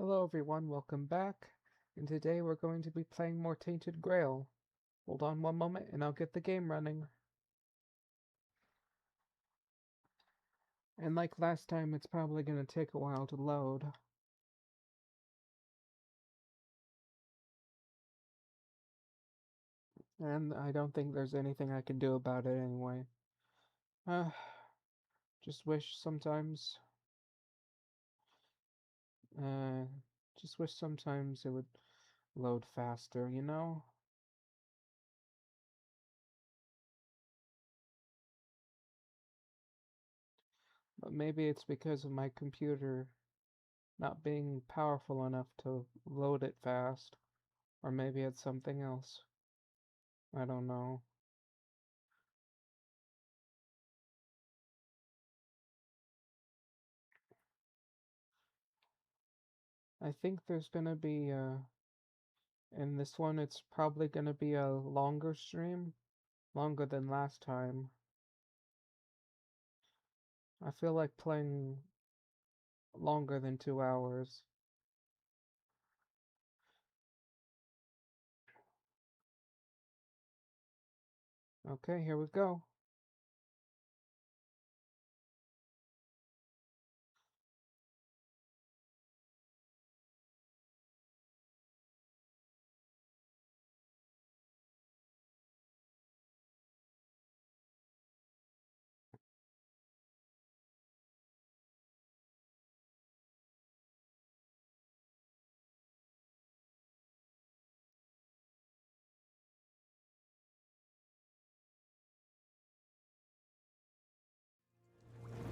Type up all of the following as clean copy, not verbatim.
Hello everyone, welcome back. And today we're going to be playing more Tainted Grail. Hold on one moment and I'll get the game running. And like last time, it's probably going to take a while to load. And I don't think there's anything I can do about it anyway. Uh, just wish sometimes... Uh, just wish sometimes it would load faster, you know? But maybe it's because of my computer not being powerful enough to load it fast. Or maybe it's something else. I don't know. I think there's gonna be, in this one, it's probably gonna be a longer stream. Longer than last time. I feel like playing longer than 2 hours. Okay, here we go.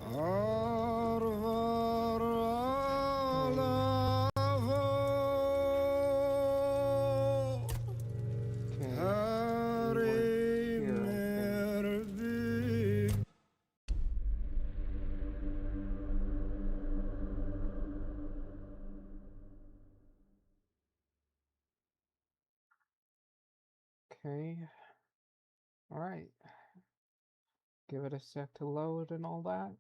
Okay, we were here, I think. Okay. Alright. Give it a sec to load and all that.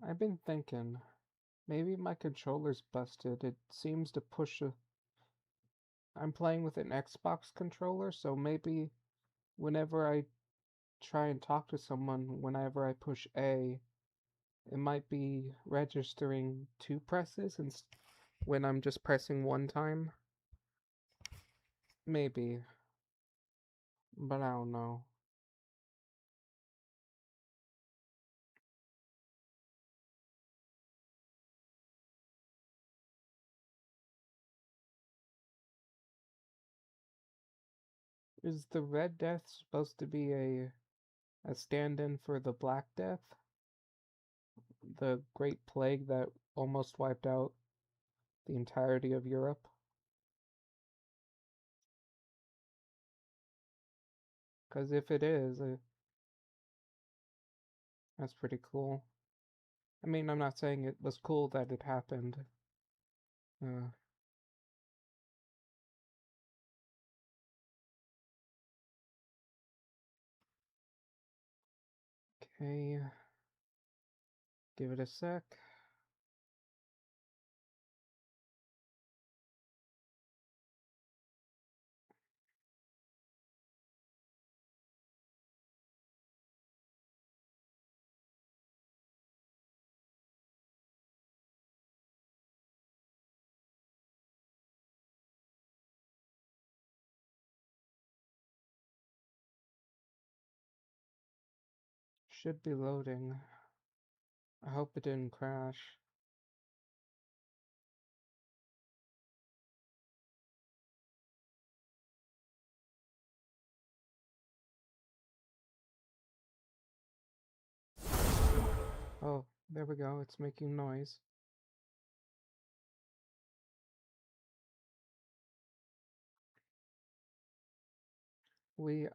I've been thinking, maybe my controller's busted. It seems to push a... I'm playing with an Xbox controller, so maybe whenever I try and talk to someone, whenever I push A, it might be registering 2 presses when I'm just pressing 1 time. Maybe, but I don't know. Is the Red Death supposed to be a stand-in for the Black Death? The Great Plague that almost wiped out the entirety of Europe? Because if it is, that's pretty cool. I mean, I'm not saying it was cool that it happened. Uh, okay, give it a sec. Should be loading. I hope it didn't crash. Oh, there we go, it's making noise.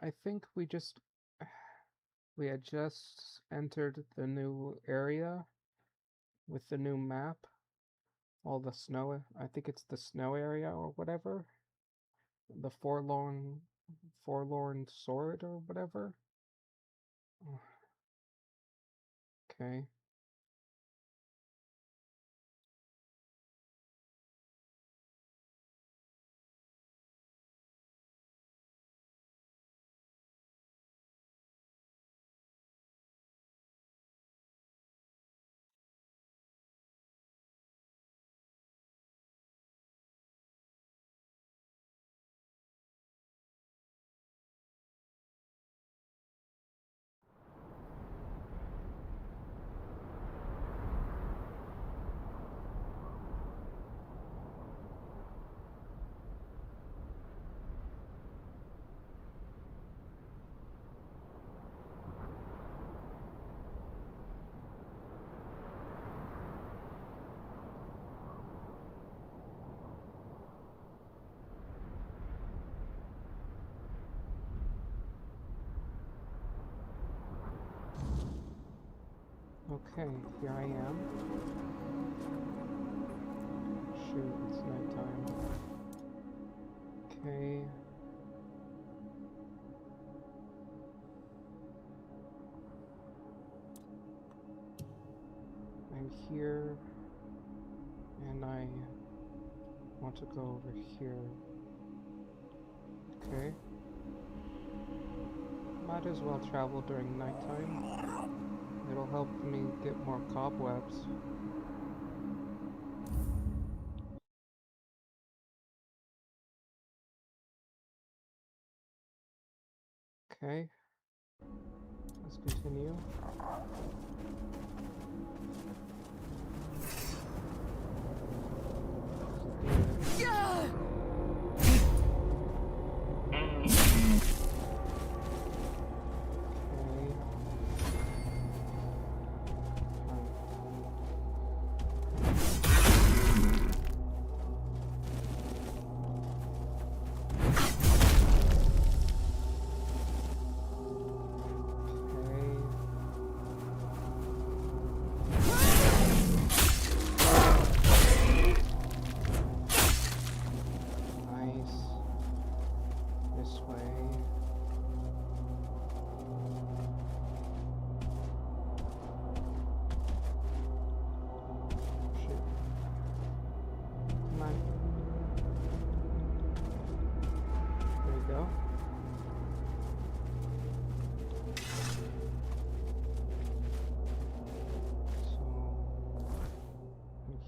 I think we had just entered the new area with the new map. All the snow, I think it's the snow area or whatever. The Forlorn Forlorn Sword or whatever. Okay. Okay, here I am. Shoot, it's nighttime. Okay. I'm here, and I want to go over here. Okay. Might as well travel during nighttime. It'll help me get more cobwebs. Okay. Let's continue.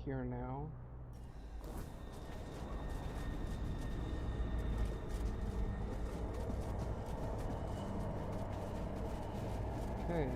Here now. Okay.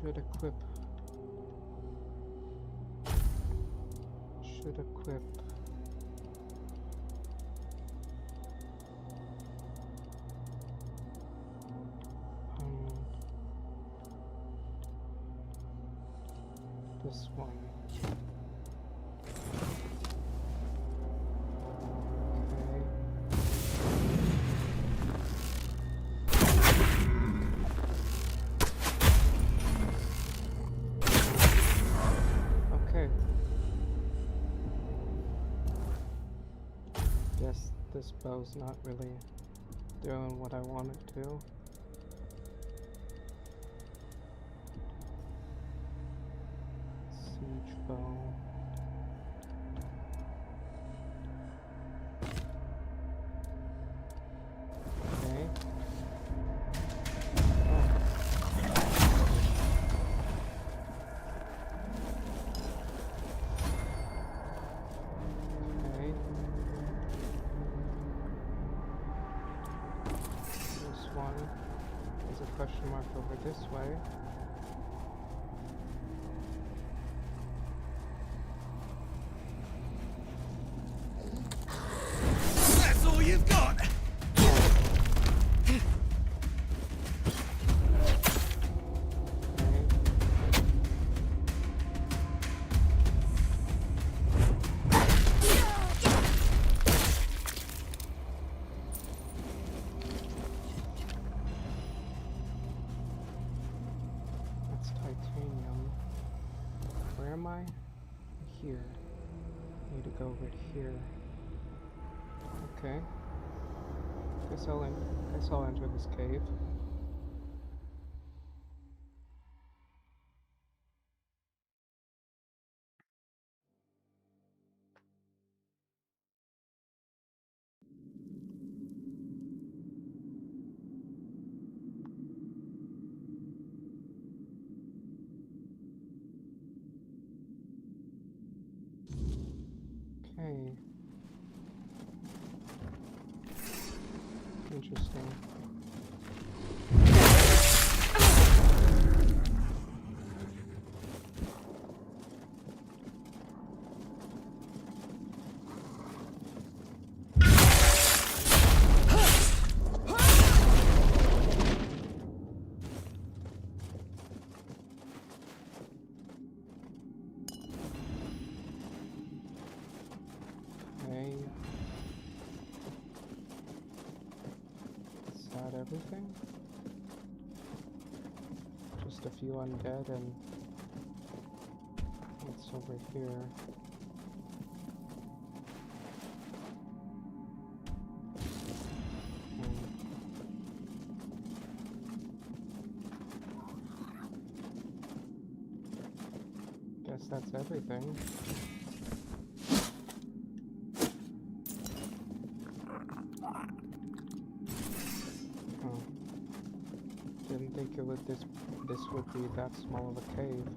Should equip. Should equip. This one. Okay. Guess this bow's not really doing what I want it to. Siege bow. Okay. Okay. This one is a question mark over this way. That's all you've got! That's titanium. Where am I? Here. Need to go over here. Okay. Guess I'll enter this cave. Okay. Interesting. Okay. Is that everything? Just a few undead and what's over here? Guess that's everything. Oh. Didn't think it would this would be that small of a cave.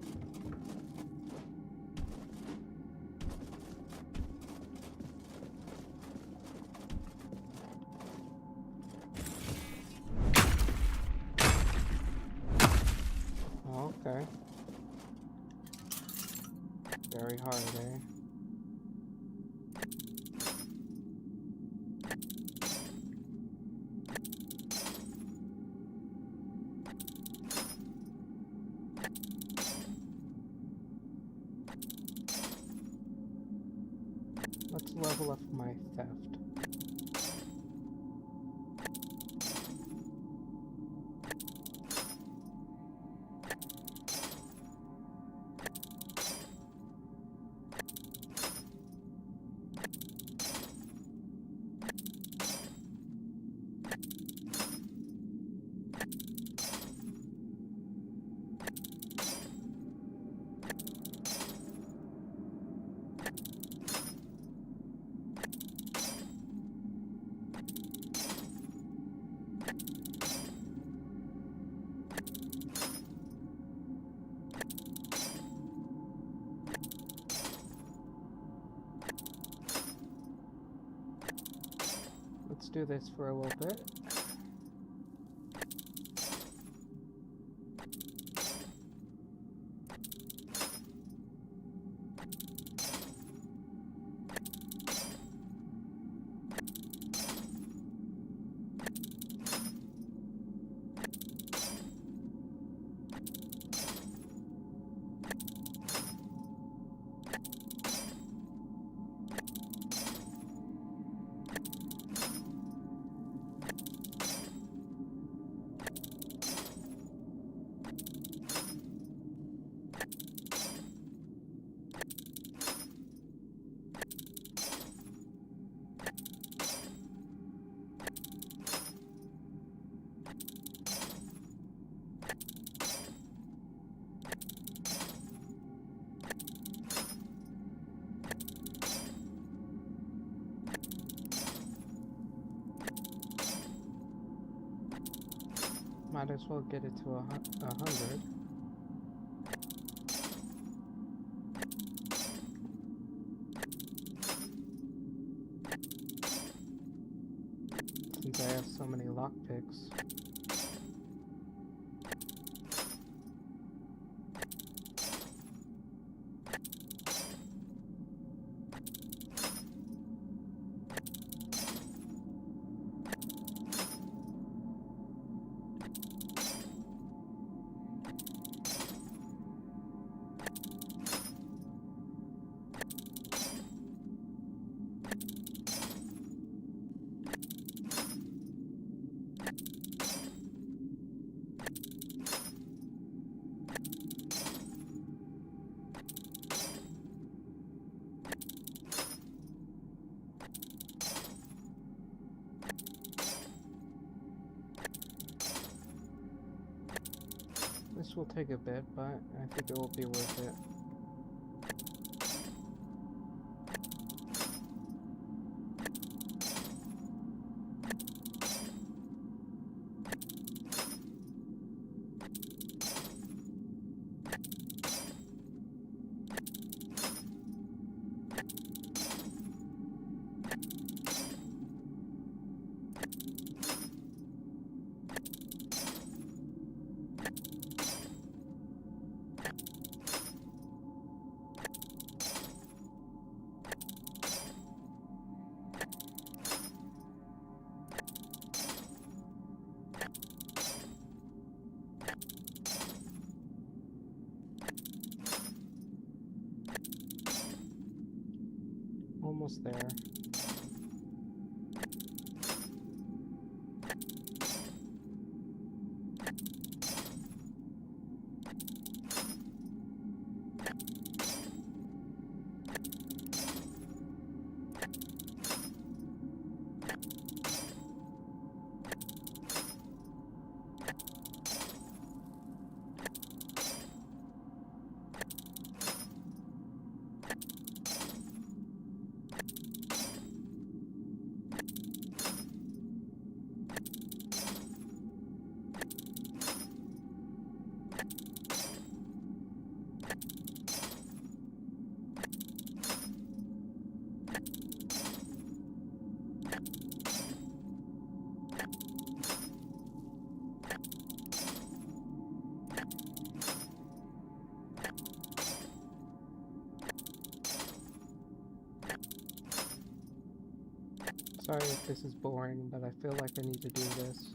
Oh, okay. Very hard, eh? Let's level up my theft. Let's do this for a little bit. Might as well get it to 100. Since I have so many lockpicks. This will take a bit, but I think it will be worth it. Almost there. Sorry if this is boring, but I feel like I need to do this.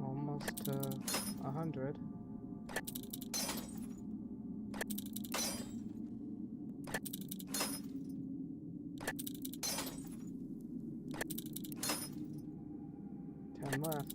Almost to 100. Ten left.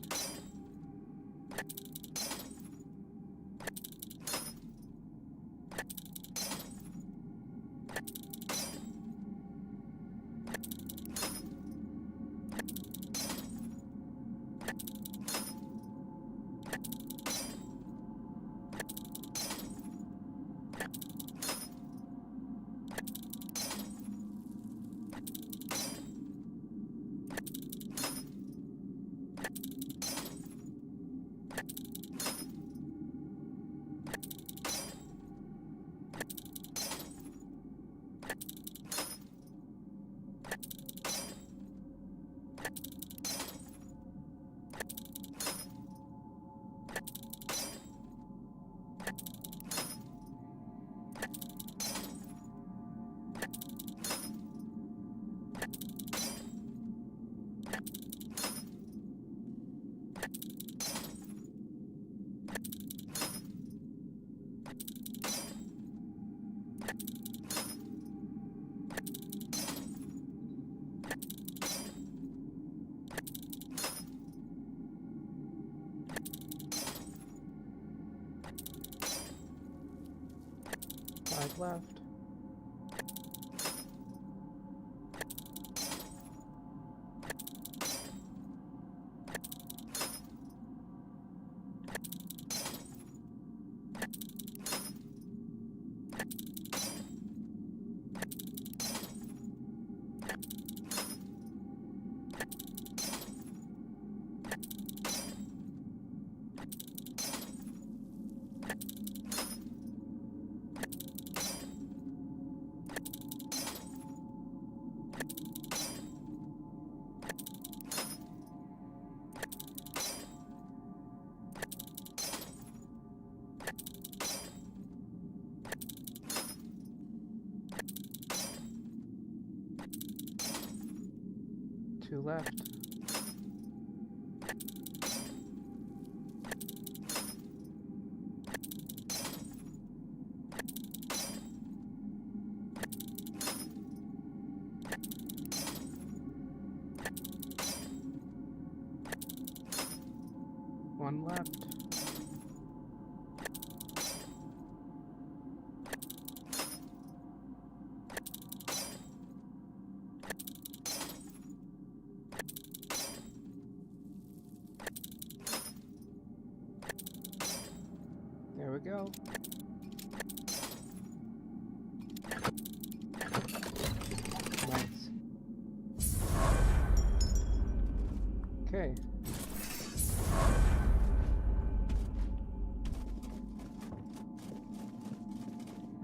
Side left. Two left. One left. There we go. Nice. Okay.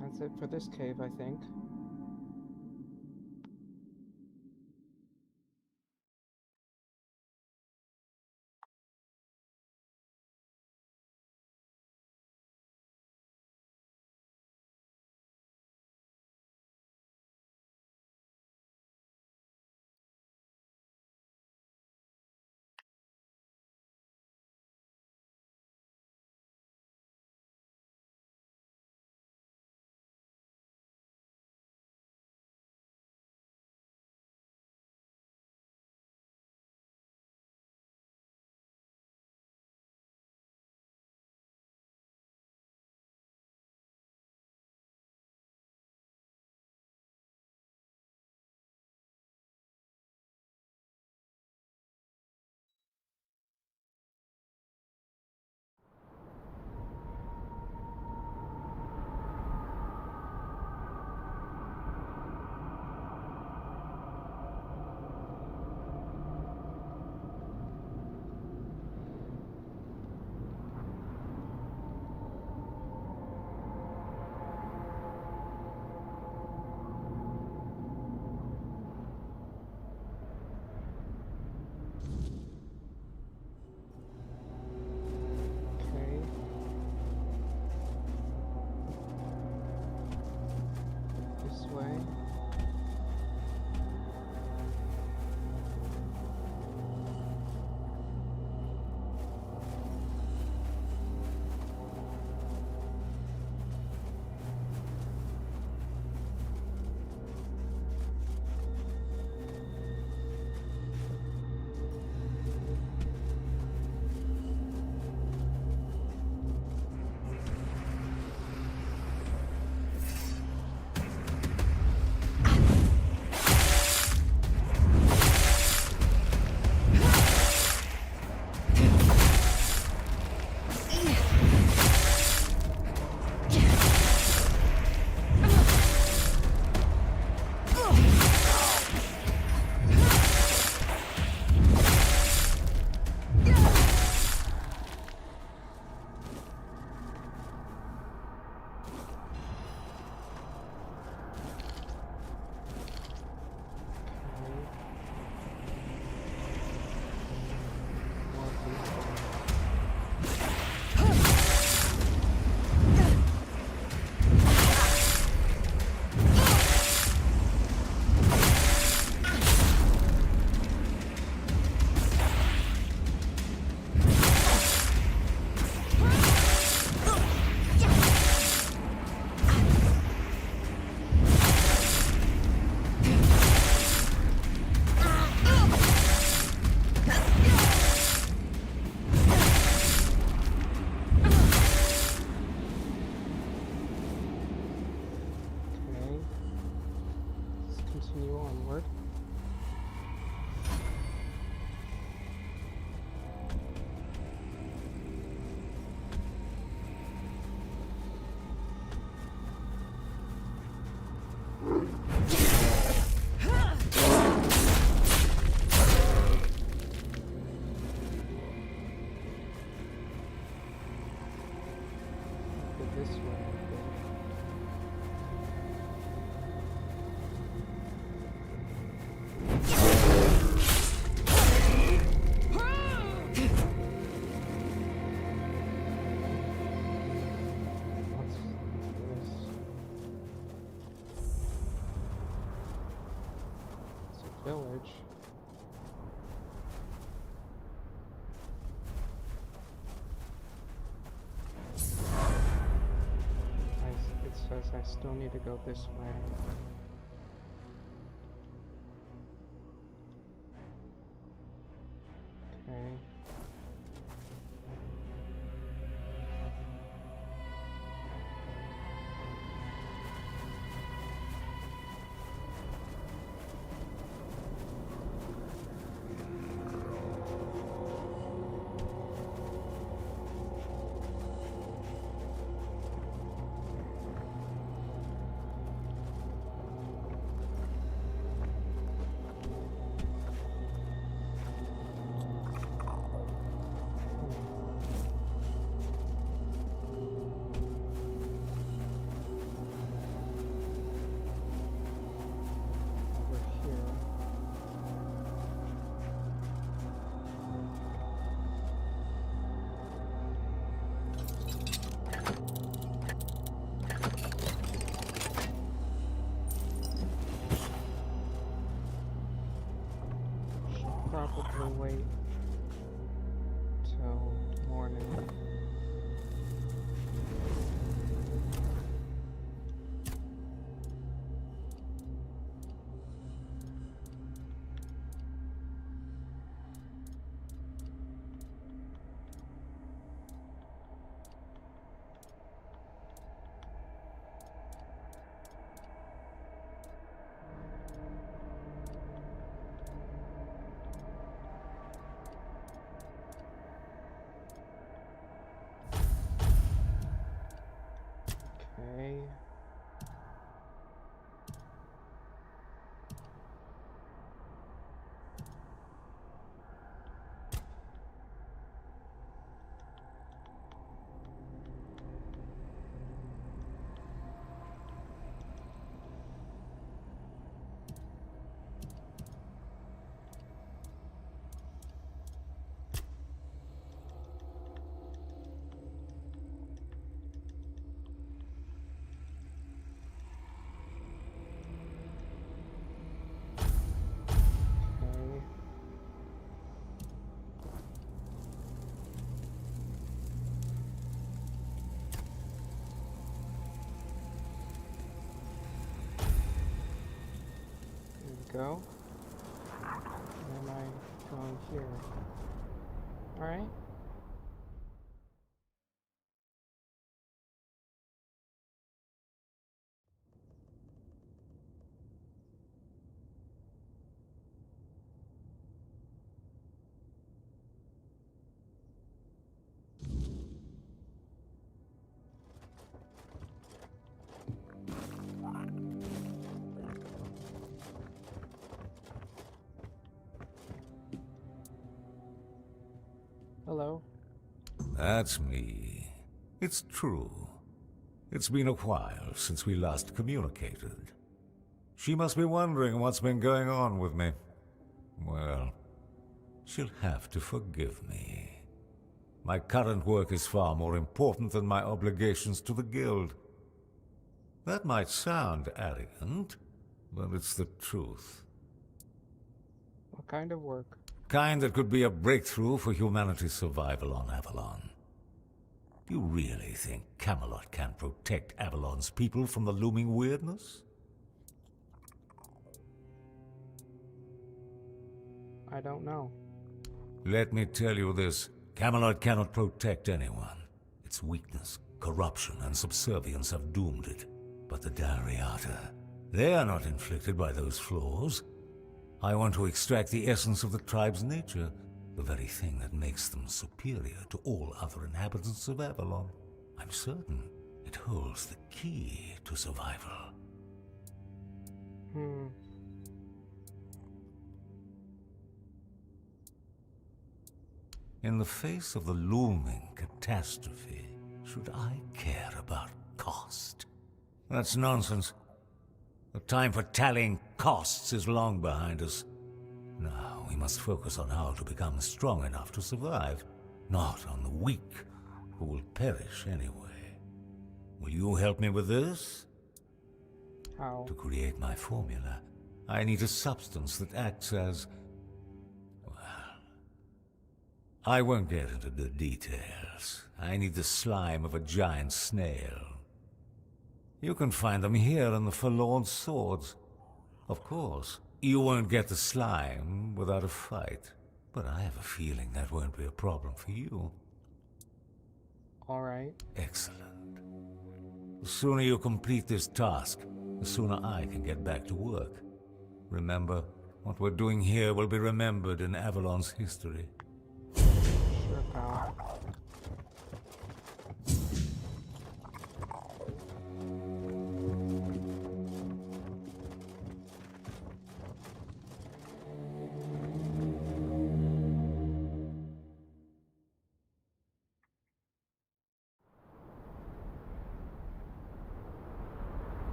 That's it for this cave, I think. this way, I think. What's this? It's a village. It says I still need to go this way. Okay. Over here. Should probably wait till morning. Okay. Okay. There we go. Where am I going here? Alright. Hello. That's me. It's true. It's been a while since we last communicated. She must be wondering what's been going on with me. Well, she'll have to forgive me. My current work is far more important than my obligations to the Guild. That might sound arrogant, but it's the truth. What kind of work? Kind that could be a breakthrough for humanity's survival on Avalon. Do you really think Camelot can protect Avalon's people from the looming weirdness? I don't know. Let me tell you this. Camelot cannot protect anyone. Its weakness, corruption, and subservience have doomed it. But the Dariata, they are not inflicted by those flaws. I want to extract the essence of the tribe's nature, the very thing that makes them superior to all other inhabitants of Avalon. I'm certain it holds the key to survival. In the face of the looming catastrophe, should I care about cost? That's nonsense. The time for tallying costs is long behind us. Now we must focus on how to become strong enough to survive, not on the weak, who will perish anyway. Will you help me with this? How? To create my formula, I need a substance that acts as... well, I won't get into the details. I need the slime of a giant snail. You can find them here in the Forlorn Swords. Of course, you won't get the slime without a fight, but I have a feeling that won't be a problem for you. Alright. Excellent. The sooner you complete this task, the sooner I can get back to work. Remember, what we're doing here will be remembered in Avalon's history. Sure, pal.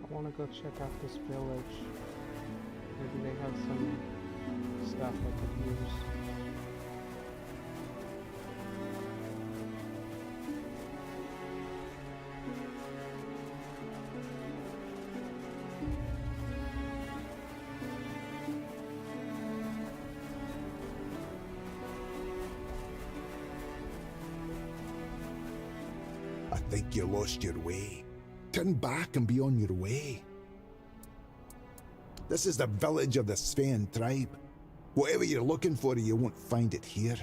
I want to go check out this village. Maybe they have some stuff I could use. I think you lost your way. Turn back and be on your way. This is the village of the Sven tribe. Whatever you're looking for, you won't find it here.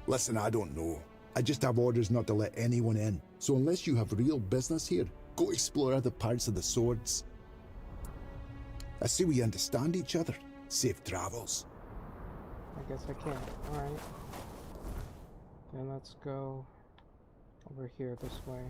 Listen, I don't know. I just have orders not to let anyone in. So unless you have real business here, go explore other parts of the swords. I see we understand each other. Safe travels. I guess I can. Alright. Then let's go over here this way.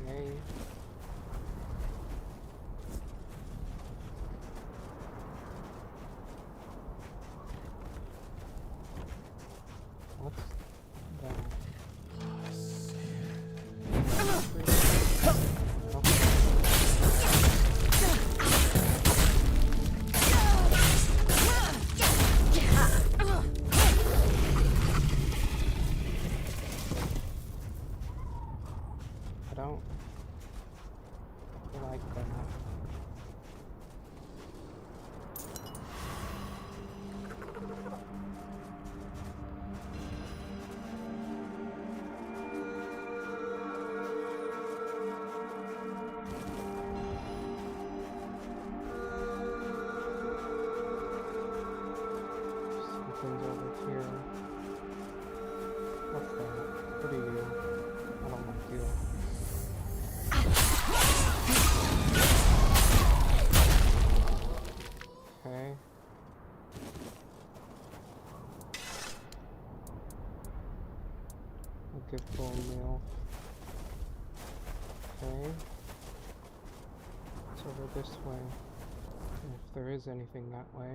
Okay. What's that? I don't like that. Something's over here. What's that? What are you? I don't like you. Okay. A good full meal. Okay. It's over this way. If there is anything that way.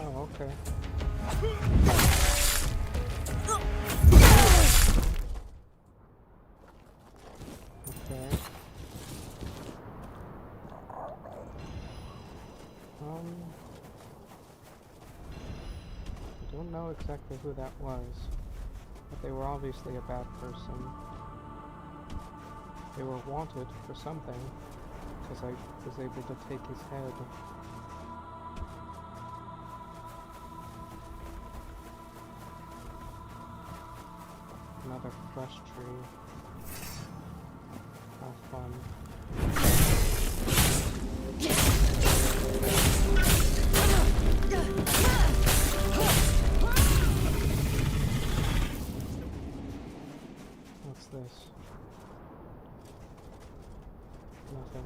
Oh, okay. don't know exactly who that was, but they were obviously a bad person. They were wanted for something, because I was able to take his head. Another fresh tree. How fun. What's this? Nothing.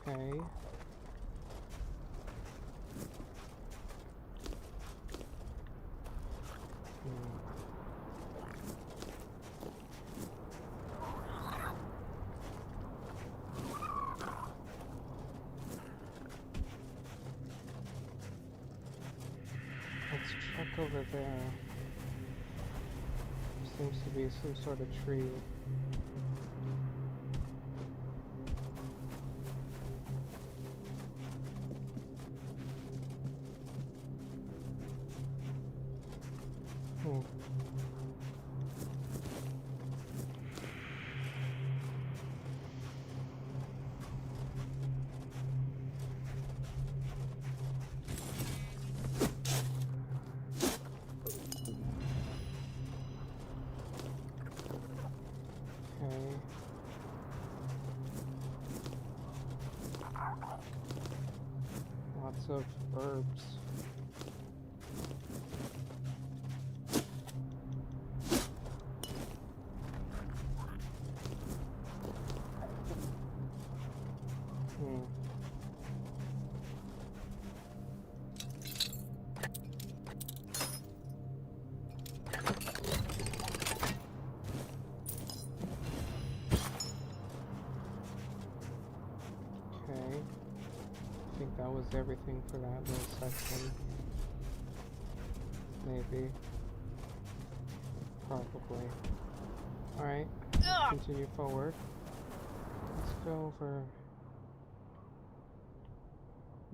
Okay. Let's check over there. Seems to be some sort of tree. Okay. Lots of herbs. Okay. I think that was everything for that little section. Maybe. Probably. Alright. Continue forward. Let's go over...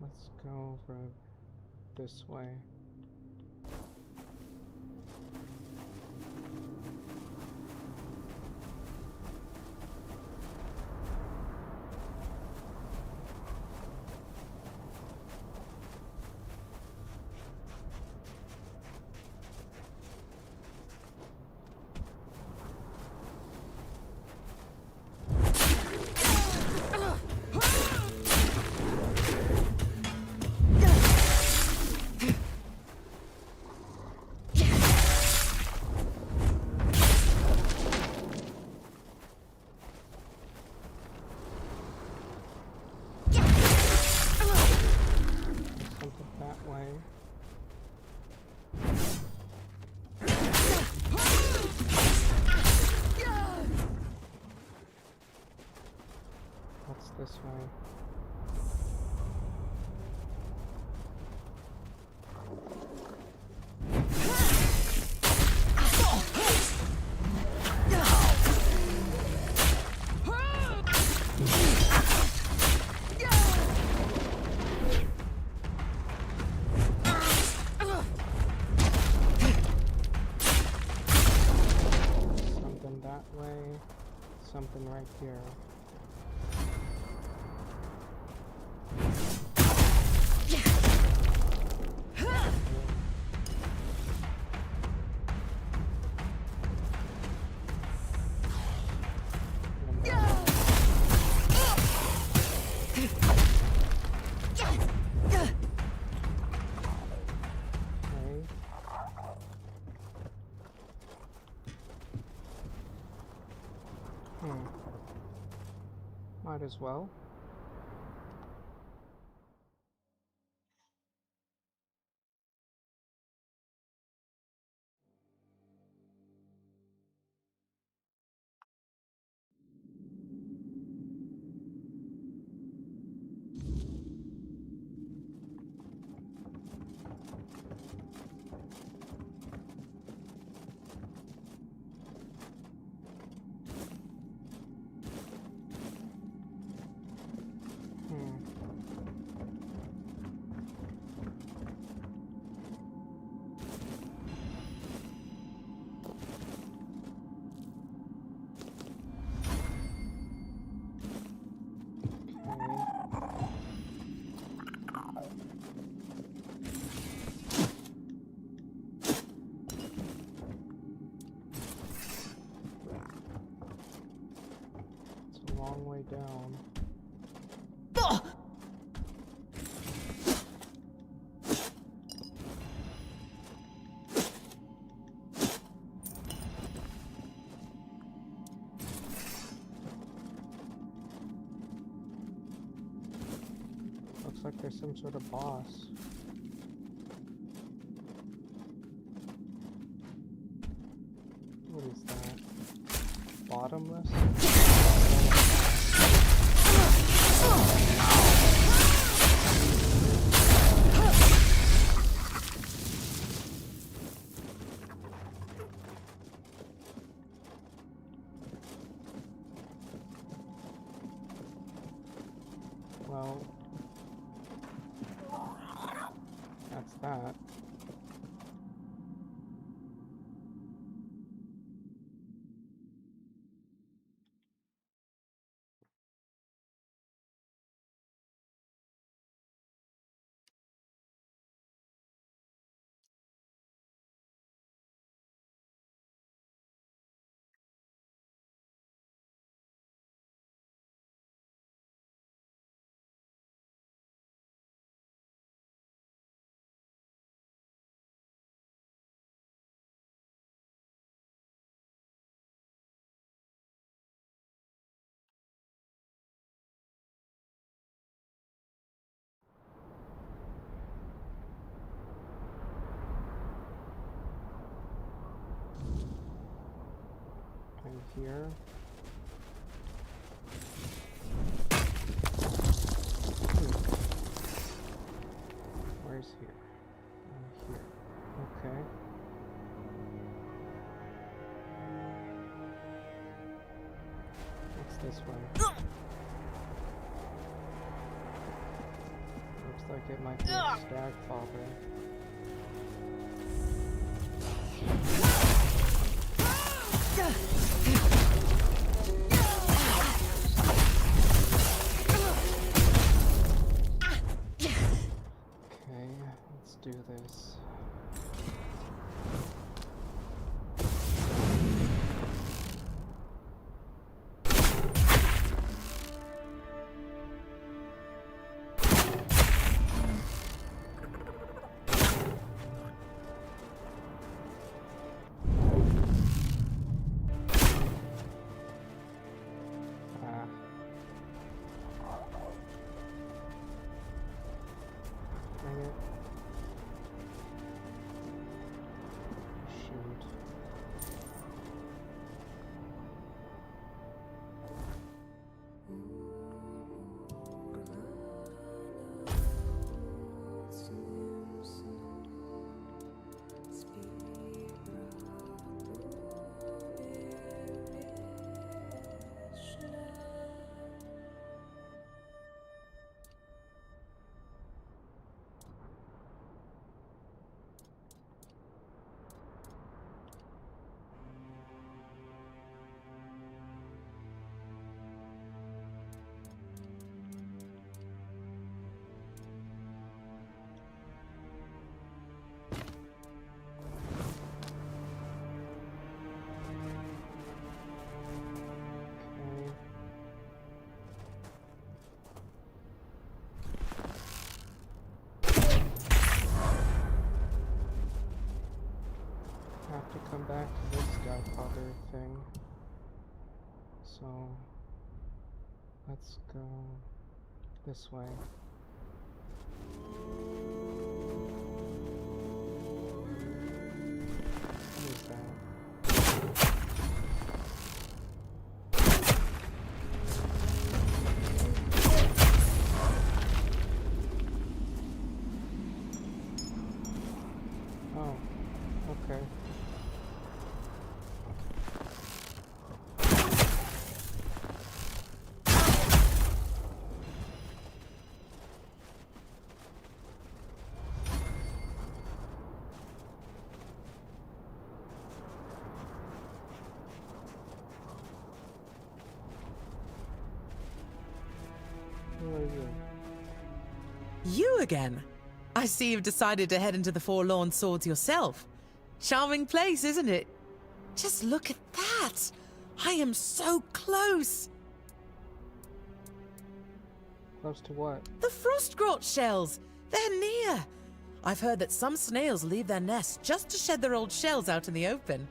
Let's go over this way. This way. Something that way, something right here. Might as well. Looks like there's some sort of boss. What is that? Bottomless? Well, that's that. And here. Where's here? And here. Okay. What's this way? Looks like it might be a stag father. Okay, let's do this. Dang it. Shoot. Okay. Have to come back to this godfather thing. So let's go this way. What is that? Oh, okay. Who are you? You again? I see you've decided to head into the Forlorn Swords yourself. Charming place, isn't it? Just look at that! I am so close! Close to what? The Frostgrot shells! They're near! I've heard that some snails leave their nests just to shed their old shells out in the open.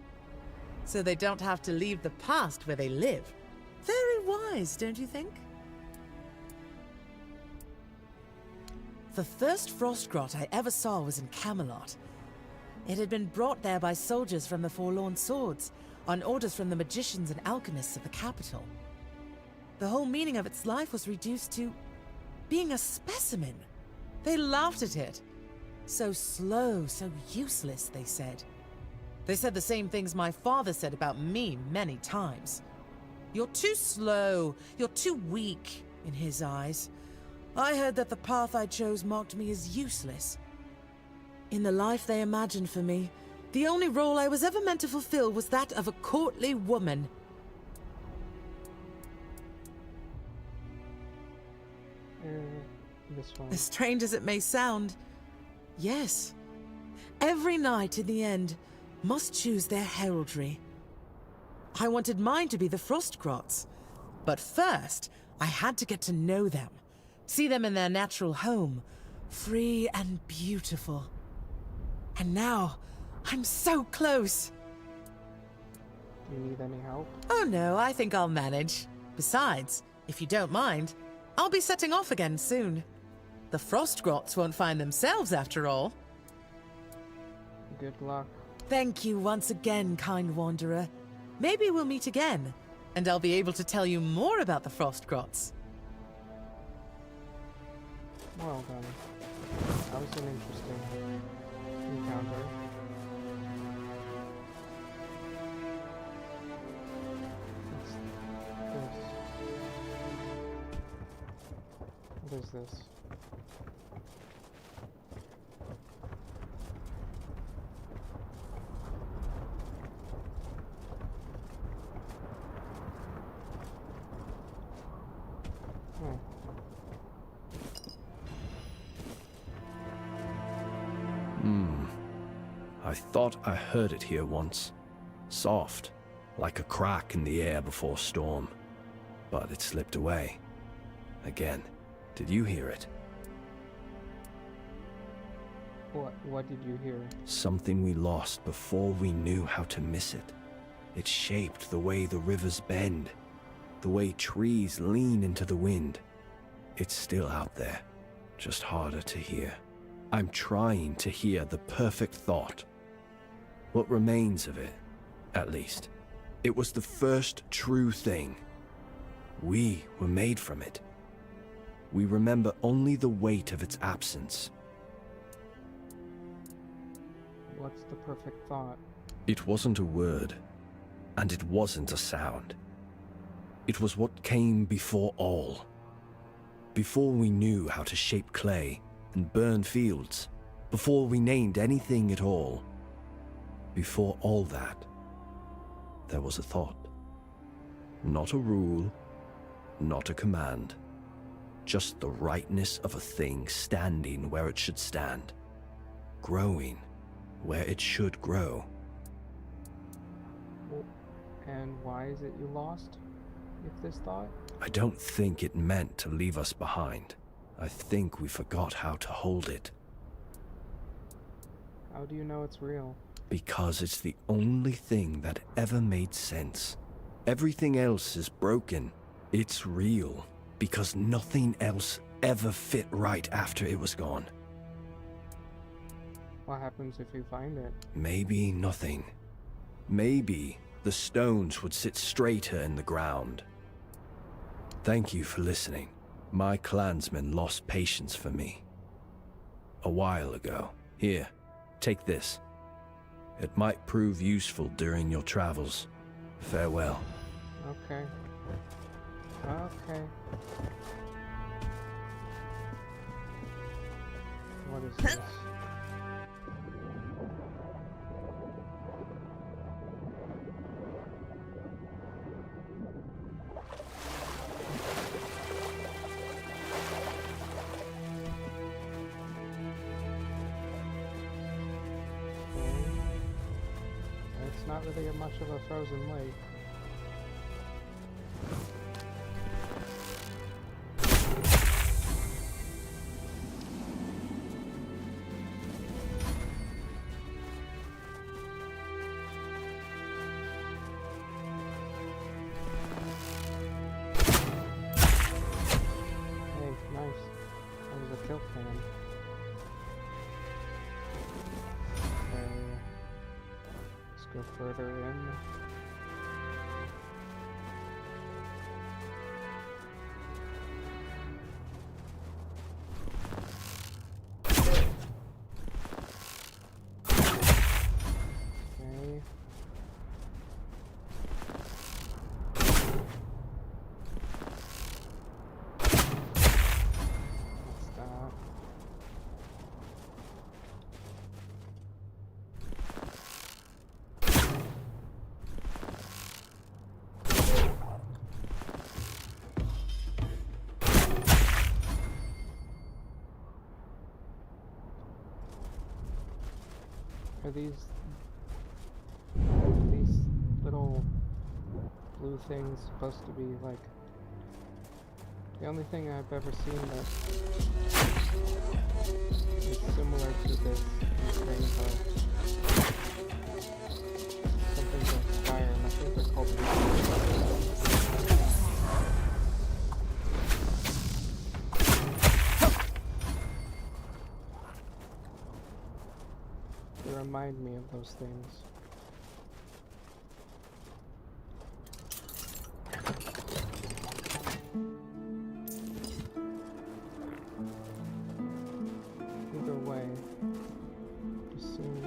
So they don't have to leave the past where they live. Very wise, don't you think? The first frost grot I ever saw was in Camelot. It had been brought there by soldiers from the Forlorn Swords, on orders from the magicians and alchemists of the capital. The whole meaning of its life was reduced to being a specimen. They laughed at it. So slow, so useless, they said. They said the same things my father said about me many times. You're too slow, you're too weak, in his eyes. I heard that the path I chose marked me as useless. In the life they imagined for me, the only role I was ever meant to fulfill was that of a courtly woman. This one. As strange as it may sound, yes. Every knight, in the end, must choose their heraldry. I wanted mine to be the Frost Grots. But first, I had to get to know them. See them in their natural home, free and beautiful. And now, I'm so close. Do you need any help? Oh no, I think I'll manage. Besides, if you don't mind, I'll be setting off again soon. The Frost Grots won't find themselves after all. Good luck. Thank you once again, kind wanderer. Maybe we'll meet again, and I'll be able to tell you more about the Frost Grots. Well done. That was an interesting encounter. What is this? Oh. I thought I heard it here once. Soft, like a crack in the air before storm. But it slipped away. Again. Did you hear it? What did you hear? Something we lost before we knew how to miss it. It shaped the way the rivers bend, the way trees lean into the wind. It's still out there, just harder to hear. I'm trying to hear the perfect thought. What remains of it, at least. It was the first true thing. We were made from it. We remember only the weight of its absence. What's the perfect thought? It wasn't a word, and it wasn't a sound. It was what came before all. Before we knew how to shape clay and burn fields, before we named anything at all. Before all that, there was a thought. Not a rule, not a command. Just the rightness of a thing standing where it should stand. Growing where it should grow. And why is it you lost, if this thought? I don't think it meant to leave us behind. I think we forgot how to hold it. How do you know it's real? Because it's the only thing that ever made sense. Everything else is broken. It's real, because nothing else ever fit right after it was gone. What happens if you find it? Maybe nothing. Maybe the stones would sit straighter in the ground. Thank you for listening. My clansmen lost patience for me. A while ago. Here, take this. It might prove useful during your travels. Farewell. Okay. Okay. What is this? It's not really much of a frozen lake. Hey, nice. That was a kill cam. then. Okay. Let's go further in. Okay. What's that? Are these little blue things supposed to be like the only thing I've ever seen that is similar to this is rainbow. Something's on fire, and I think they're called they remind me of those things. Either way, just seem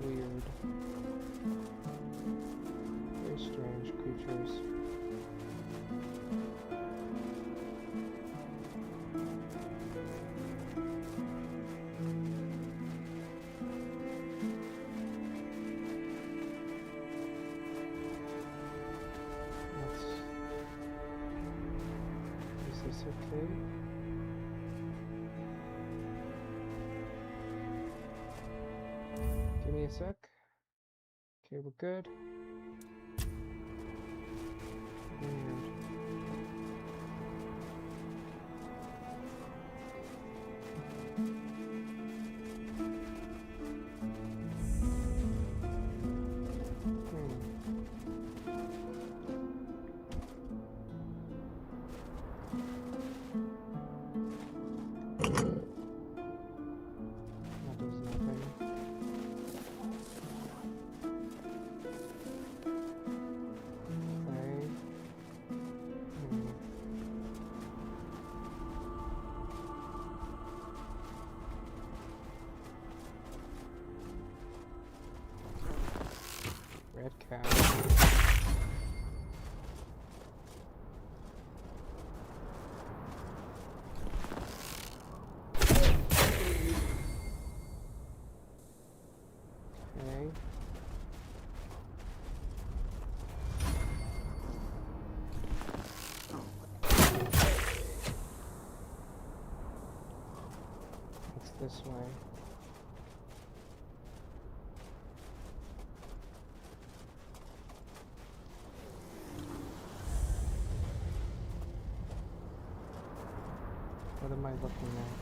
weird. Very strange creatures. Is this okay? Give me a sec. Okay, we're good. Weird. That does nothing. Okay. Red cow. Okay. It's this way. What am I looking at?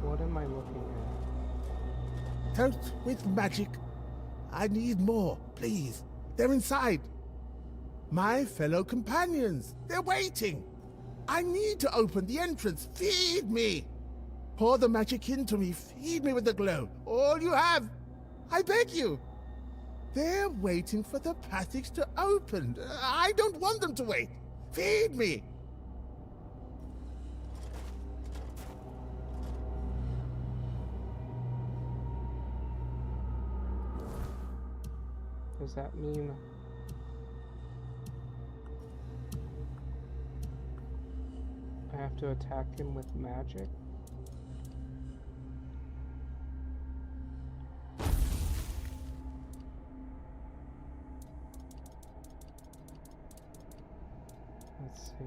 What am I looking at? Help with magic. I need more, please. They're inside. My fellow companions. They're waiting. I need to open the entrance. Feed me. Pour the magic into me. Feed me with the glow. All you have. I beg you. They're waiting for the passage to open. I don't want them to wait. Feed me. Does that mean I have to attack him with magic? Let's see.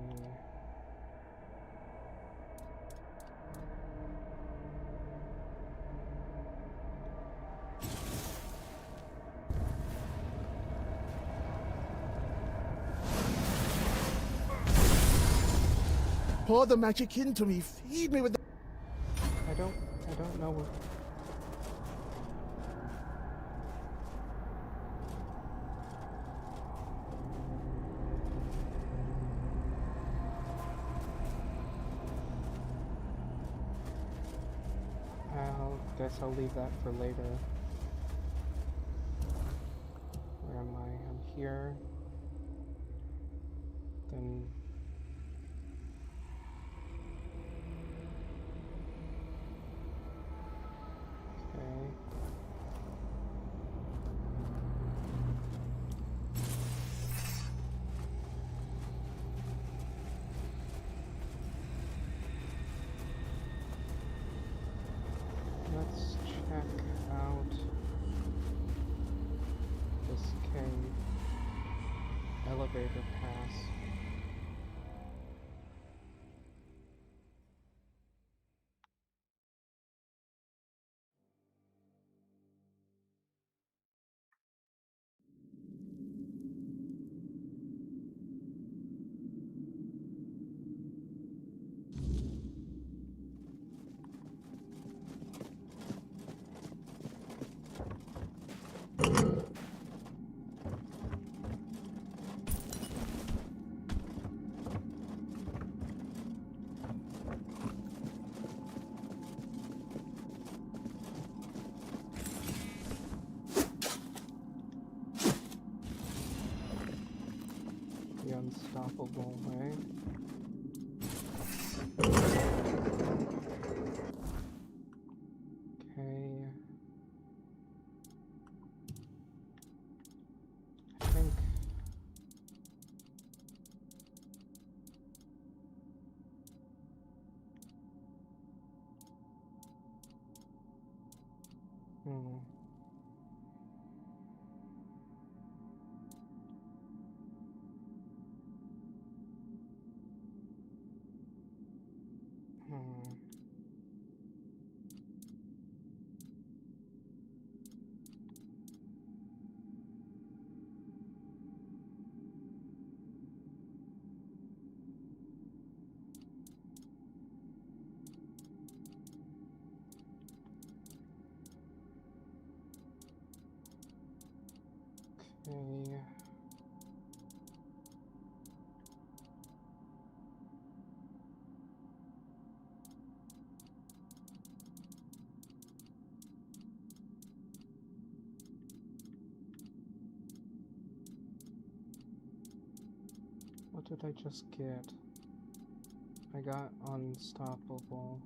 Pour the magic into me. Feed me with the... I don't know what... I guess I'll leave that for later. Where am I? I'm here. Then... Okay. Let's check out this cave. Elevator pass. The unstoppable way. Okay. I think... Okay. What did I just get? I got unstoppable.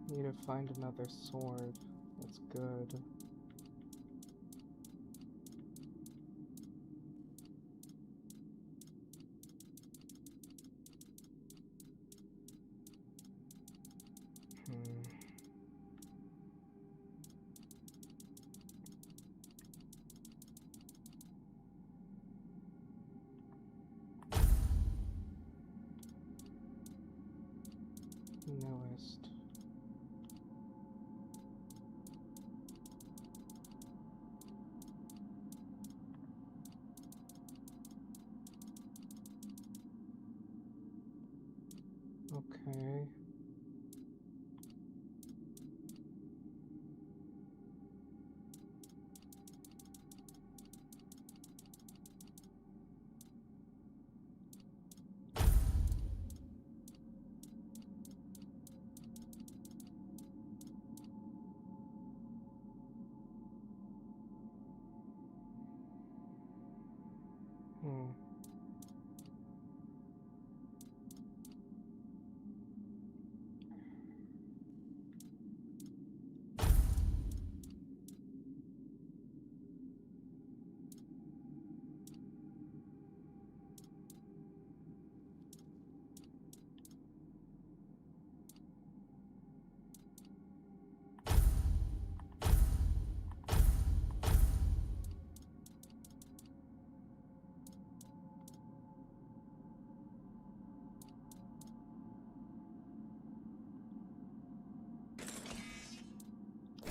Need to find another sword. That's good. Newest. Okay. Hmm.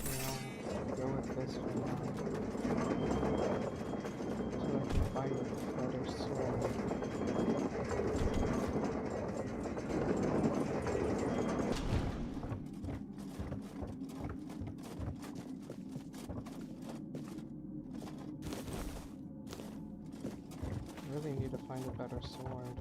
Well, go with this one now. So I can find a better sword. I really need to find a better sword.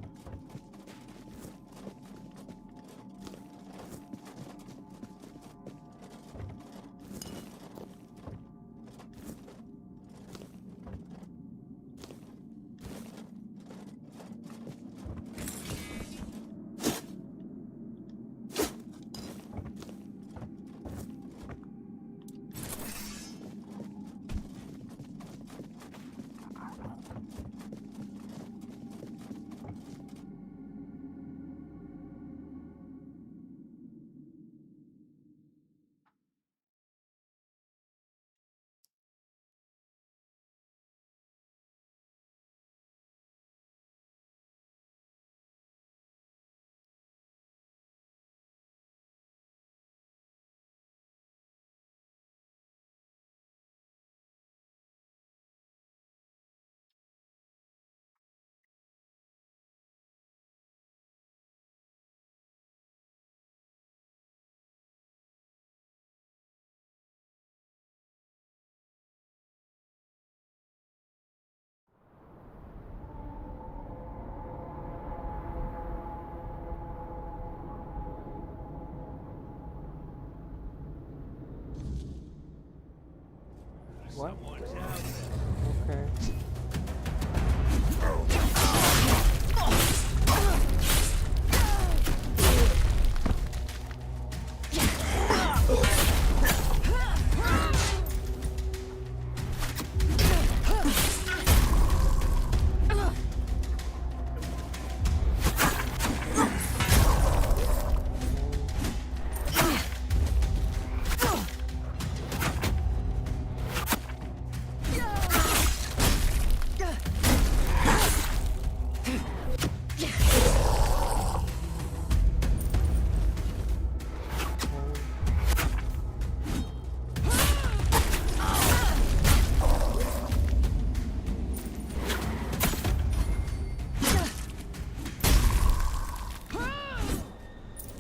What? Okay.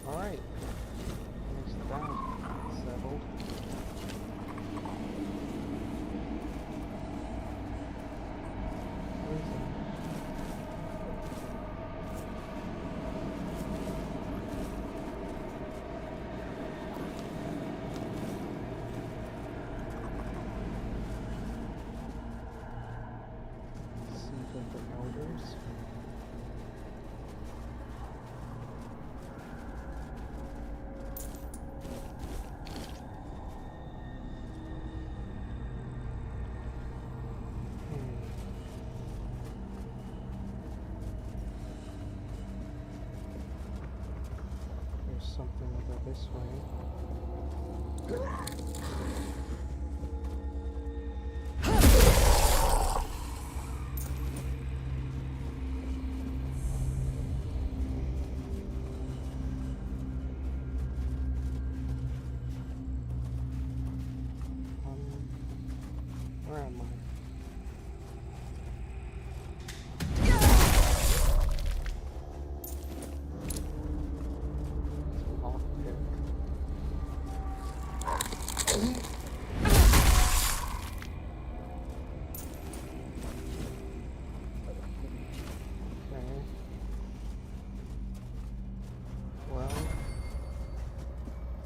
Alright. Next down. Settled. Where is it? Seat of the Elders. There's something over this way. Where am I?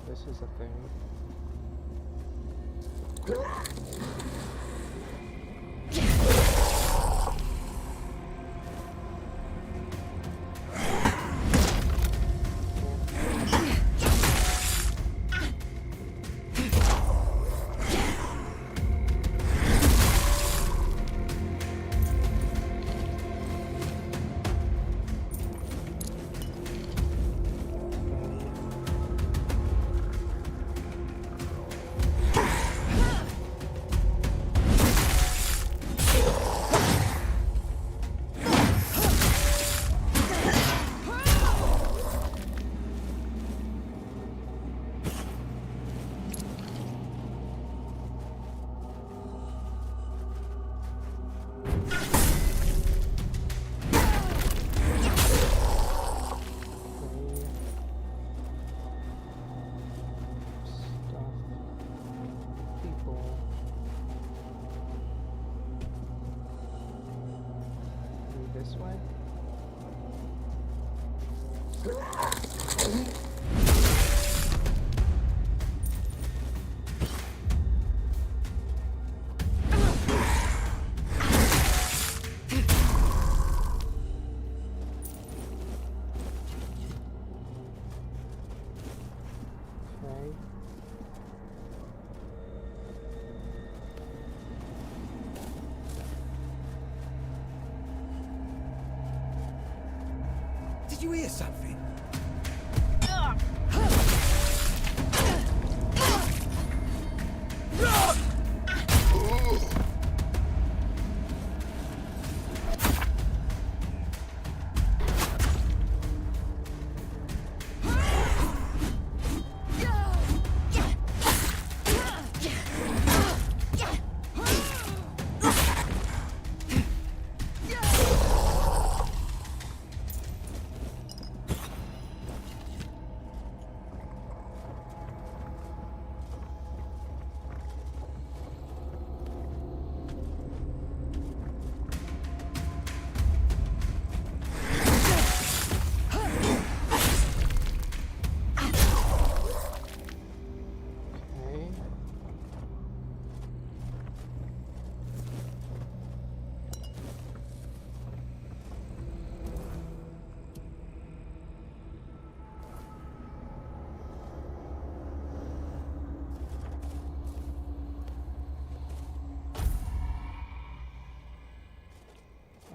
This is a thing. This way? Okay. Did you hear something?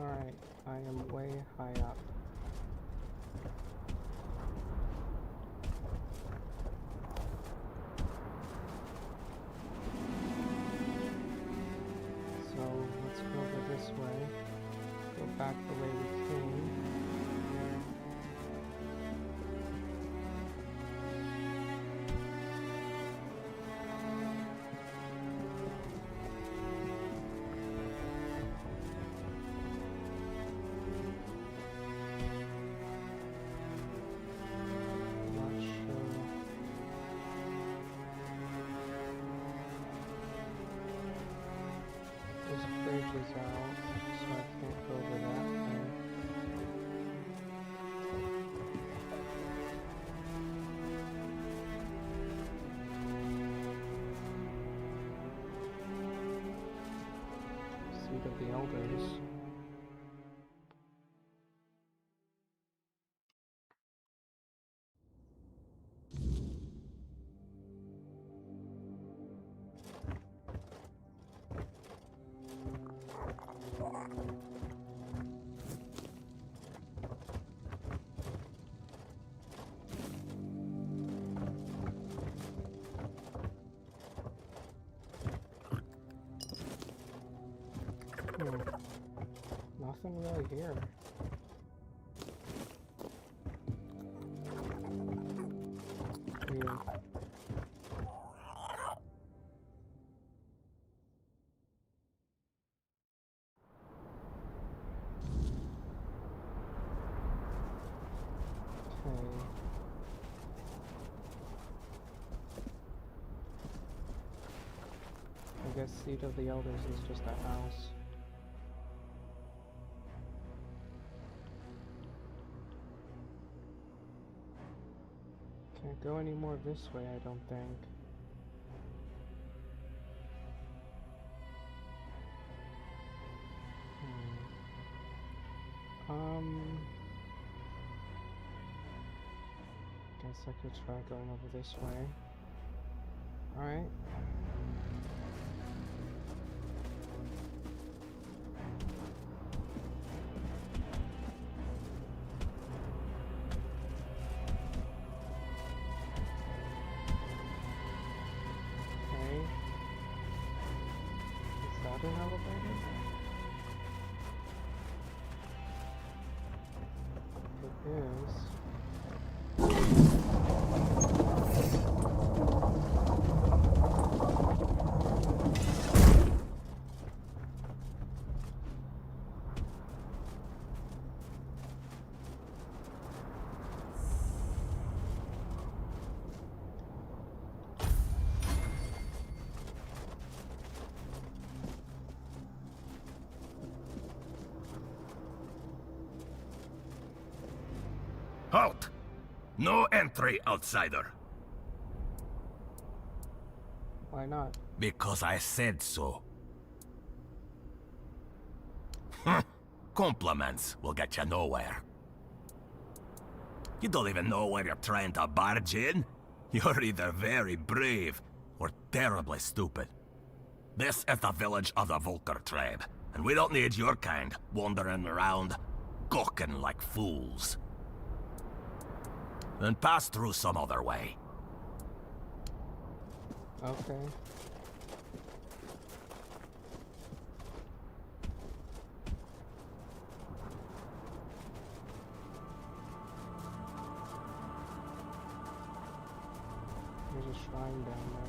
Alright, I am way high up. So, let's go over this way. Go back the way we came. Is out, so I can't go over that way. Seat of the Elders. Nothing really here. Weird. Okay. I guess Seat of the Elders is just a house. Okay. Can't go any more this way, I don't think. Guess I could try going over this way. Alright. Okay. Is that an elevator? It is. Halt! No entry, outsider. Why not? Because I said so. Compliments will get you nowhere. You don't even know where you're trying to barge in. You're either very brave or terribly stupid. This is the village of the Volker tribe, and we don't need your kind wandering around, gawking like fools. Then pass through some other way. Okay. There's a shrine down there.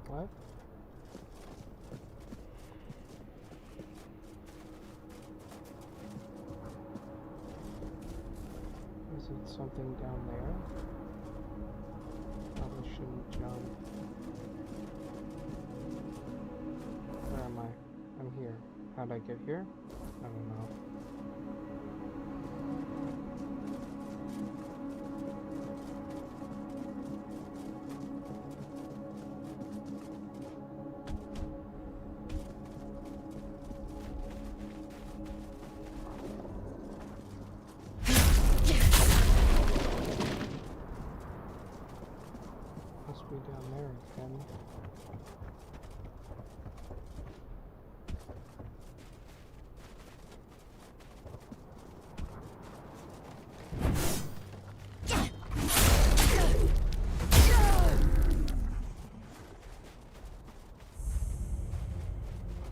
What? Is it something down there? Probably shouldn't jump. Where am I? I'm here. How'd I get here? I don't know. Must be down there again.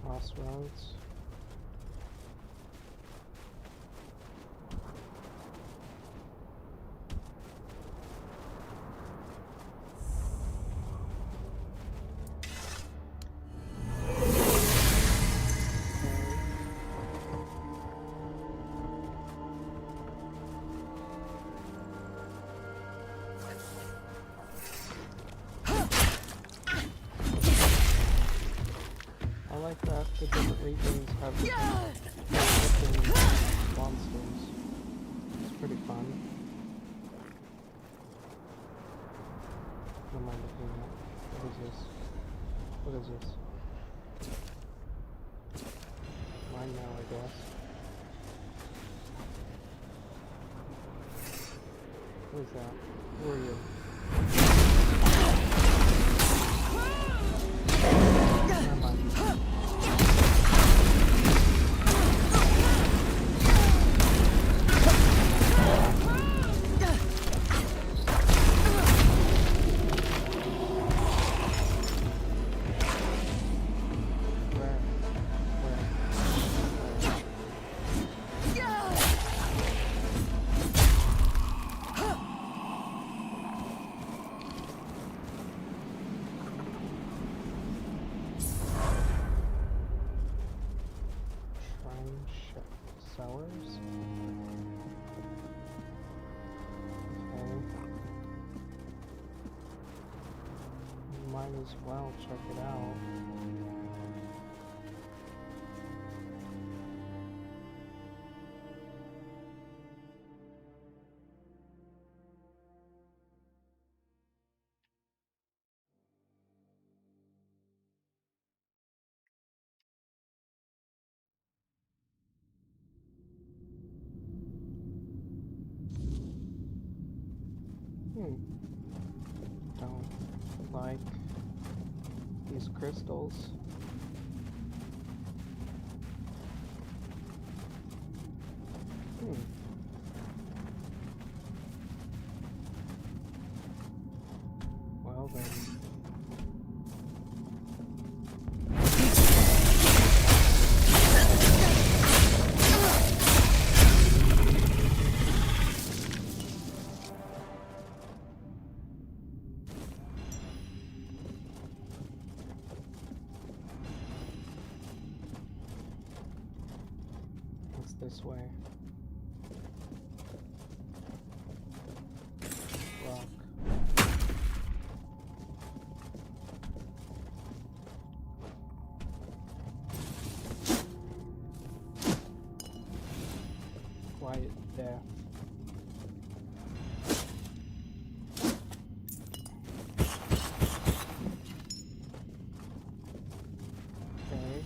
Crossroads. I like that the different regions have different monsters. It's pretty fun. What am I looking at? What is this? What is this? Mine now, I guess. What is that? Who are you? Never mind. Sellers. Okay. Might as well check it out. Don't like these crystals. Well then. This way. Rock. Quiet death. Okay.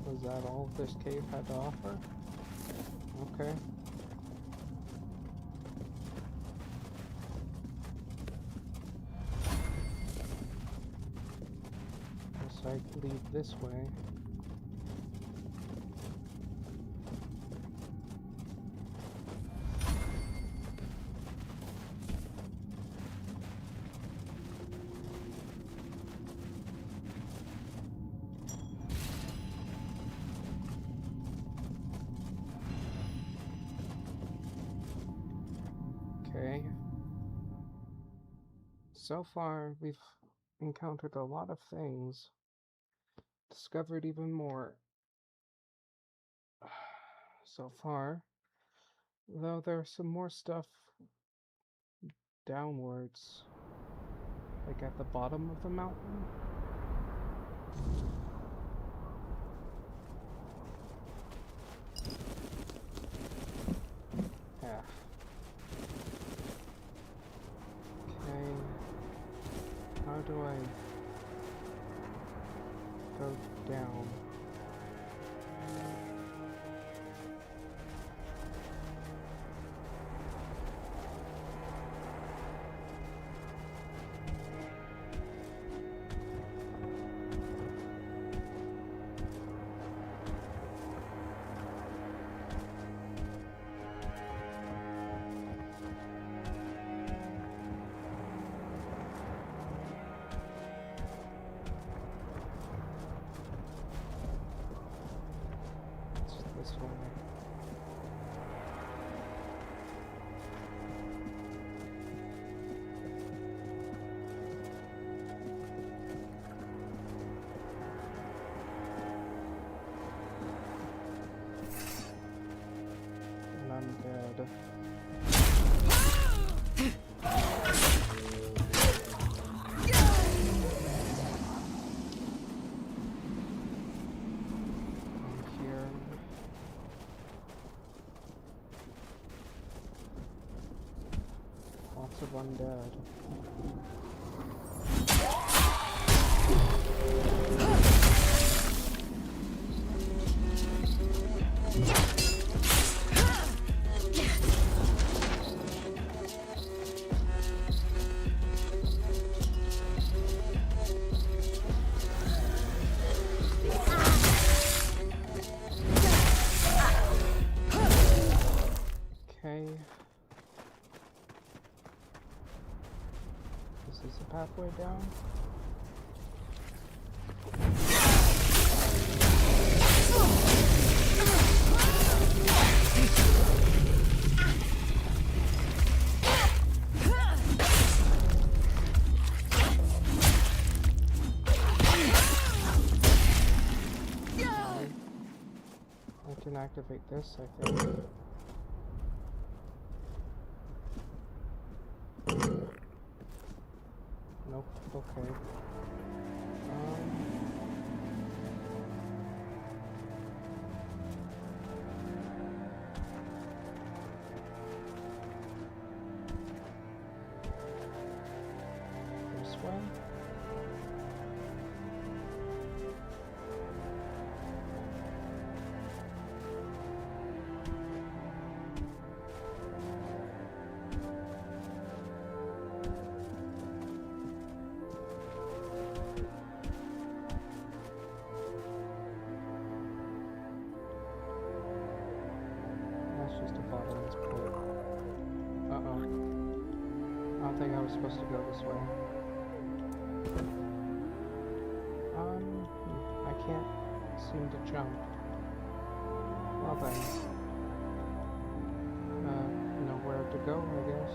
Was that all this cave had to offer? Okay. Guess I lead this way. Okay. So far, we've encountered a lot of things. Discovered even more. So far. Though there's some more stuff downwards. Like at the bottom of the mountain. Yeah. Okay. How do I go down? This way. And I'm dead. lots of undead. Okay. This is the pathway down. I can activate this, I think. Nope, okay. This way? That's just a bottomless pool. Uh-oh. I don't think I was supposed to go this way. I can't seem to jump. Well then. Nowhere to go, I guess.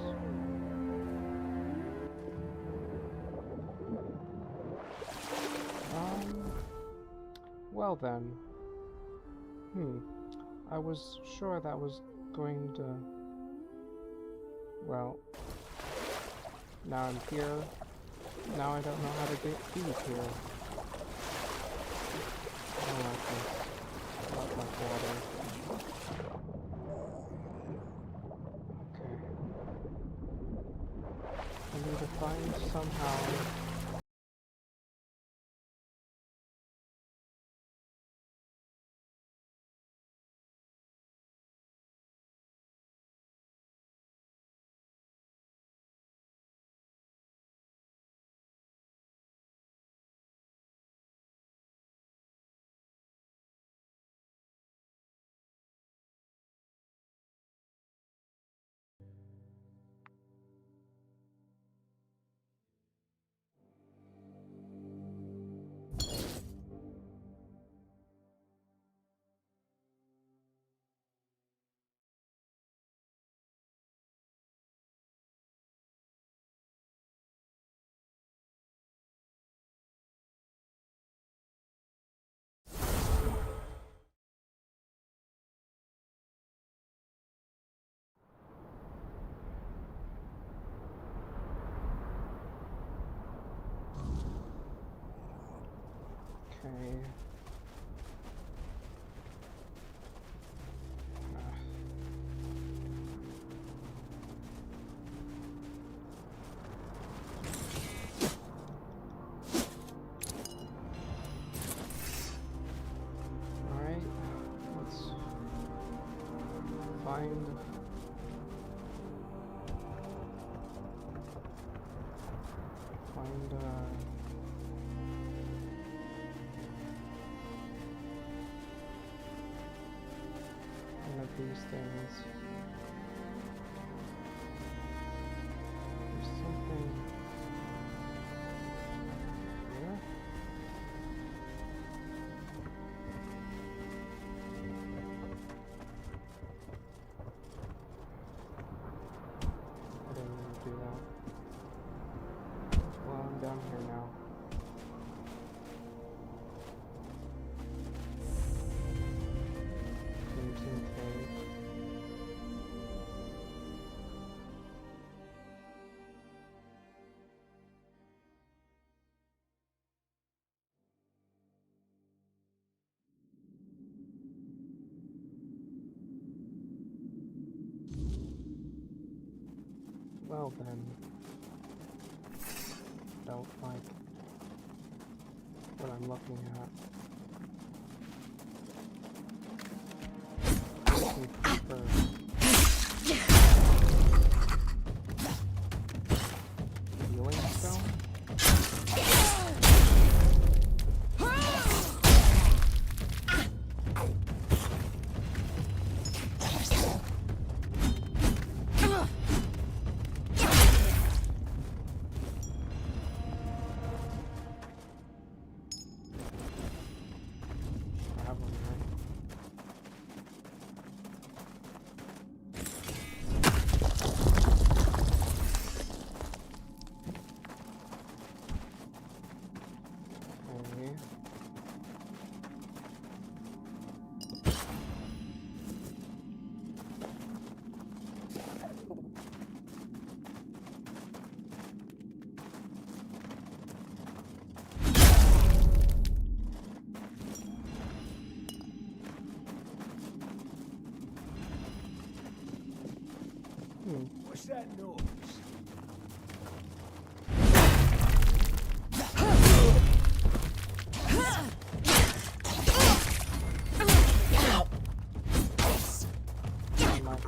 Well then. I was sure that was going to... Well... Now I'm here. Now I don't know how to get here. I don't like this. I don't like water. Okay. I need to find somehow... Okay. Alright, let's find one of these things. There's something here. I didn't mean to do that. Well, I'm down here now. Tainted Grail. Well then, don't like what I'm looking at. Looking deeper. Healing stone? Probably, right? Okay. What's that noise? I'm not-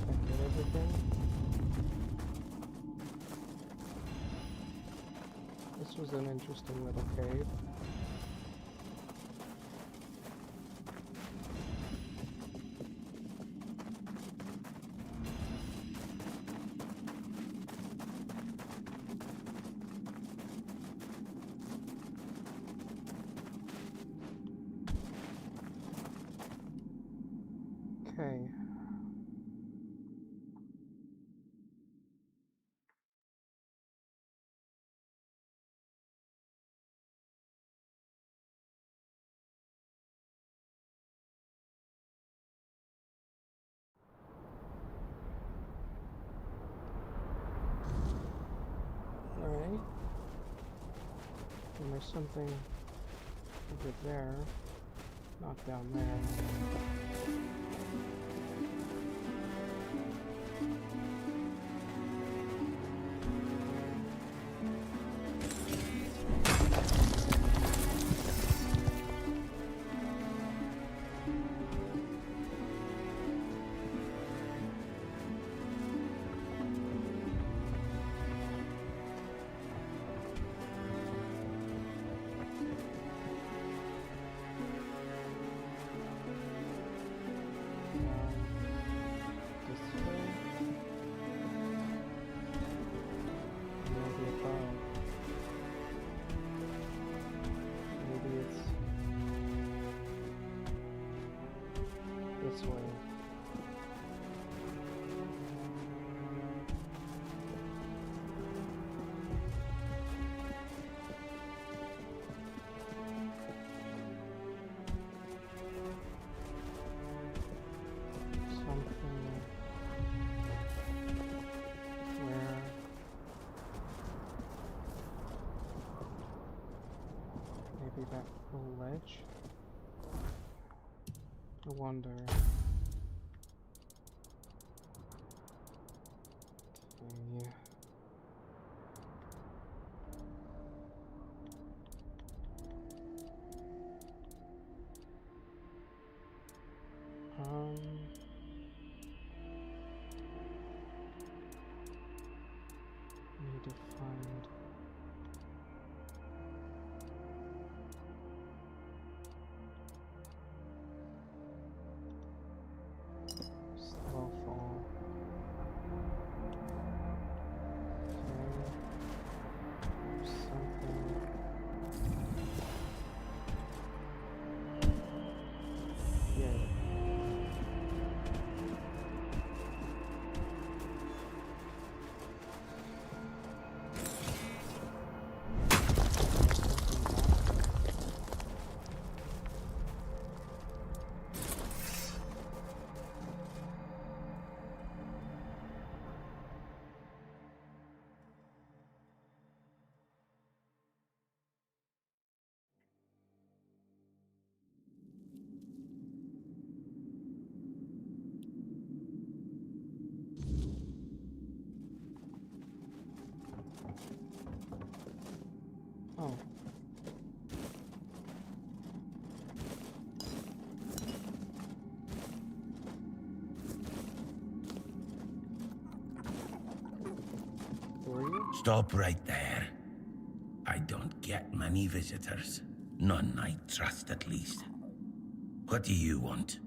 I get everything. This was an interesting little cave. Okay. Alright. And there's something over there. Not down there. This way. Maybe above. Maybe it's this way. Something where maybe that little ledge? I wonder. Okay. Need to find. Oh. Who are you? Stop right there. I don't get many visitors. None I trust, at least. What do you want?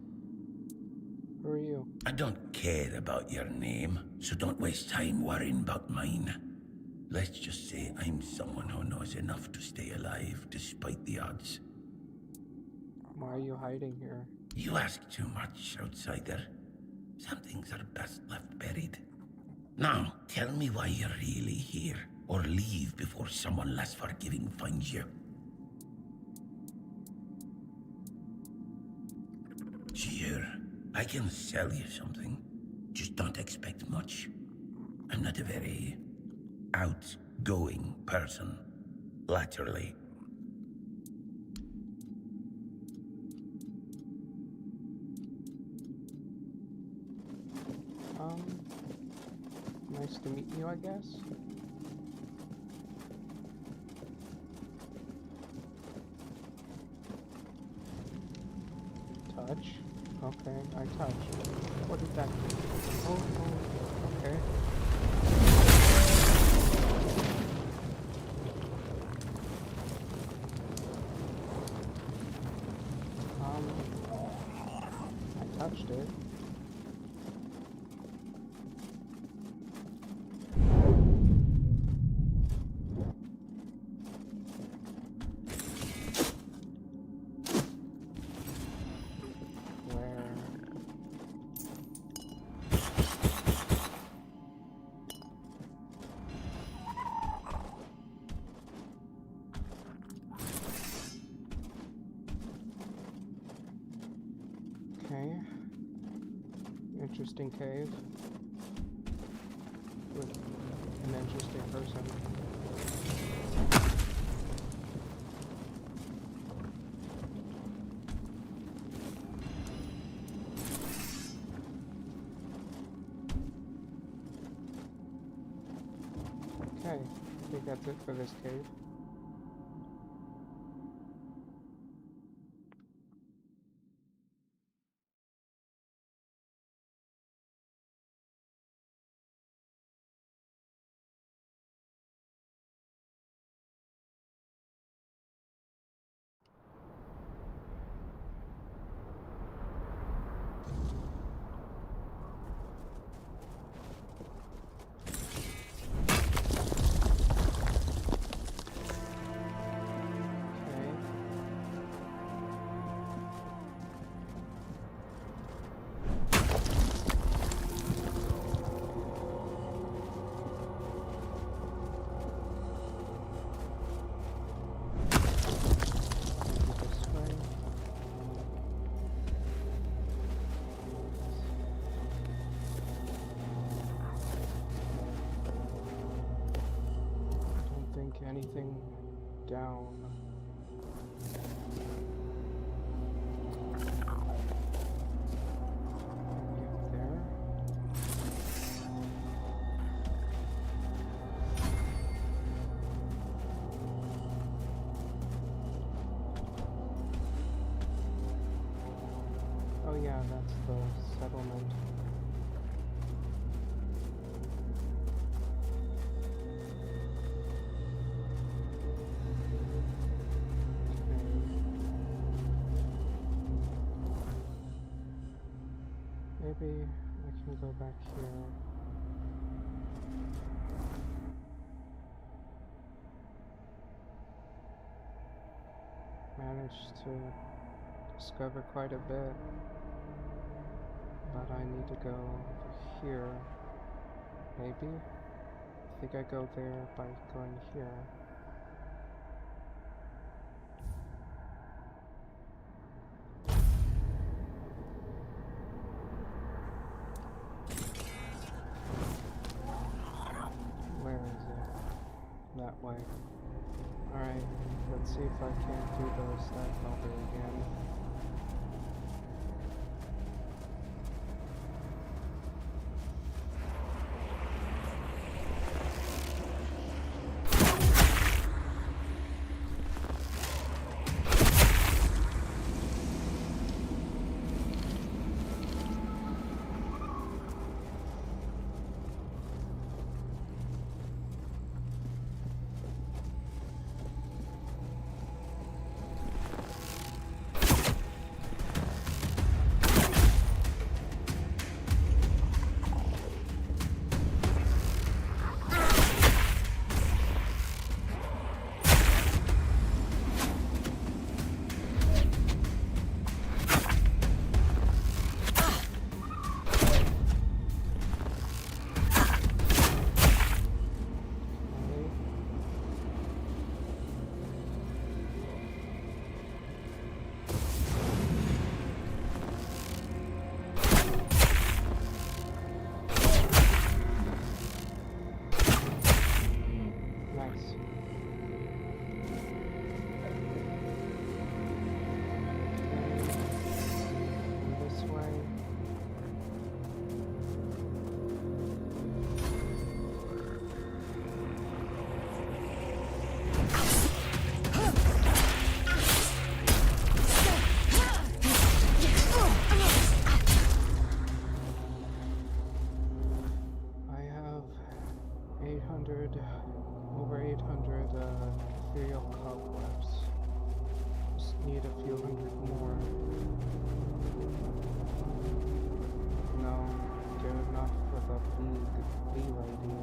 Who are you? I don't care about your name, so don't waste time worrying about mine. Let's just say I'm someone who knows enough to stay alive despite the odds. Why are you hiding here? You ask too much, outsider. Some things are best left buried. Now, tell me why you're really here, or leave before someone less forgiving finds you. Sure, I can sell you something. Just don't expect much. I'm not a very outgoing person, laterally. Nice to meet you, I guess. Touch. Okay, I touched. What did that do? Oh, okay. I touched it. Okay. Interesting cave. With an interesting person. Okay, I think that's it for this cave. Anything down. There. Oh yeah, that's the settlement. Maybe I can go back here. Managed to discover quite a bit, but I need to go over here. Maybe? I think I go there by going here. That way. Alright, let's see if I can do the stack melter again. Nice. This way. I have 800, over 800 ethereal cobwebs. Just need a few hundred more. No, good enough for the bee lady.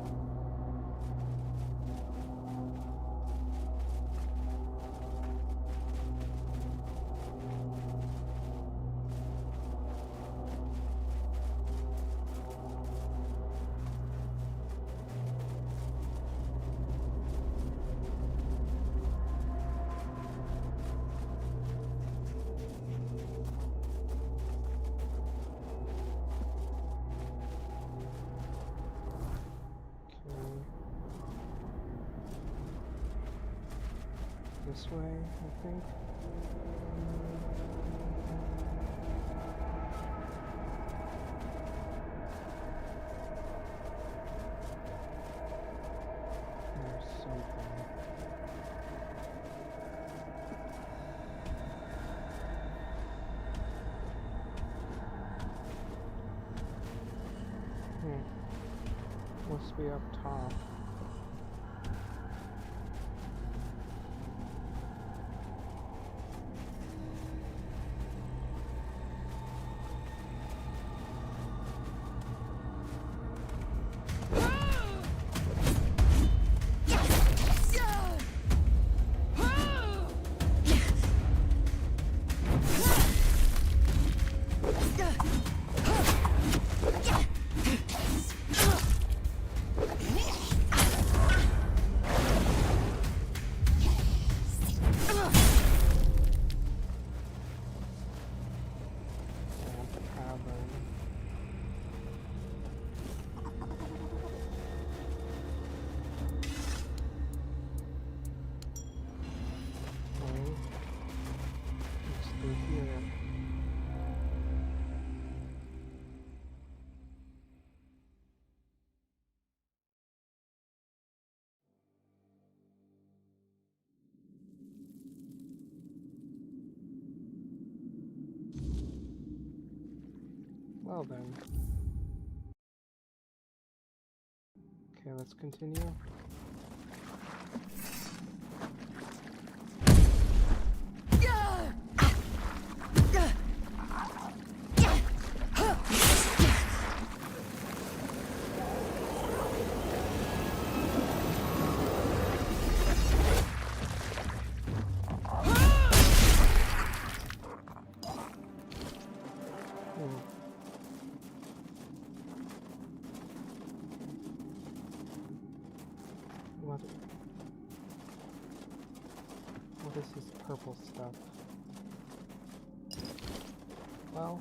This way, I think. There's something. Must be up top. Well then. Okay, let's continue. What is this purple stuff? Well...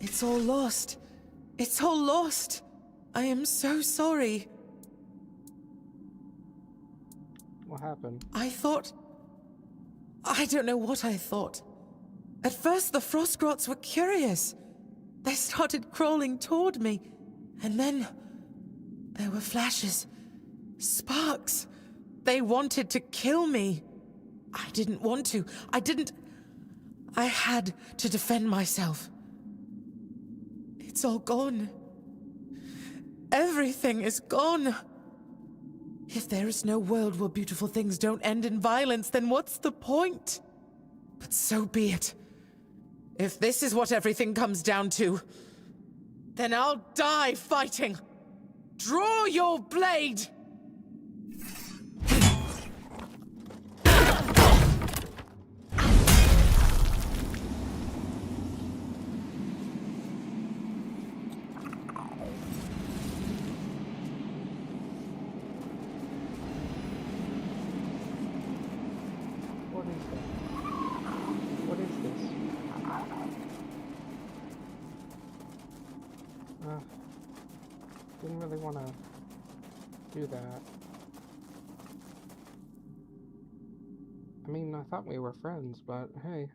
It's all lost. It's all lost. I am so sorry. What happened? I don't know what I thought. At first, the Frostgrots were curious. They started crawling toward me. And then, there were flashes. Sparks. They wanted to kill me. I didn't want to. I had to defend myself. It's all gone. Everything is gone. If there is no world where beautiful things don't end in violence, then what's the point? But so be it. If this is what everything comes down to, Then I'll die fighting. Draw your blade! What is that? What is this? Didn't really want to do that. I mean, I thought we were friends, but hey.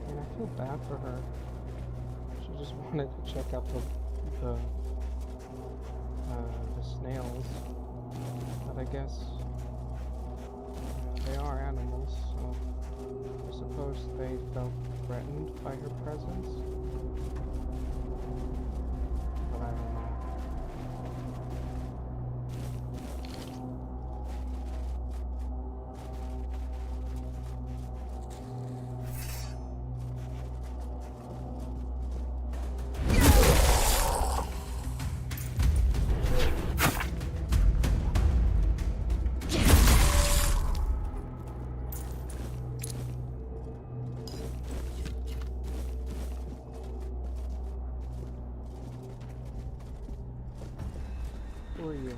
I feel bad for her. She just wanted to check out the snails, but I guess they are animals, so I suppose they felt threatened by her presence. But I don't know. Who are you?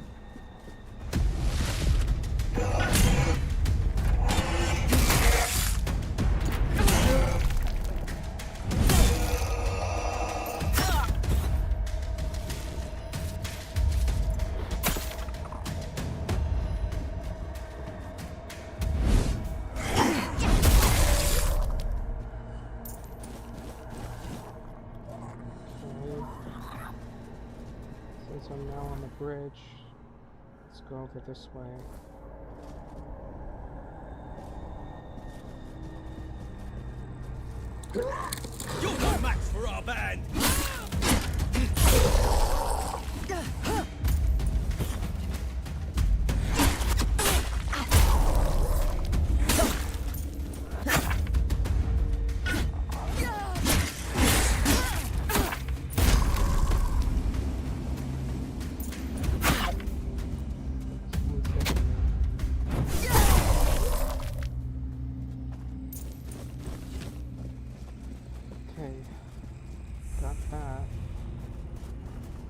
Since I'm now on the bridge, let's go over this way. You're no match for our band! Okay, got that.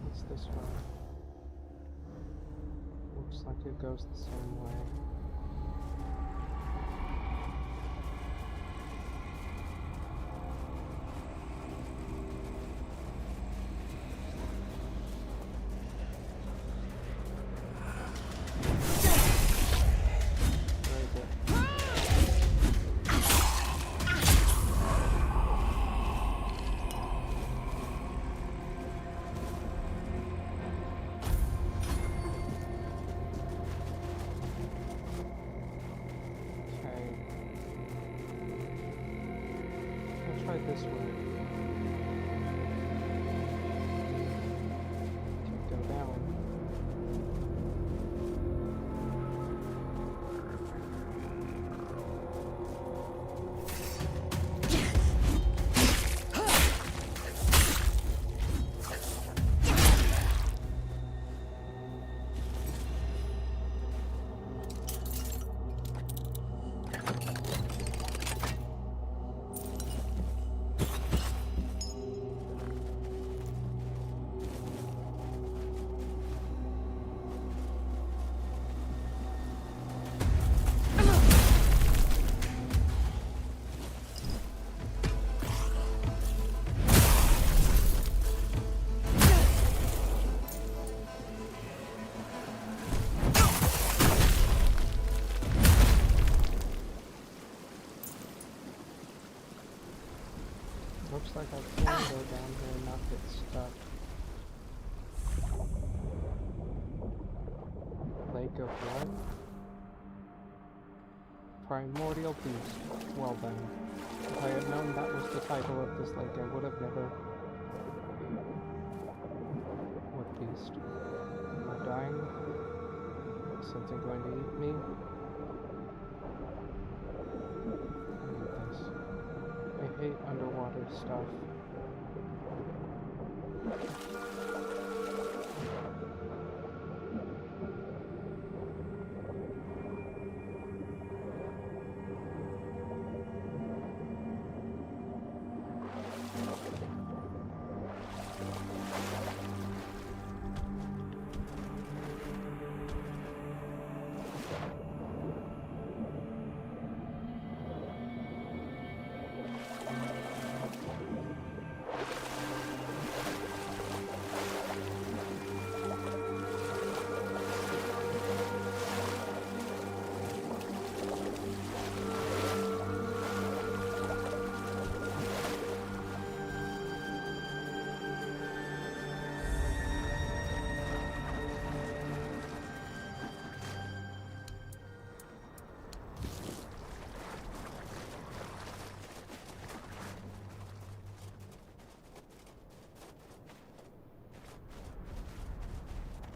What's this way? Looks like it goes the same way. Very good. Okay. I'll try this way. Can't go down. Looks like I can go down here and not get stuck. Plague of what? Primordial Beast. Well then. If I had known that was the title of this lake, I would have never... What beast? Am I dying? Is something going to eat me? I need this. I hate underwater stuff.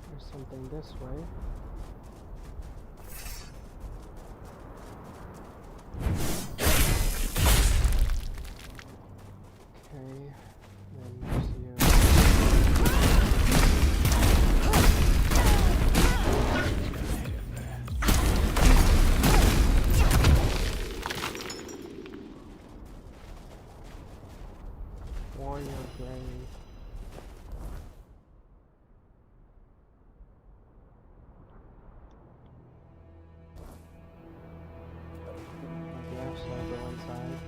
There's something this way. Okay, then there's you. Warrior Grave. Yeah, so I'll go inside.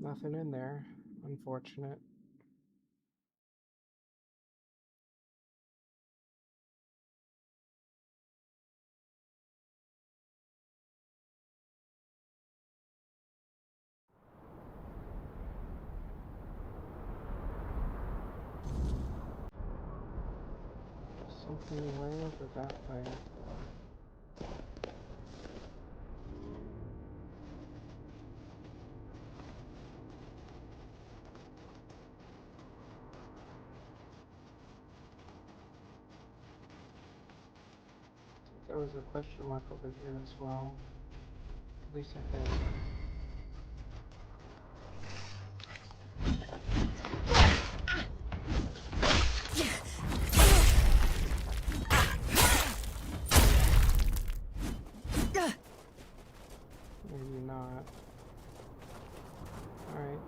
Nothing in there. Unfortunate. Something way over that way. There was a question mark over here as well. At least I think. Maybe not. Alright.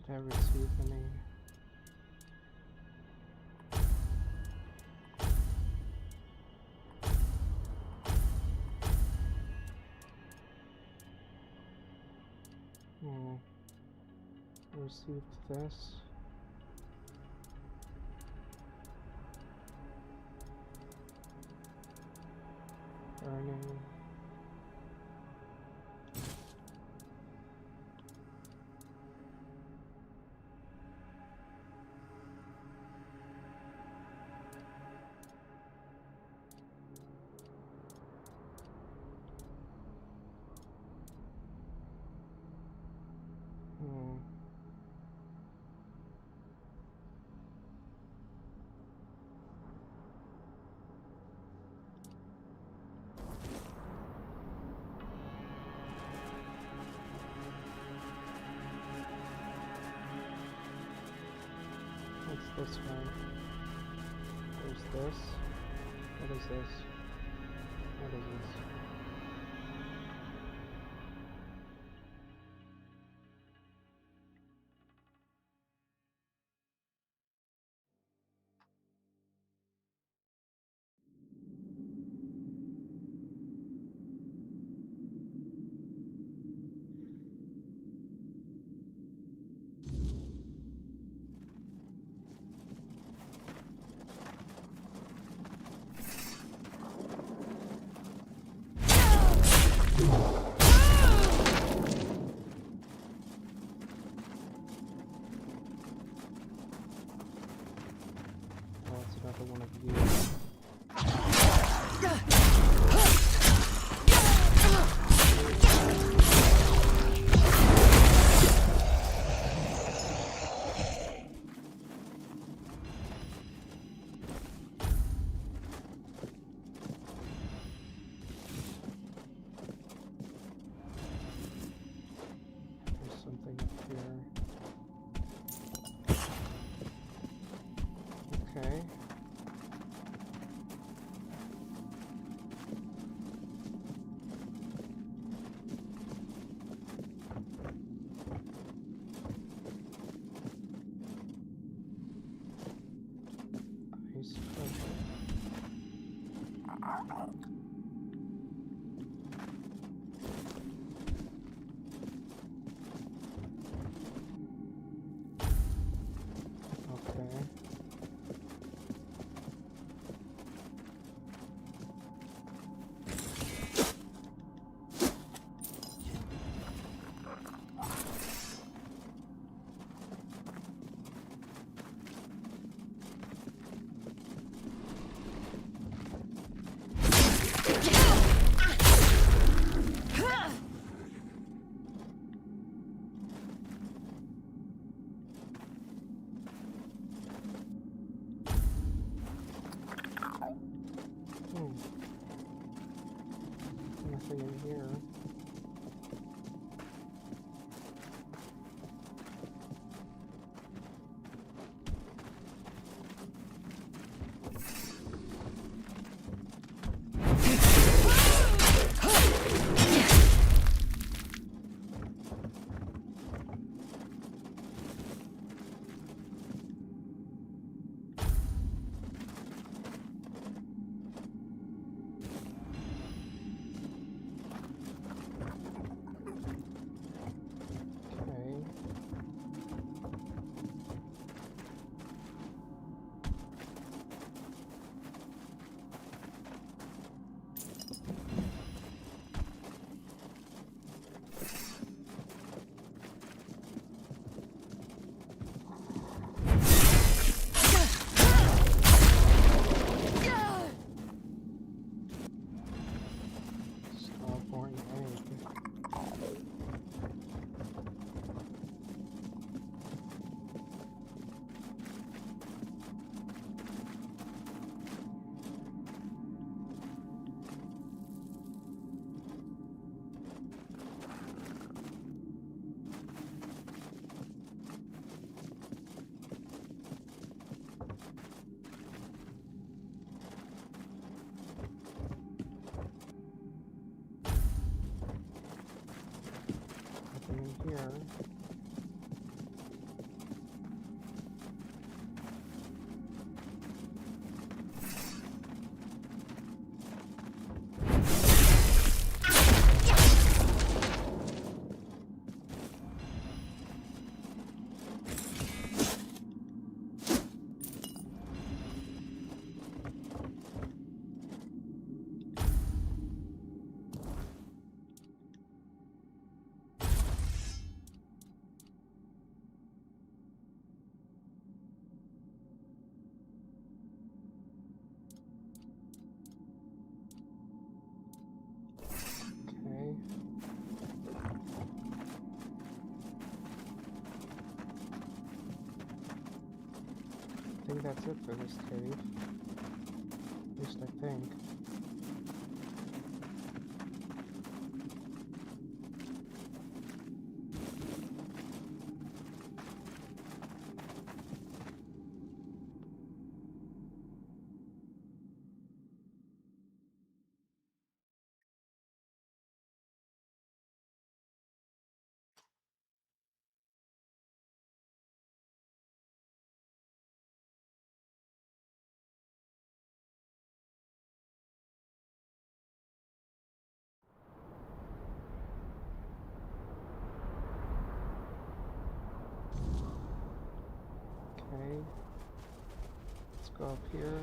Did I receive any? Received this. Burning. this way. There's this. What is this? What is this? Oh, it's another one of you. There's something up here. Okay. Ice treasure. Okay. Hmm. Nothing in here. Okay. Starborn egg. Nothing in here. Okay. I think that's it for this cave. At least I think. Okay. Let's go up here.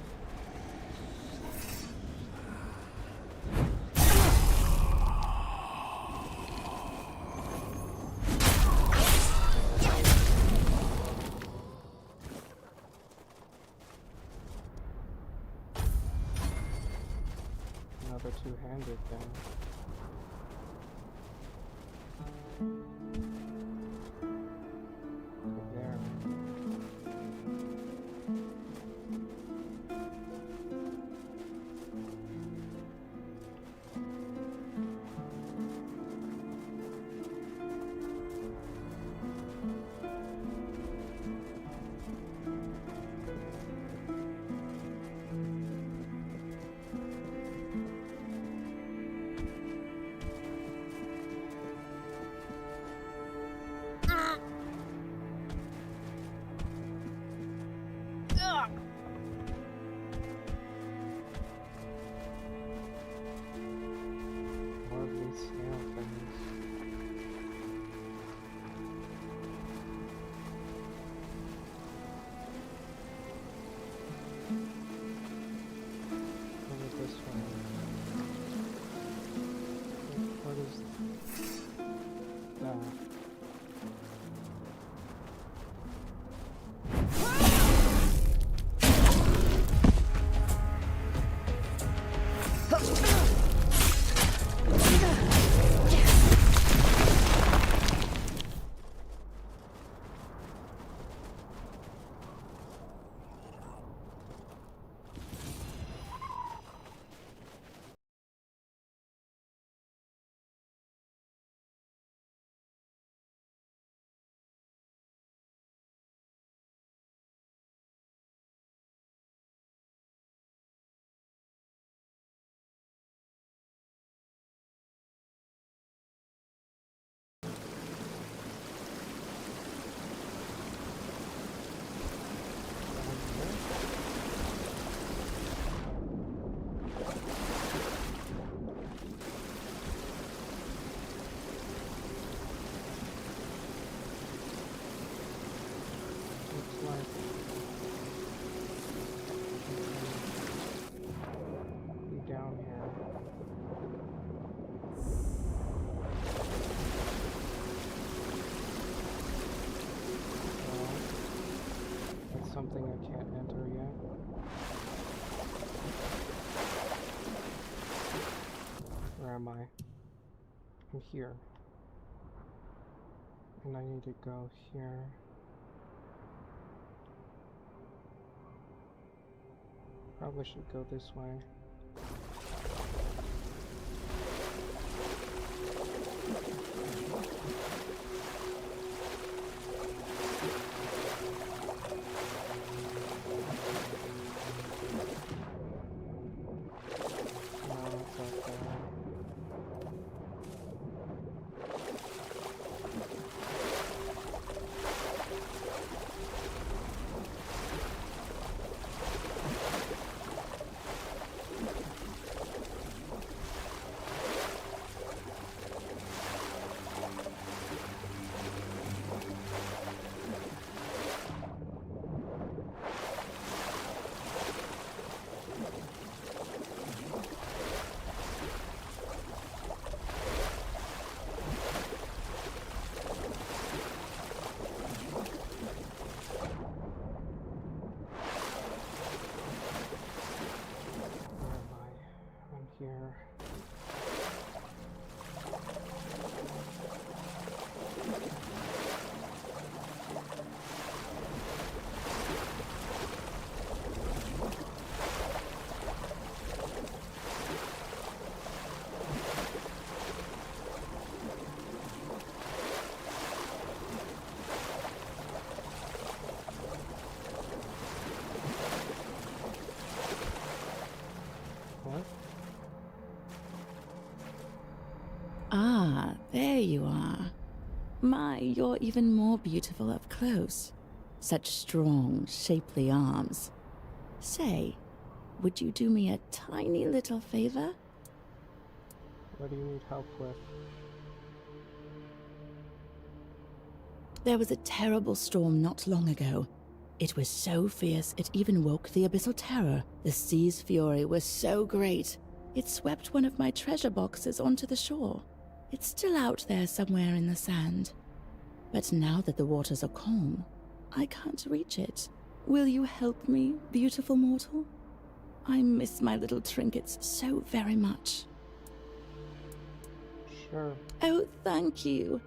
Another two-handed thing. There. More of these snail things. Over this way. What is that? Looks like be down here. Well, that's something I can't enter yet. Where am I? I'm here. And I need to go here. Probably should go this way. No, it's up there. Here. What? Ah, there you are. My, you're even more beautiful up close. Such strong, shapely arms. Say, would you do me a tiny little favor? What do you need help with? There was a terrible storm not long ago. It was so fierce it even woke the abyssal terror. The sea's fury was so great, it swept one of my treasure boxes onto the shore. It's still out there somewhere in the sand. But now that the waters are calm, I can't reach it. Will you help me, beautiful mortal? I miss my little trinkets so very much. Sure. Oh, thank you.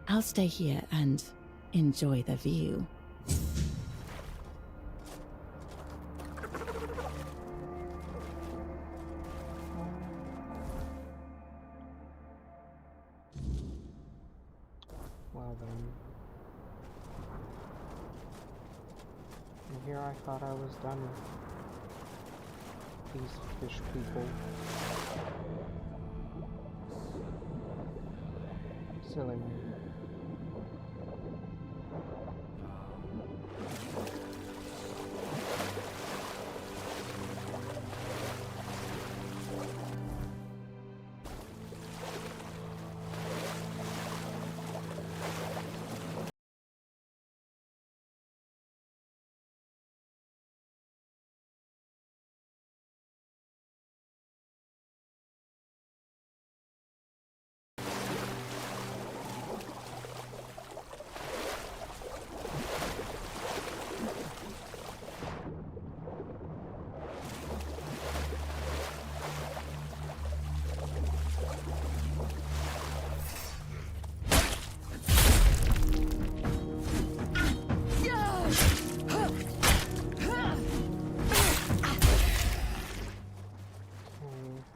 I'll stay here and enjoy the view. Well then. And here I thought I was done with these fish people. Silly me.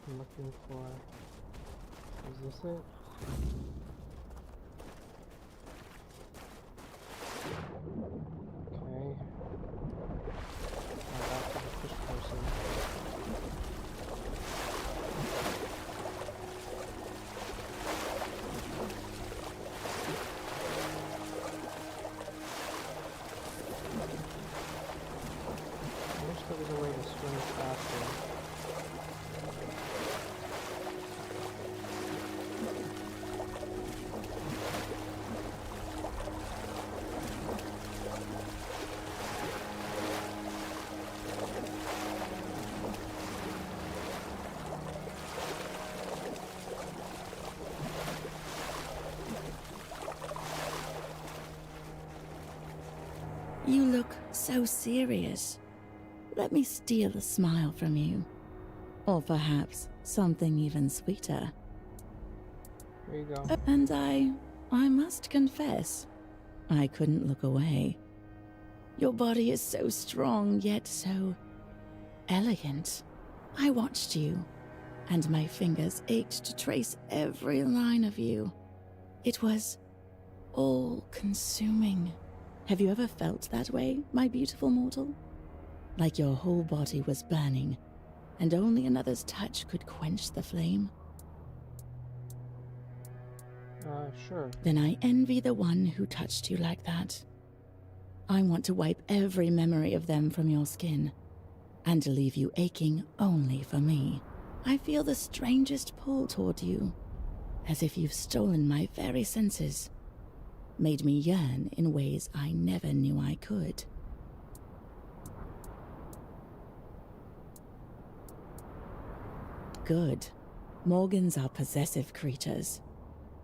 I'm looking for... Is this it? Okay. Now back to the fish person. I wish there was a way to swim faster. You look so serious. Let me steal a smile from you. Or perhaps something even sweeter. There you go. And I must confess, I couldn't look away. Your body is so strong, yet so elegant. I watched you, and my fingers ached to trace every line of you. It was all-consuming. Have you ever felt that way, my beautiful mortal? Like your whole body was burning, and only another's touch could quench the flame? Sure. Then I envy the one who touched you like that. I want to wipe every memory of them from your skin, and leave you aching only for me. I feel the strangest pull toward you, as if you've stolen my very senses, made me yearn in ways I never knew I could. Good. Morgans are possessive creatures,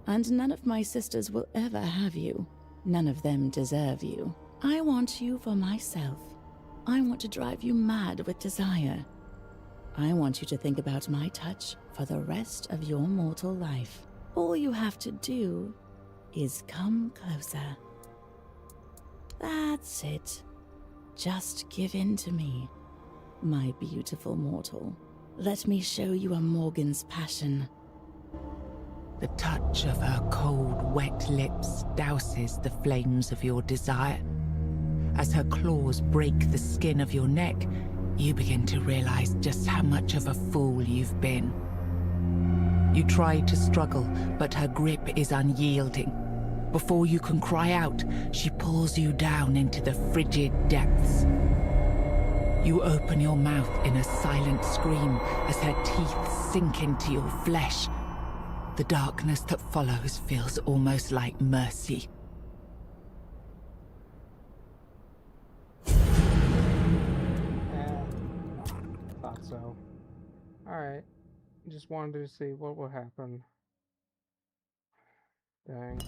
and none of my sisters will ever have you. None of them deserve you. I want you for myself. I want to drive you mad with desire. I want you to think about my touch for the rest of your mortal life. All you have to do is come closer. That's it. Just give in to me, my beautiful mortal. Let me show you a Morgan's passion. The touch of her cold, wet lips douses the flames of your desire. As her claws break the skin of your neck, you begin to realize just how much of a fool you've been. You try to struggle, but her grip is unyielding. Before you can cry out, she pulls you down into the frigid depths. You open your mouth in a silent scream as her teeth sink into your flesh. The darkness that follows feels almost like mercy. Alright. Just wanted to see what would happen. Dang.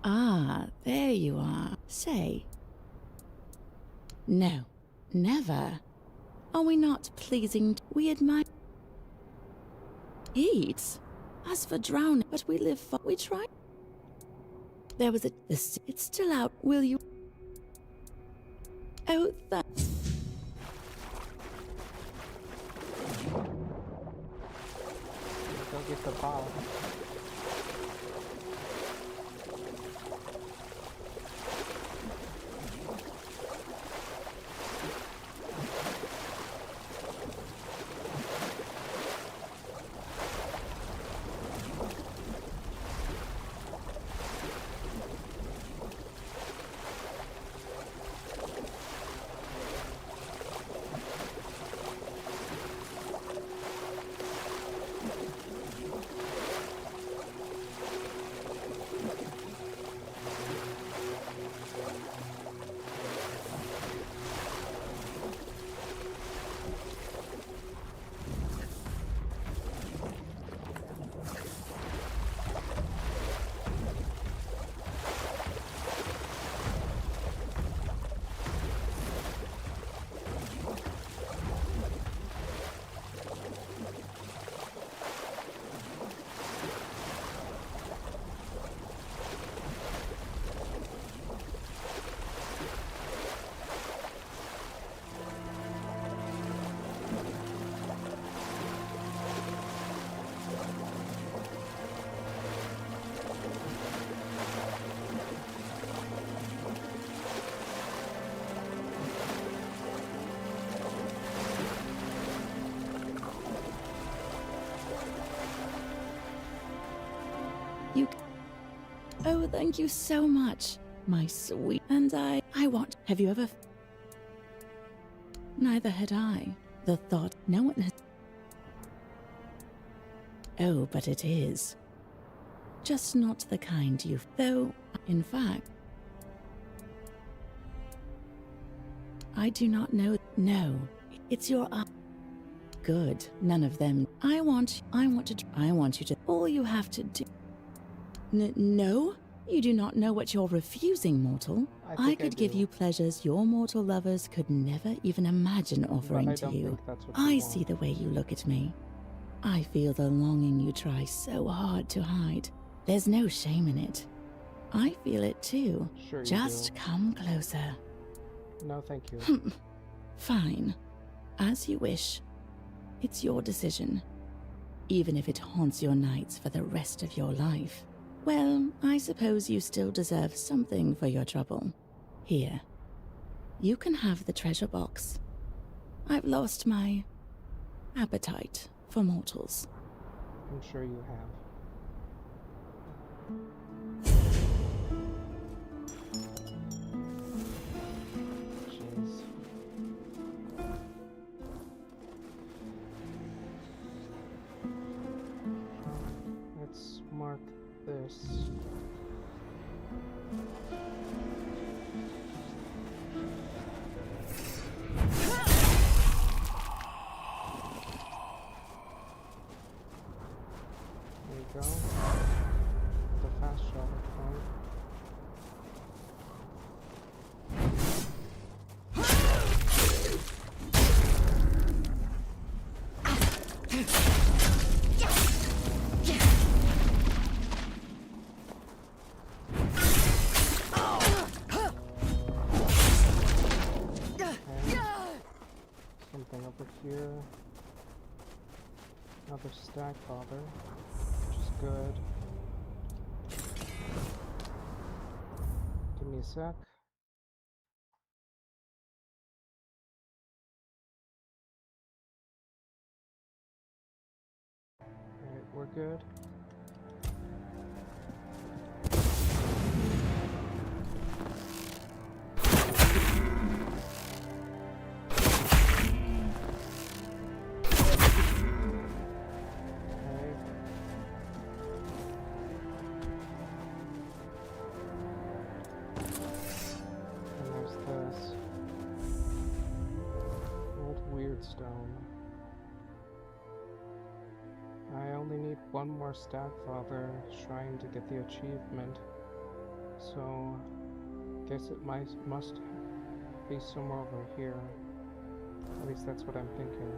Ah, there you are. Say. No, never. Are we not pleasing? We admire. Eat. As for drowning, but we live for. We try. There was a. It's still out. Will you? Oh, that. Go get the ball. You. Oh, thank you so much, my sweet. And I want. Have you ever? Neither had I. The thought. No one has. Oh, but it is. Just not the kind you. Though, in fact, I do not know. No, it's your. Good. None of them. I want you to. All you have to do. No, you do not know what you're refusing, mortal. I could give you pleasures your mortal lovers could never even imagine offering to you. I see the way you look at me. I feel the longing you try so hard to hide. There's no shame in it. I feel it too. Sure you Just do. come closer. No, thank you. Fine. As you wish. It's your decision. Even if it haunts your nights for the rest of your life. Well, I suppose you still deserve something for your trouble. Here. You can have the treasure box. I've lost my appetite for mortals. I'm sure you have. Jeez. Let's mark this. There you go. The fast travel point. Something over here. Another stack father, which is good. Give me a sec. Alright, we're good. Stone. I only need one more Stagfather shrine to get the achievement, so guess it must be somewhere over here. At least that's what I'm thinking.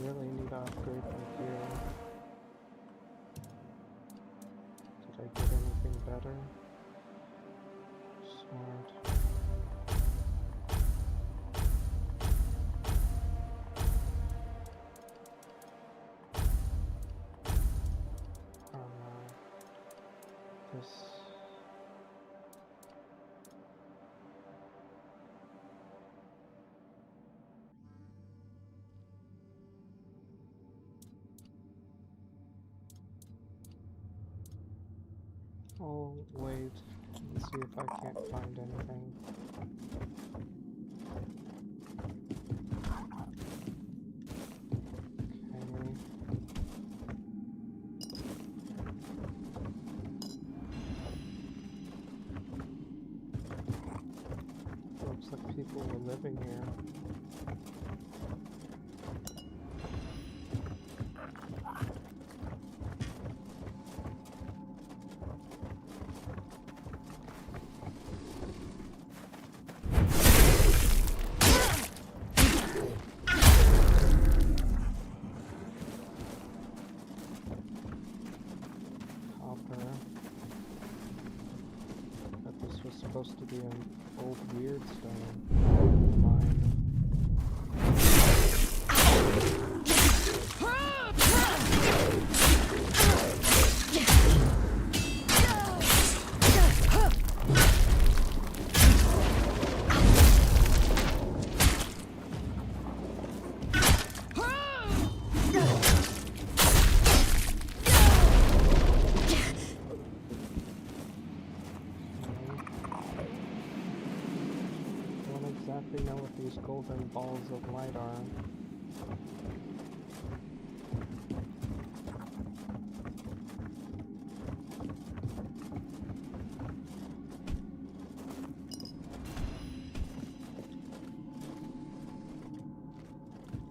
Really need to upgrade my gear. Did I get anything better? Smart. This. Oh, wait. Let's see if I can't find anything. Okay. Looks like people were living here. Supposed to be an old weird stone mine. Know what these golden balls of light are.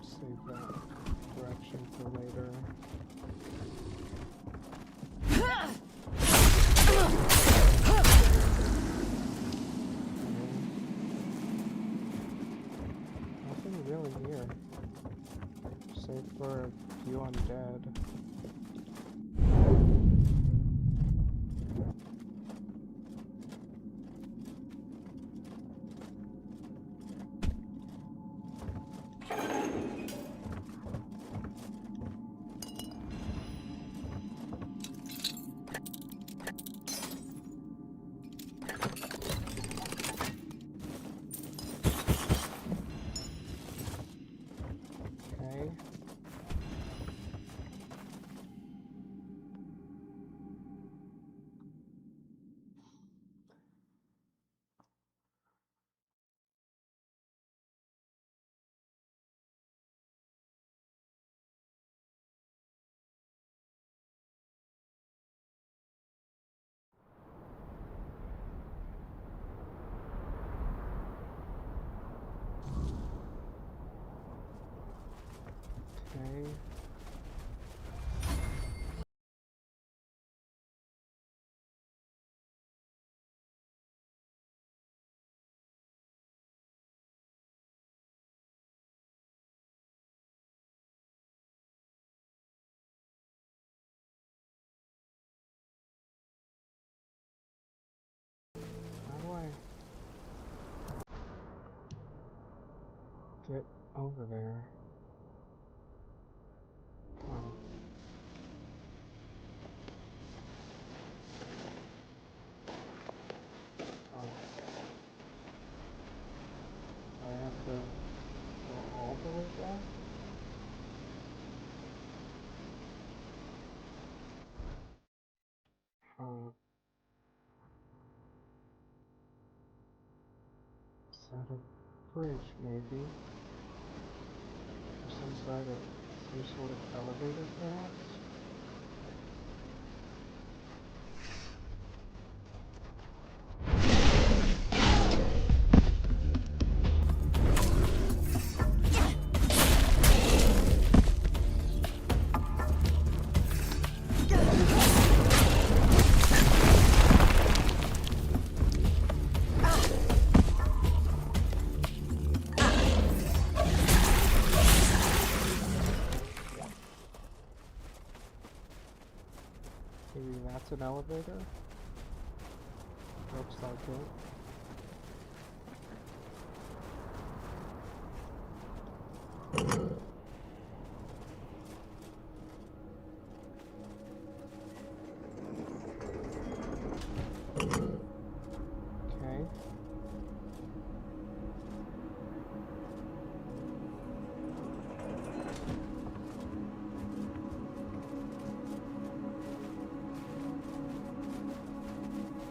Save that direction for later. Really here. Save for a few undead. Okay. get over there? Oh. Oh. I have to go all the way down? Is that a bridge, maybe? Or some sort of elevator, perhaps? Maybe that's an elevator? Looks like it. Okay.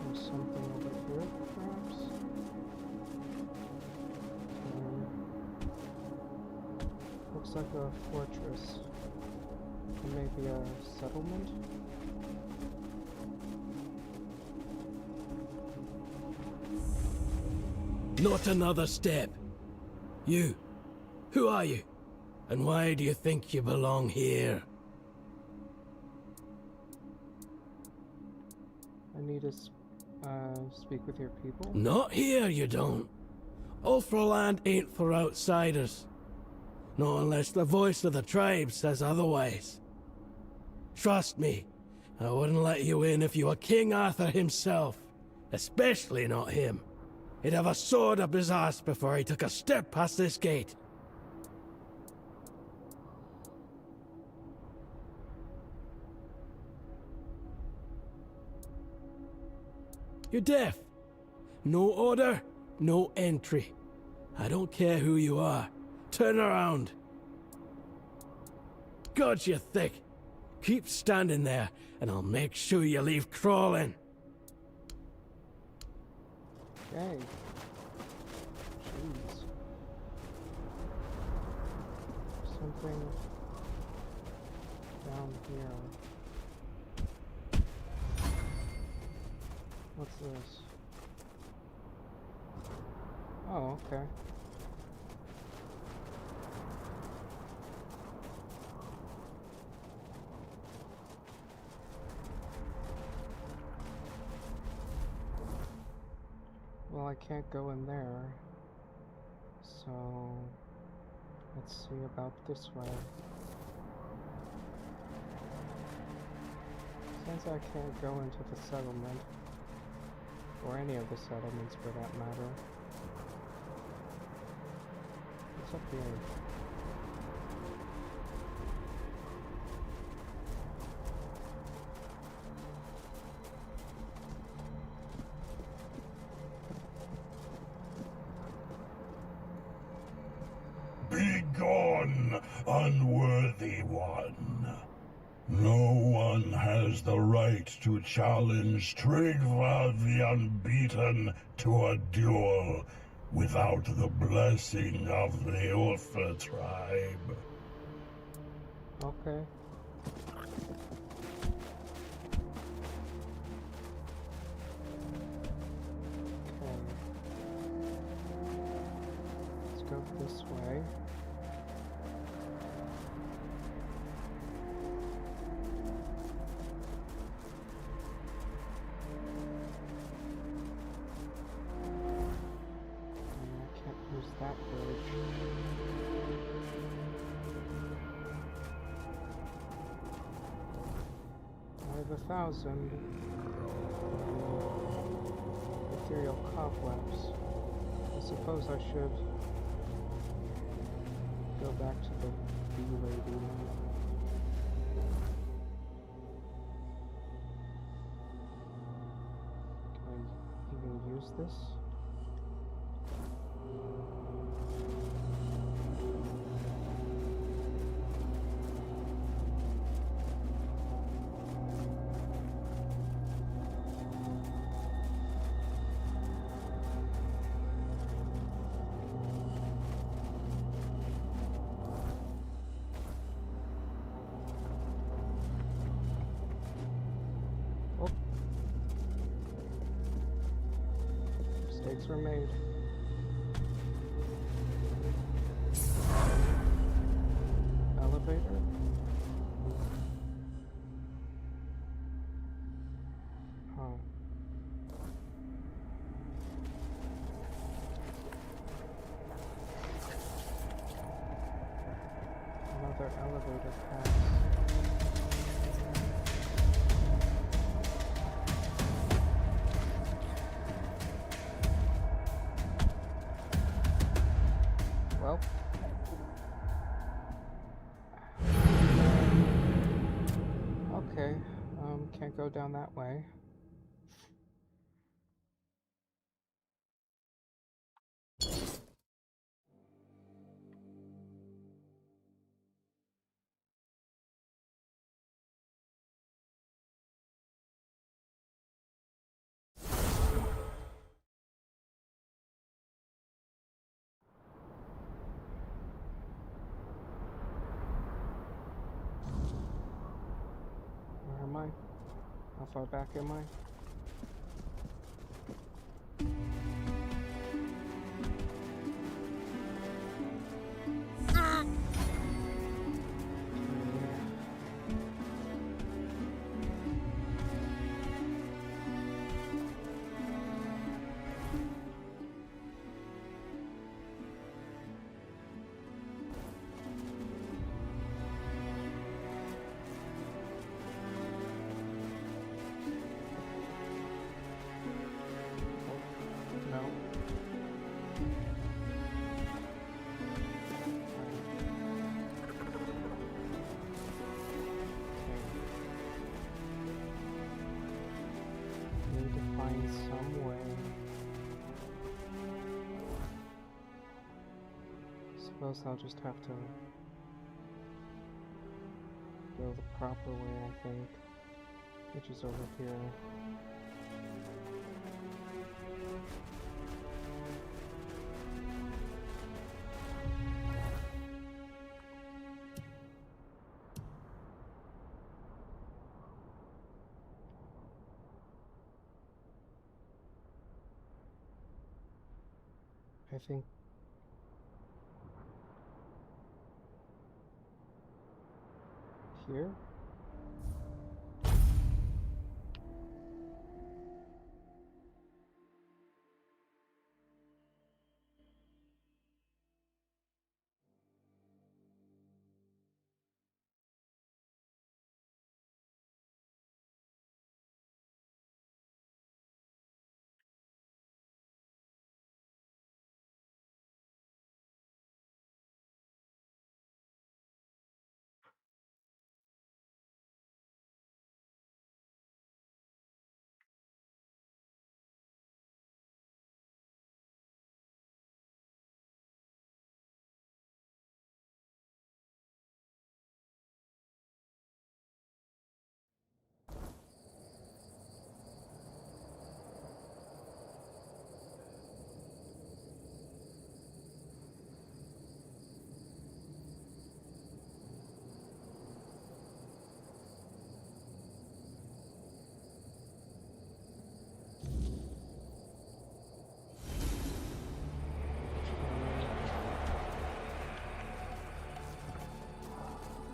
There's something over here, perhaps? Looks like a fortress. Or maybe a settlement? Not another step. You. Who are you? And why do you think you belong here? I need to speak with your people? Not here, you don't. Ulfraland ain't for outsiders. Not unless the voice of the tribe says otherwise. Trust me, I wouldn't let you in if you were King Arthur himself. Especially not him. He'd have a sword up his ass before he took a step past this gate. You're deaf. No order, no entry. I don't care who you are. Turn around. God, you're thick. Keep standing there, and I'll make sure you leave crawling. Okay. Jeez. Something down here. What's this? Oh, okay. Well, I can't go in there, so let's see about this way. Since I can't go into the settlement, or any of the settlements for that matter, what's up here? Begone, unworthy one. No one has the right to challenge Tryggva the Unbeaten to a duel without the blessing of the Ulfa tribe. Okay. Okay. Let's go this way. That bridge. I have 1,000 ethereal cobwebs. I suppose I should go back to the bee lady. Can I even use this? Mistakes were made. Elevator? Huh. Another elevator pass. Well, okay, can't go down that way. Where am I? How far back am I? No. Need to find some way. Suppose I'll just have to go the proper way, I think, which is over here. I think here?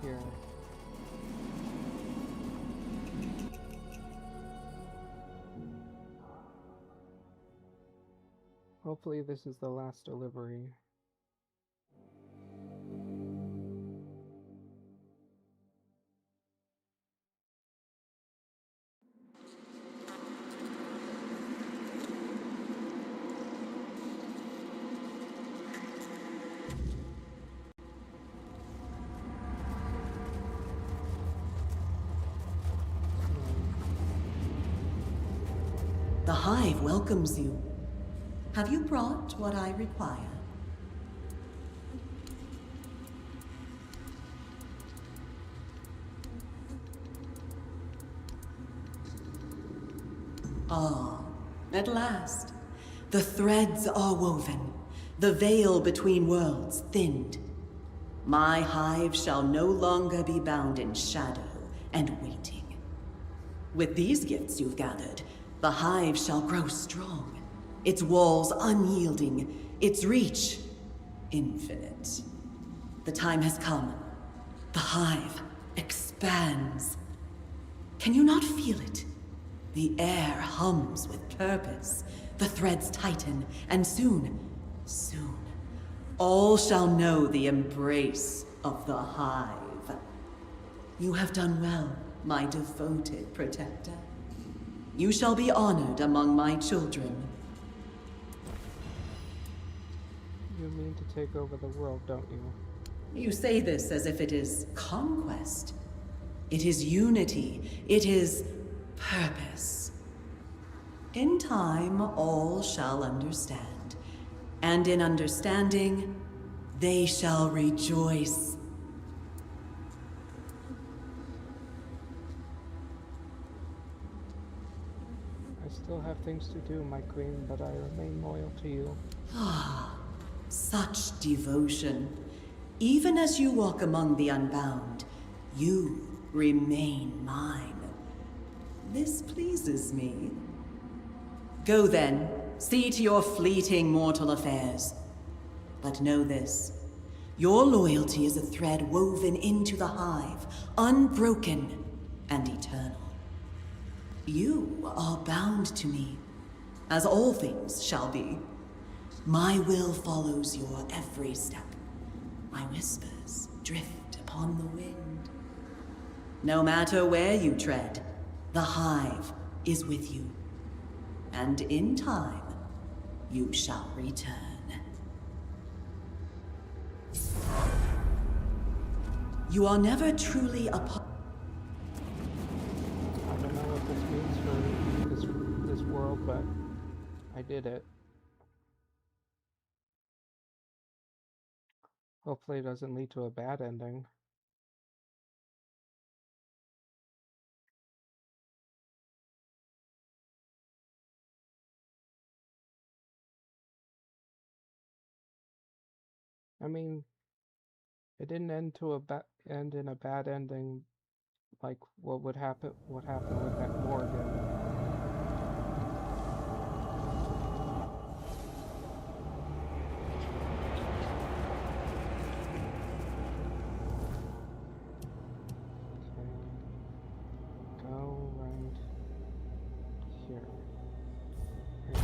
Here. Hopefully this is the last delivery. The hive welcomes you. Have you brought what I require? Ah, at last. The threads are woven, the veil between worlds thinned. My hive shall no longer be bound in shadow and waiting. With these gifts you've gathered, the hive shall grow strong, its walls unyielding, its reach infinite. The time has come. The hive expands. Can you not feel it? The air hums with purpose. The threads tighten, and soon, all shall know the embrace of the hive. You have done well, my devoted protector. You shall be honored among my children. You mean to take over the world, don't you? You say this as if it is conquest. It is unity. It is purpose. In time, all shall understand. And in understanding, they shall rejoice. I still have things to do, my queen, but I remain loyal to you. Ah, such devotion. Even as you walk among the unbound, you remain mine. This pleases me. Go then, see to your fleeting mortal affairs. But know this, your loyalty is a thread woven into the hive, unbroken and eternal. You are bound to me, as all things shall be. My will follows your every step. My whispers drift upon the wind. No matter where you tread, the hive is with you. And in time, you shall return. You are never truly apart. I don't know what this means for this world, but I did it. Hopefully it doesn't lead to a bad ending. I mean, it didn't end to end in a bad ending, like what happened with that Morgan. Okay.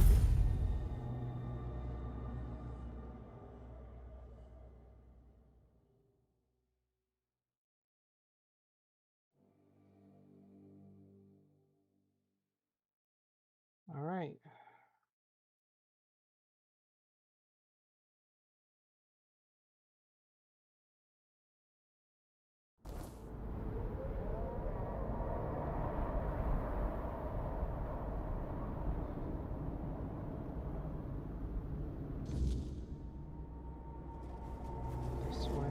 Go right here. All right. This way.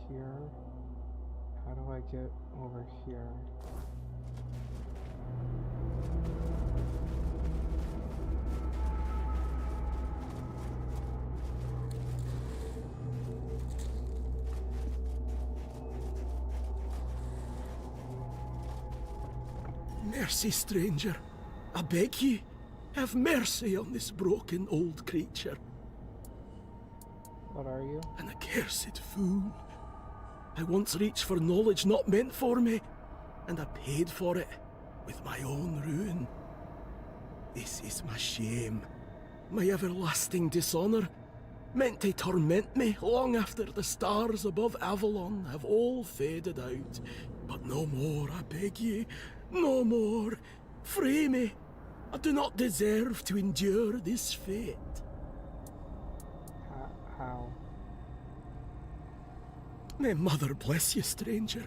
Here. How do I get over here? Mercy, stranger. I beg ye, have mercy on this broken old creature. What are you? An accursed fool. I once reached for knowledge not meant for me, and I paid for it with my own ruin. This is my shame, my everlasting dishonour, meant to torment me long after the stars above Avalon have all faded out. But no more, I beg ye, no more. Free me. I do not deserve to endure this fate. How? May mother bless you, stranger.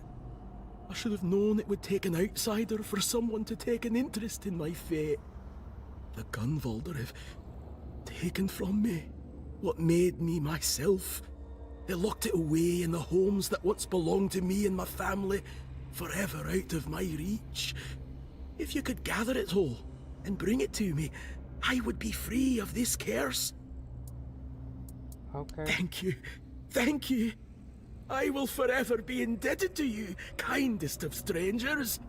I should have known it would take an outsider for someone to take an interest in my fate. The Gunvalder have taken from me what made me myself. They locked it away in the homes that once belonged to me and my family, forever out of my reach. If you could gather it all and bring it to me, I would be free of this curse. Okay. Thank you. Thank you. I will forever be indebted to you, kindest of strangers.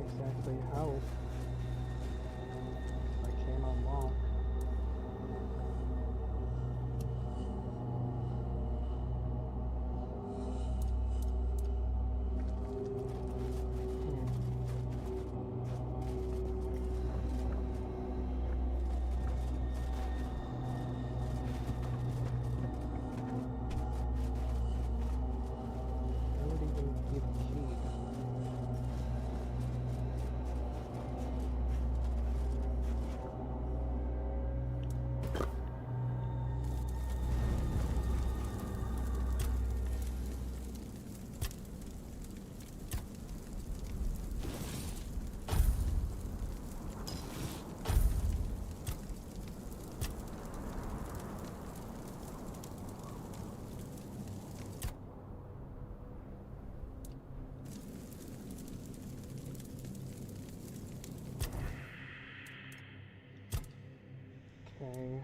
Exactly how I can't unlock. I would even be the key. Okay.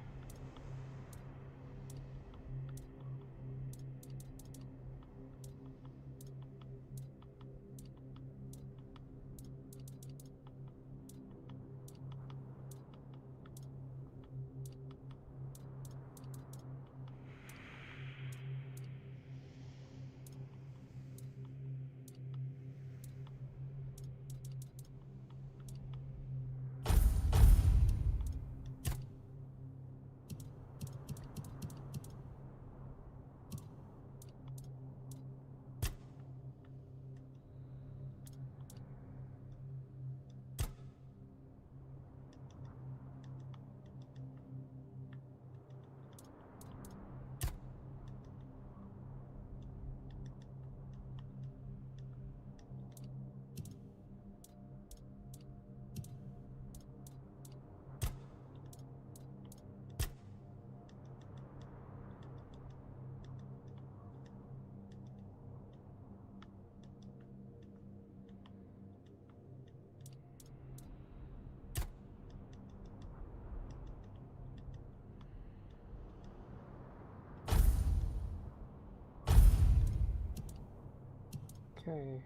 Okay.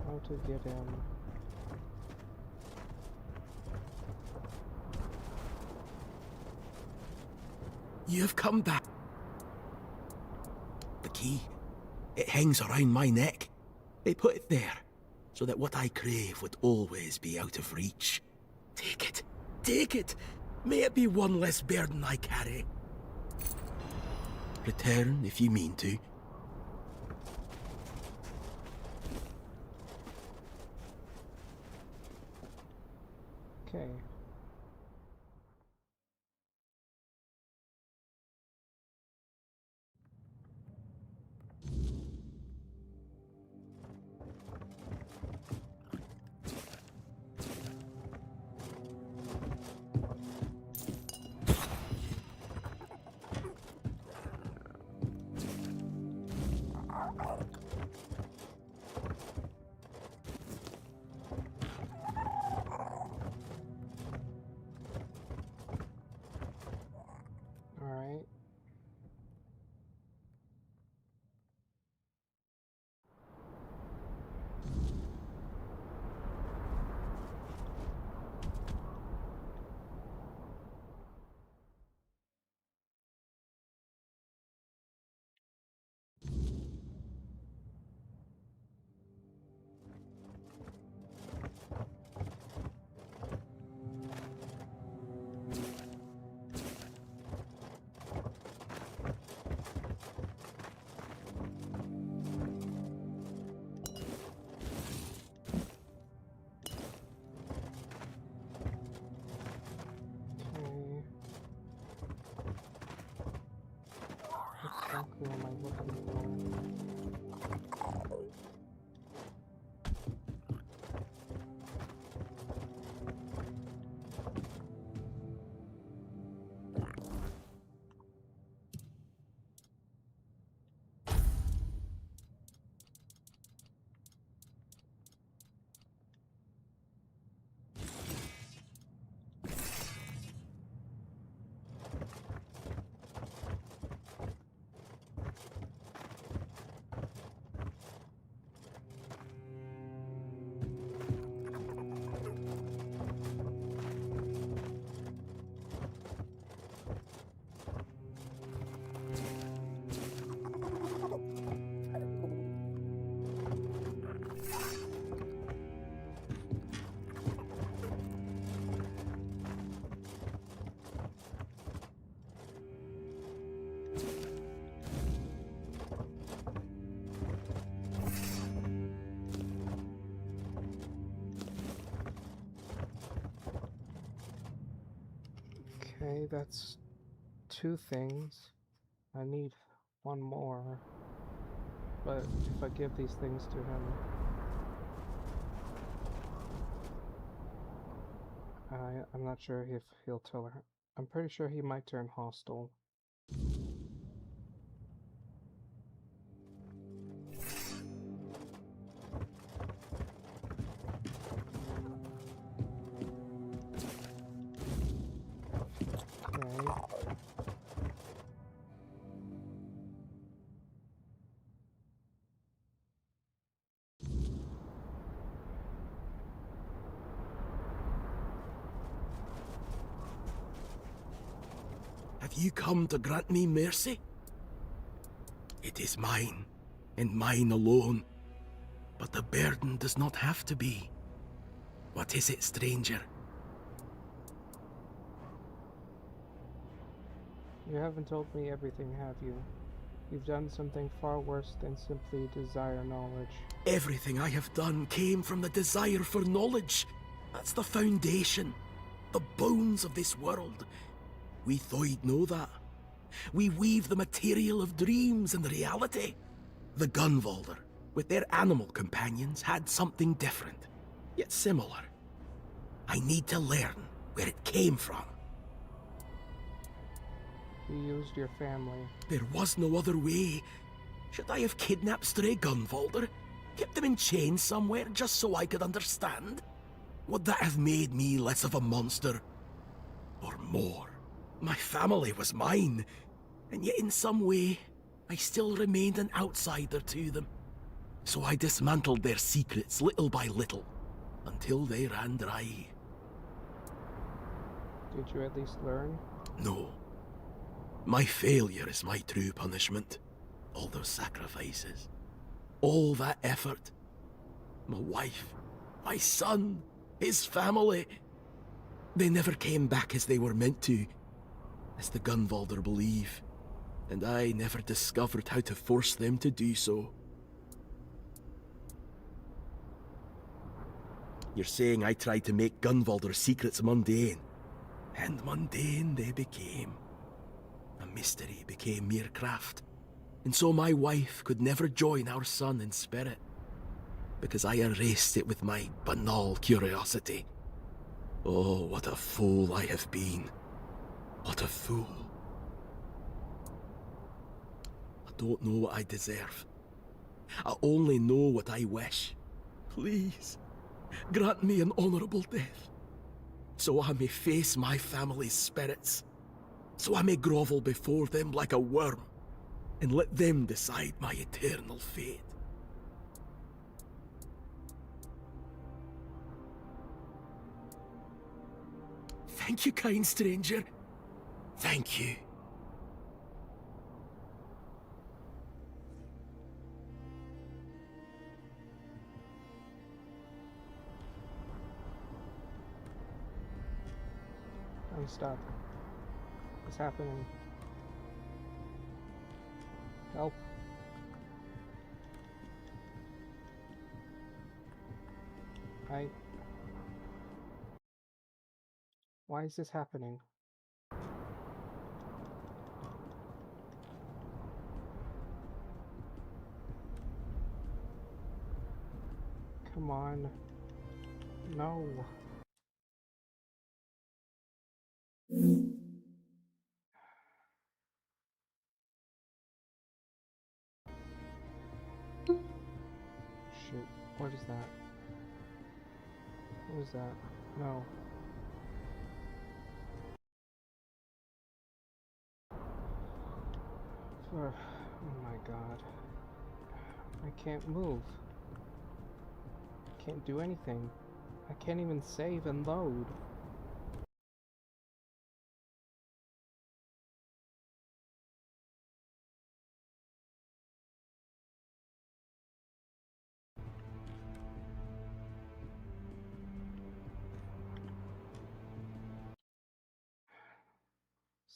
How to get in? You have come back. The key, it hangs around my neck. They put it there, so that what I crave would always be out of reach. Take it, May it be one less burden I carry. Return if you mean to. Okay. Alright. Exactly what am I looking for? Okay, that's 2 things. I need one more. But if I give these things to him, I'm not sure if he'll tell her. I'm pretty sure he might turn hostile. Okay. Have you come to grant me mercy? It is mine, and mine alone. But the burden does not have to be. What is it, stranger? You haven't told me everything, have you? You've done something far worse than simply desire knowledge. Everything I have done came from the desire for knowledge. That's the foundation, the bones of this world. We thought you'd know that. We weave the material of dreams and reality. The Gunvalder, with their animal companions, had something different, yet similar. I need to learn where it came from. You used your family. There was no other way. Should I have kidnapped stray Gunvalder? Kept them in chains somewhere just so I could understand? Would that have made me less of a monster? Or more? My family was mine, and yet in some way, I still remained an outsider to them. So I dismantled their secrets little by little, until they ran dry. Did you at least learn? No. My failure is my true punishment. All those sacrifices. All that effort. My wife. My son. His family. They never came back as they were meant to, as the Gunvalder believe, and I never discovered how to force them to do so. You're saying I tried to make Gunvalder's secrets mundane, and mundane they became. A mystery became mere craft, and so my wife could never join our son in spirit, because I erased it with my banal curiosity. Oh, what a fool I have been. What a fool. I don't know what I deserve. I only know what I wish. Please, grant me an honourable death, so I may face my family's spirits, so I may grovel before them like a worm, and let them decide my eternal fate. Thank you, kind stranger. Thank you. I'm stuck. What's happening? Help. Why is this happening? Come on. No. Shoot. What is that? What is that? No. Oh my god. I can't move. I can't do anything. I can't even save and load.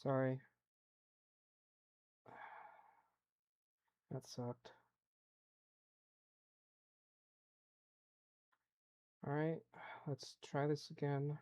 Sorry. That sucked. Alright, let's try this again.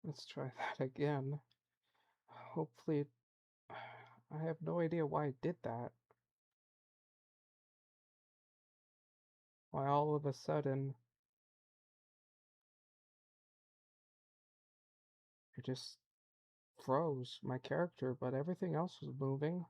Let's try that again. Hopefully, I have no idea why I did that. Why all of a sudden it just froze my character, but everything else was moving.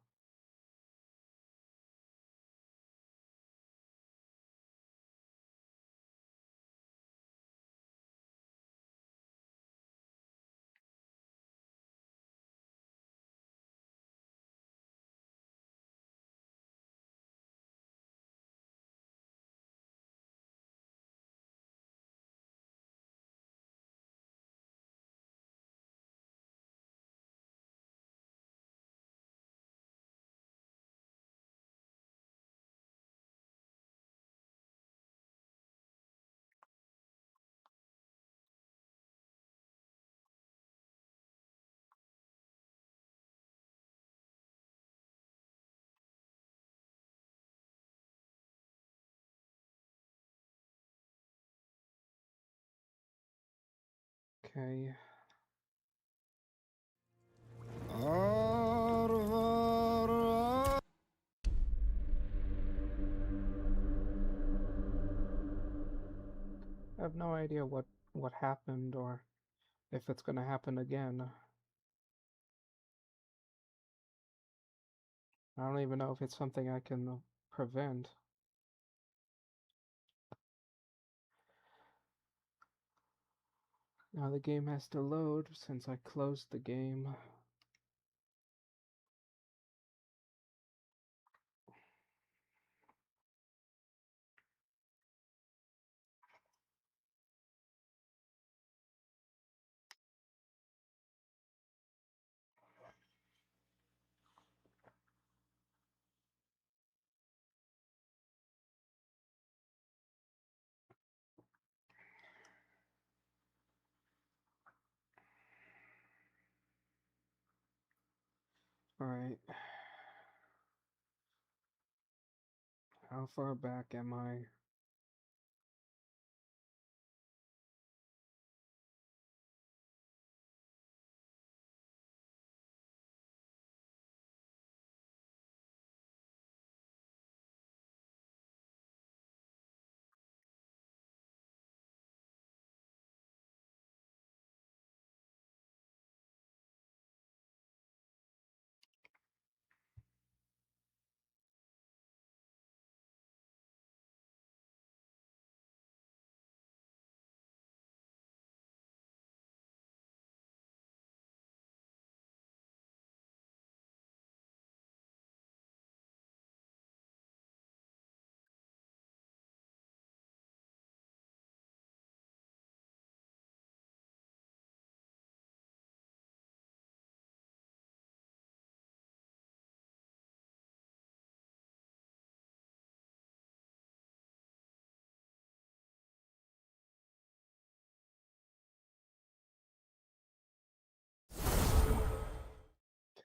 Okay. I have no idea what what happened or if it's going to happen again. I don't even know if it's something I can prevent. Now the game has to load since I closed the game. Alright. How far back am I?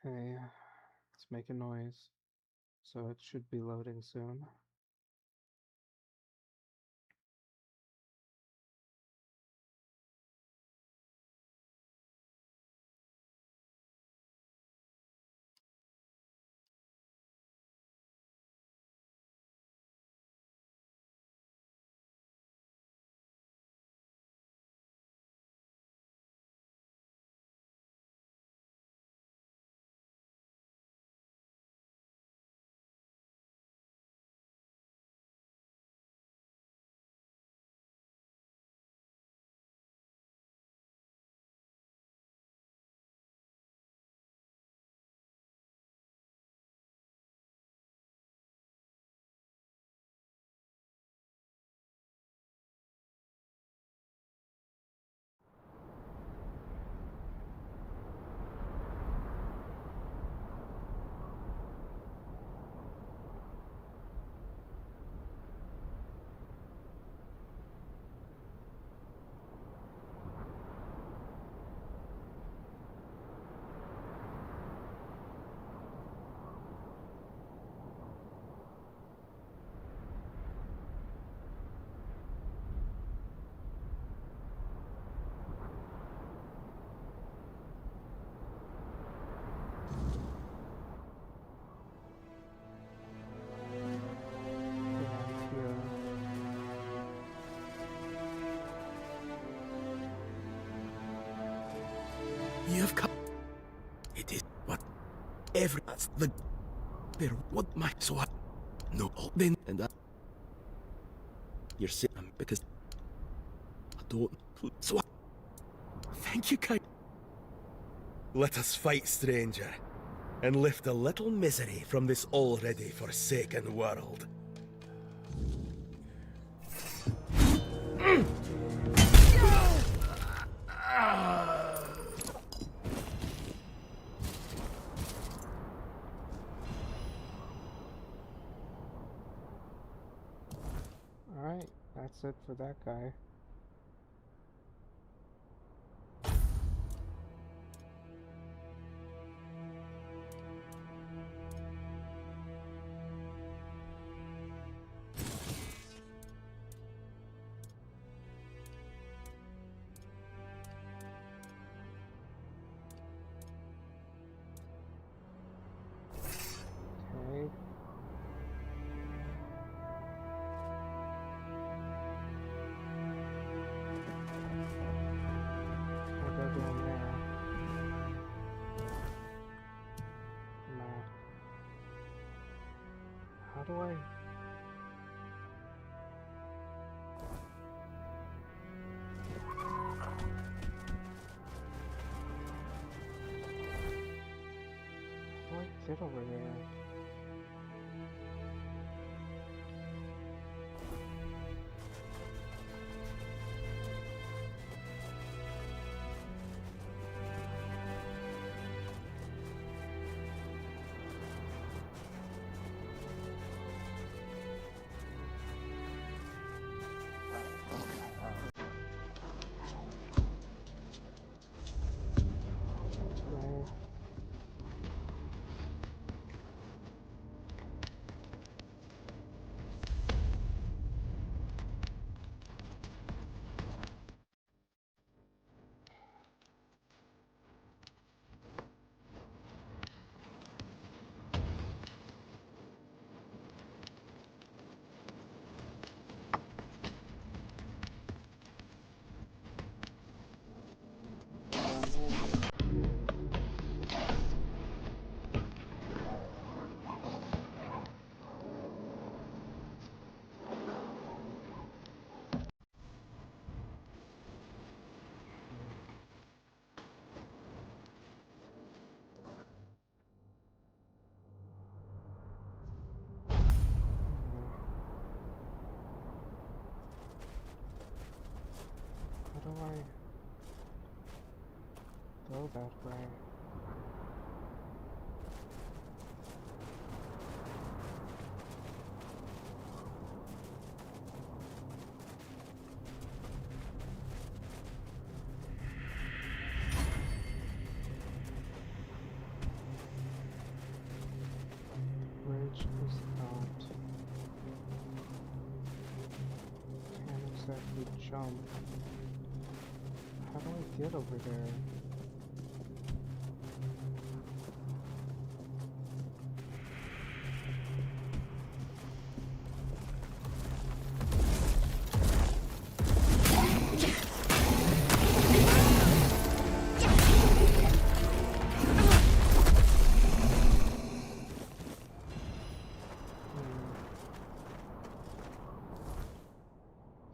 Okay, let's make a noise. So it should be loading soon. You've come. It is what every the there what my so I no then and you're saying because I don't so thank you, Kai. Let us fight, stranger, and lift a little misery from this already forsaken world. Alright, that's it for that guy. Okay. I... How do I get over there? How do I go that way? Bridge is out. Can't exactly jump. How do I get over there?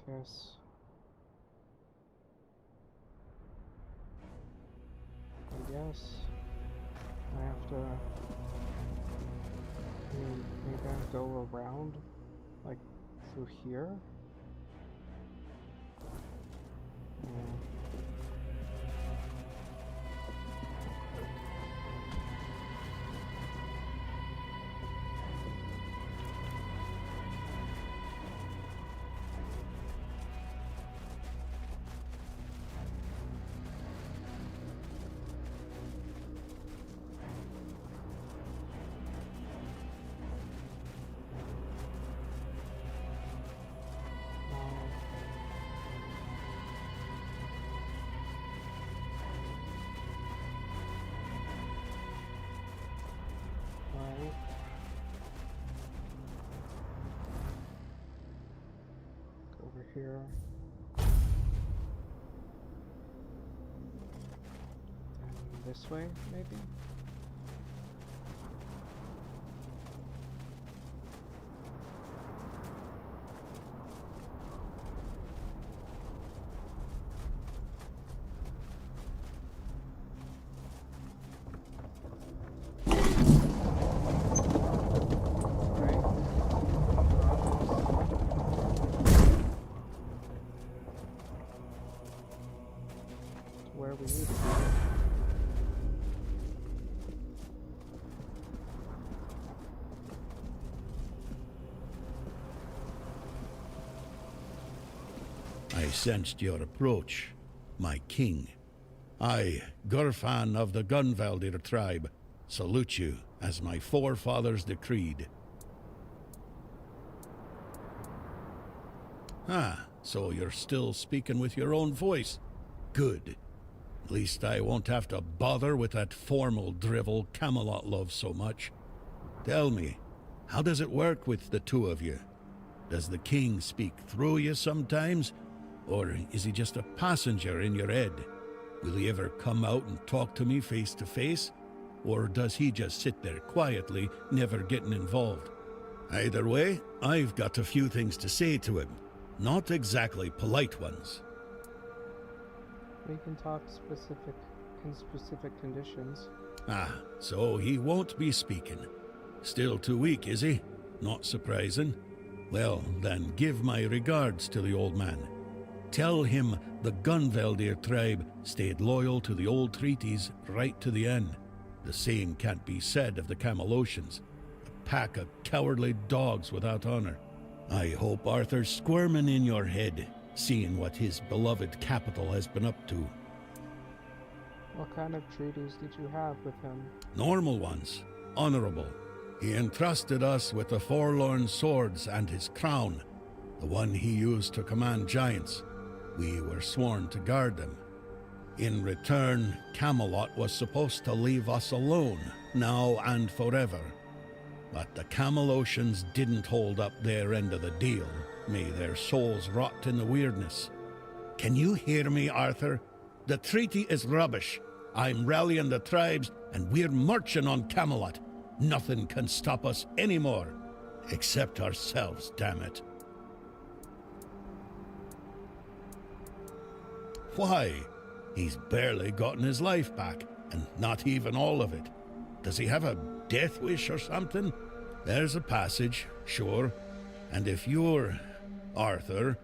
Guess. I guess I have to maybe I have to go around, like through here. Yeah. Right. Go over here. And this way, maybe? Where we need to be. I sensed your approach, my king. I, Gurfan of the Gunvaldir tribe, salute you as my forefathers decreed. Ah, so you're still speaking with your own voice. Good. At least I won't have to bother with that formal drivel Camelot loves so much. Tell me, how does it work with the two of you? Does the king speak through you sometimes? Or is he just a passenger in your head? Will he ever come out and talk to me face to face? Or does he just sit there quietly, never getting involved? Either way, I've got a few things to say to him. Not exactly polite ones. We can talk in specific conditions. Ah, so he won't be speaking. Still too weak, is he? Not surprising. Well, then give my regards to the old man. Tell him the Gunveldir tribe stayed loyal to the old treaties right to the end. The same can't be said of the Camelocians. A pack of cowardly dogs without honor. I hope Arthur's squirming in your head, seeing what his beloved capital has been up to. What kind of treaties did you have with him? Normal ones. Honorable. He entrusted us with the forlorn swords and his crown, the one he used to command giants. We were sworn to guard them. In return, Camelot was supposed to leave us alone, now and forever. But the Camelocians didn't hold up their end of the deal. May their souls rot in the weirdness. Can you hear me, Arthur? The treaty is rubbish. I'm rallying the tribes, and we're marching on Camelot. Nothing can stop us anymore. Except ourselves, damn it. Why? He's barely gotten his life back, and not even all of it. Does he have a death wish or something? There's a passage, sure. And if you're Arthur,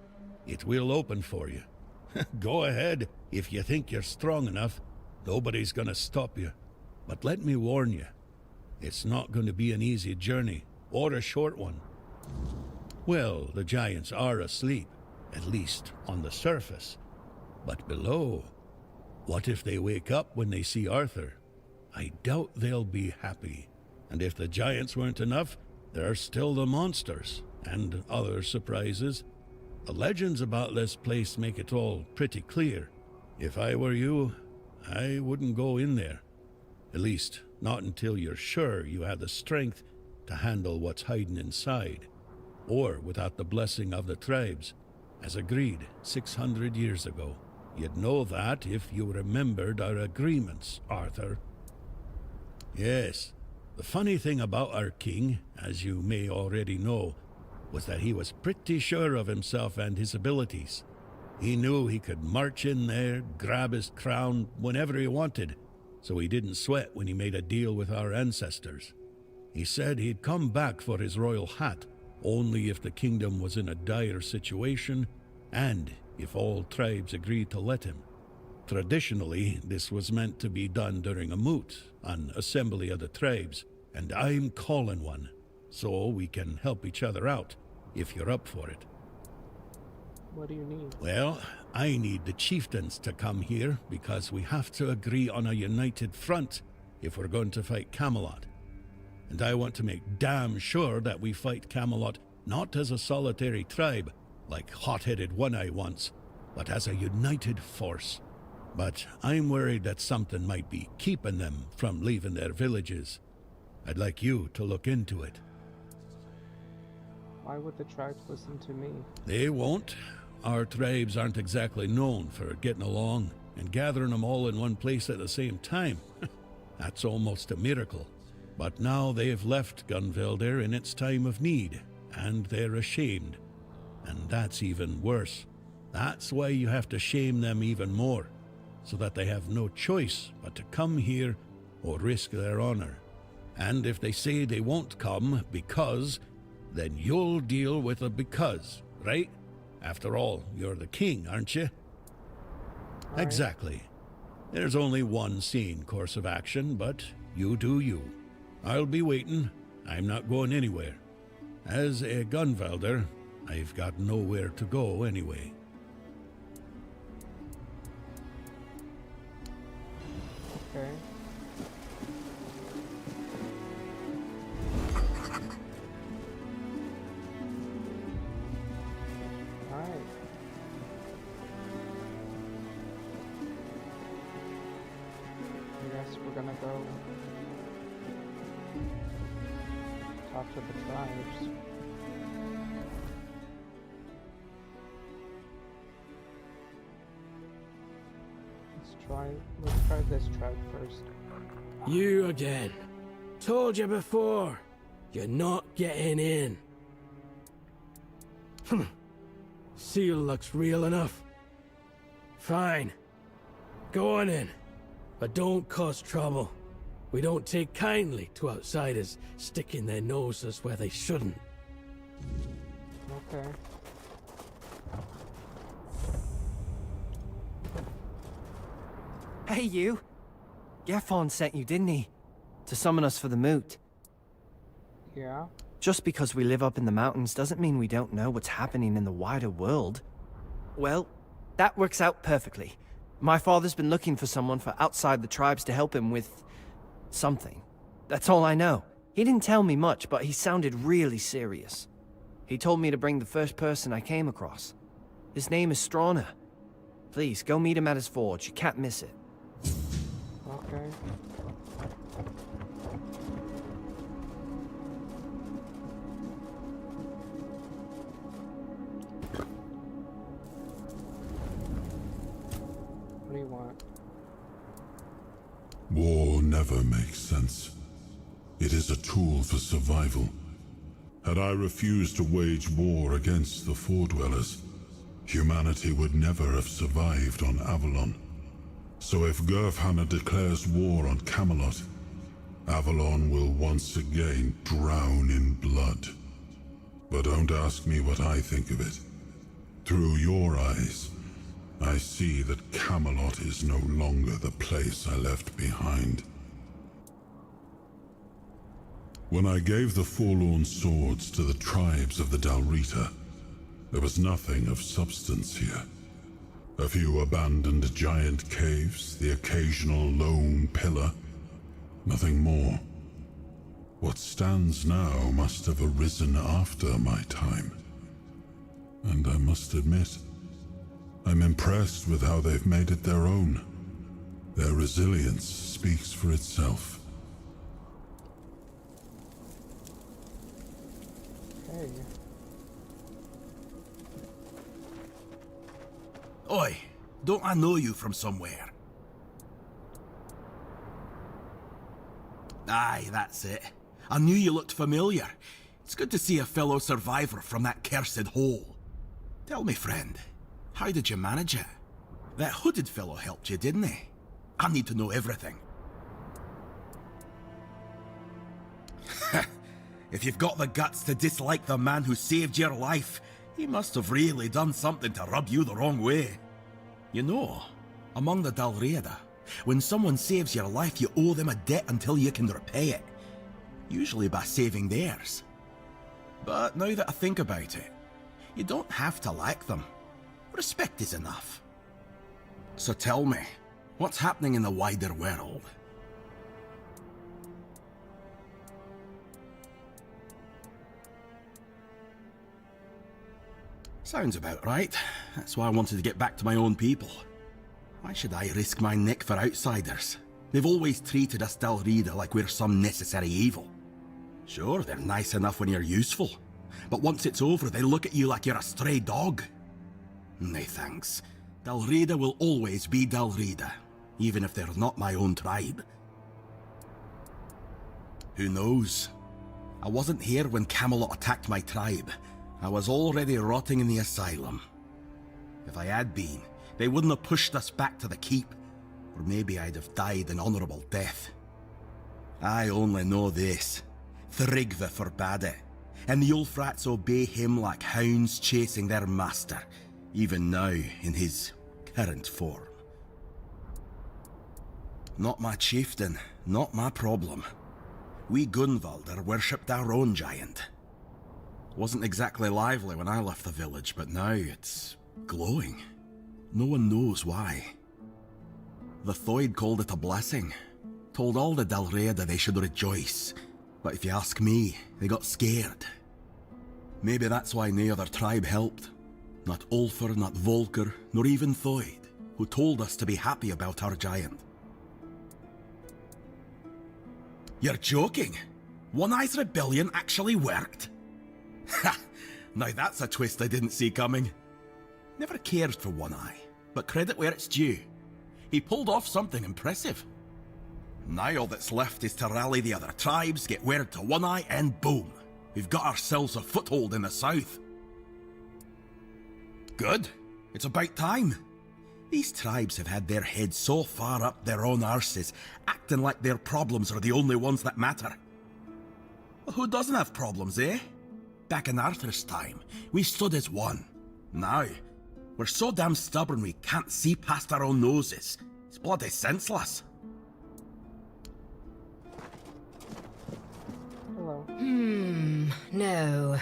it will open for you. Go ahead, if you think you're strong enough. Nobody's gonna stop you. But let me warn you, it's not going to be an easy journey, or a short one. Well, the giants are asleep, at least on the surface. But below, what if they wake up when they see Arthur? I doubt they'll be happy. And if the giants weren't enough, there are still the monsters, and other surprises. The legends about this place make it all pretty clear. If I were you, I wouldn't go in there. At least, not until you're sure you have the strength to handle what's hiding inside. Or without the blessing of the tribes, as agreed 600 years ago. You'd know that if you remembered our agreements, Arthur. Yes, the funny thing about our king, as you may already know, was that he was pretty sure of himself and his abilities. He knew he could march in there, grab his crown whenever he wanted, so he didn't sweat when he made a deal with our ancestors. He said he'd come back for his royal hat, only if the kingdom was in a dire situation, and if all tribes agreed to let him. Traditionally, this was meant to be done during a moot, an assembly of the tribes, and I'm calling one, so we can help each other out, if you're up for it. What do you need? Well, I need the chieftains to come here, because we have to agree on a united front if we're going to fight Camelot. And I want to make damn sure that we fight Camelot not as a solitary tribe, like hot-headed One-Eye once, but as a united force. But I'm worried that something might be keeping them from leaving their villages. I'd like you to look into it. Why would the tribes listen to me? They won't. Our tribes aren't exactly known for getting along, and gathering them all in one place at the same time. That's almost a miracle. But now they've left Gunveldir in its time of need, and they're ashamed. And that's even worse. That's why you have to shame them even more, so that they have no choice but to come here or risk their honor. And if they say they won't come because, then you'll deal with a because, right? After all, you're the king, aren't you? Right. Exactly. There's only one sane course of action, but you do you. I'll be waiting. I'm not going anywhere. As a Gunveldir, I've got nowhere to go anyway. Okay. Alright. I guess we're gonna go talk to the tribes. Let's try this tribe first. You again. Told you before. You're not getting in. Seal looks real enough. Fine. Go on in. But don't cause trouble. We don't take kindly to outsiders sticking their noses where they shouldn't. Okay. Hey, you! Gaffon sent you, didn't he? To summon us for the moot. Yeah. Just because we live up in the mountains doesn't mean we don't know what's happening in the wider world. Well, that works out perfectly. My father's been looking for someone for outside the tribes to help him with... something. That's all I know. He didn't tell me much, but he sounded really serious. He told me to bring the first person I came across. His name is Strana. Please, go meet him at his forge. You can't miss it. Okay. What do you want? War never makes sense. It is a tool for survival. Had I refused to wage war against the Foredwellers, humanity would never have survived on Avalon. So if Gurfhanna declares war on Camelot, Avalon will once again drown in blood. But don't ask me what I think of it. Through your eyes, I see that Camelot is no longer the place I left behind. When I gave the forlorn swords to the tribes of the Dalrita, there was nothing of substance here. A few abandoned giant caves, the occasional lone pillar. Nothing more. What stands now must have arisen after my time. And I must admit, I'm impressed with how they've made it their own. Their resilience speaks for itself. Hey. Oi, don't I know you from somewhere? Aye, that's it. I knew you looked familiar. It's good to see a fellow survivor from that cursed hole. Tell me, friend, how did you manage it? That hooded fellow helped you, didn't he? I need to know everything. If you've got the guts to dislike the man who saved your life, he must have really done something to rub you the wrong way. You know, among the Dalriada, when someone saves your life, you owe them a debt until you can repay it. Usually by saving theirs. But now that I think about it, you don't have to like them. Respect is enough. So tell me, what's happening in the wider world? Sounds about right. That's why I wanted to get back to my own people. Why should I risk my neck for outsiders? They've always treated us Dalrida like we're some necessary evil. Sure, they're nice enough when you're useful, but once it's over, they look at you like you're a stray dog. Nay thanks. Dalrida will always be Dalrida, even if they're not my own tribe. Who knows? I wasn't here when Camelot attacked my tribe. I was already rotting in the asylum. If I had been, they wouldn't have pushed us back to the keep, or maybe I'd have died an honourable death. I only know this. Thrigve forbade it, and the Ulfrats obey him like hounds chasing their master, even now in his current form. Not my chieftain, not my problem. We Gunvalder worshipped our own giant. Wasn't exactly lively when I left the village, but now it's glowing. No one knows why. The Thoid called it a blessing. Told all the Dalriada they should rejoice. But if you ask me, they got scared. Maybe that's why no other tribe helped. Not Ulfr, not Volker, nor even Thoid, who told us to be happy about our giant. You're joking? One Eye's rebellion actually worked? Ha! Now that's a twist I didn't see coming. Never cared for One Eye, but credit where it's due. He pulled off something impressive. Now all that's left is to rally the other tribes, get word to One Eye, and boom! We've got ourselves a foothold in the south. Good. It's about time. These tribes have had their heads so far up their own arses, acting like their problems are the only ones that matter. Well, who doesn't have problems, eh? Back in Arthur's time, we stood as one. Now, we're so damn stubborn we can't see past our own noses. It's bloody senseless. Hello. No.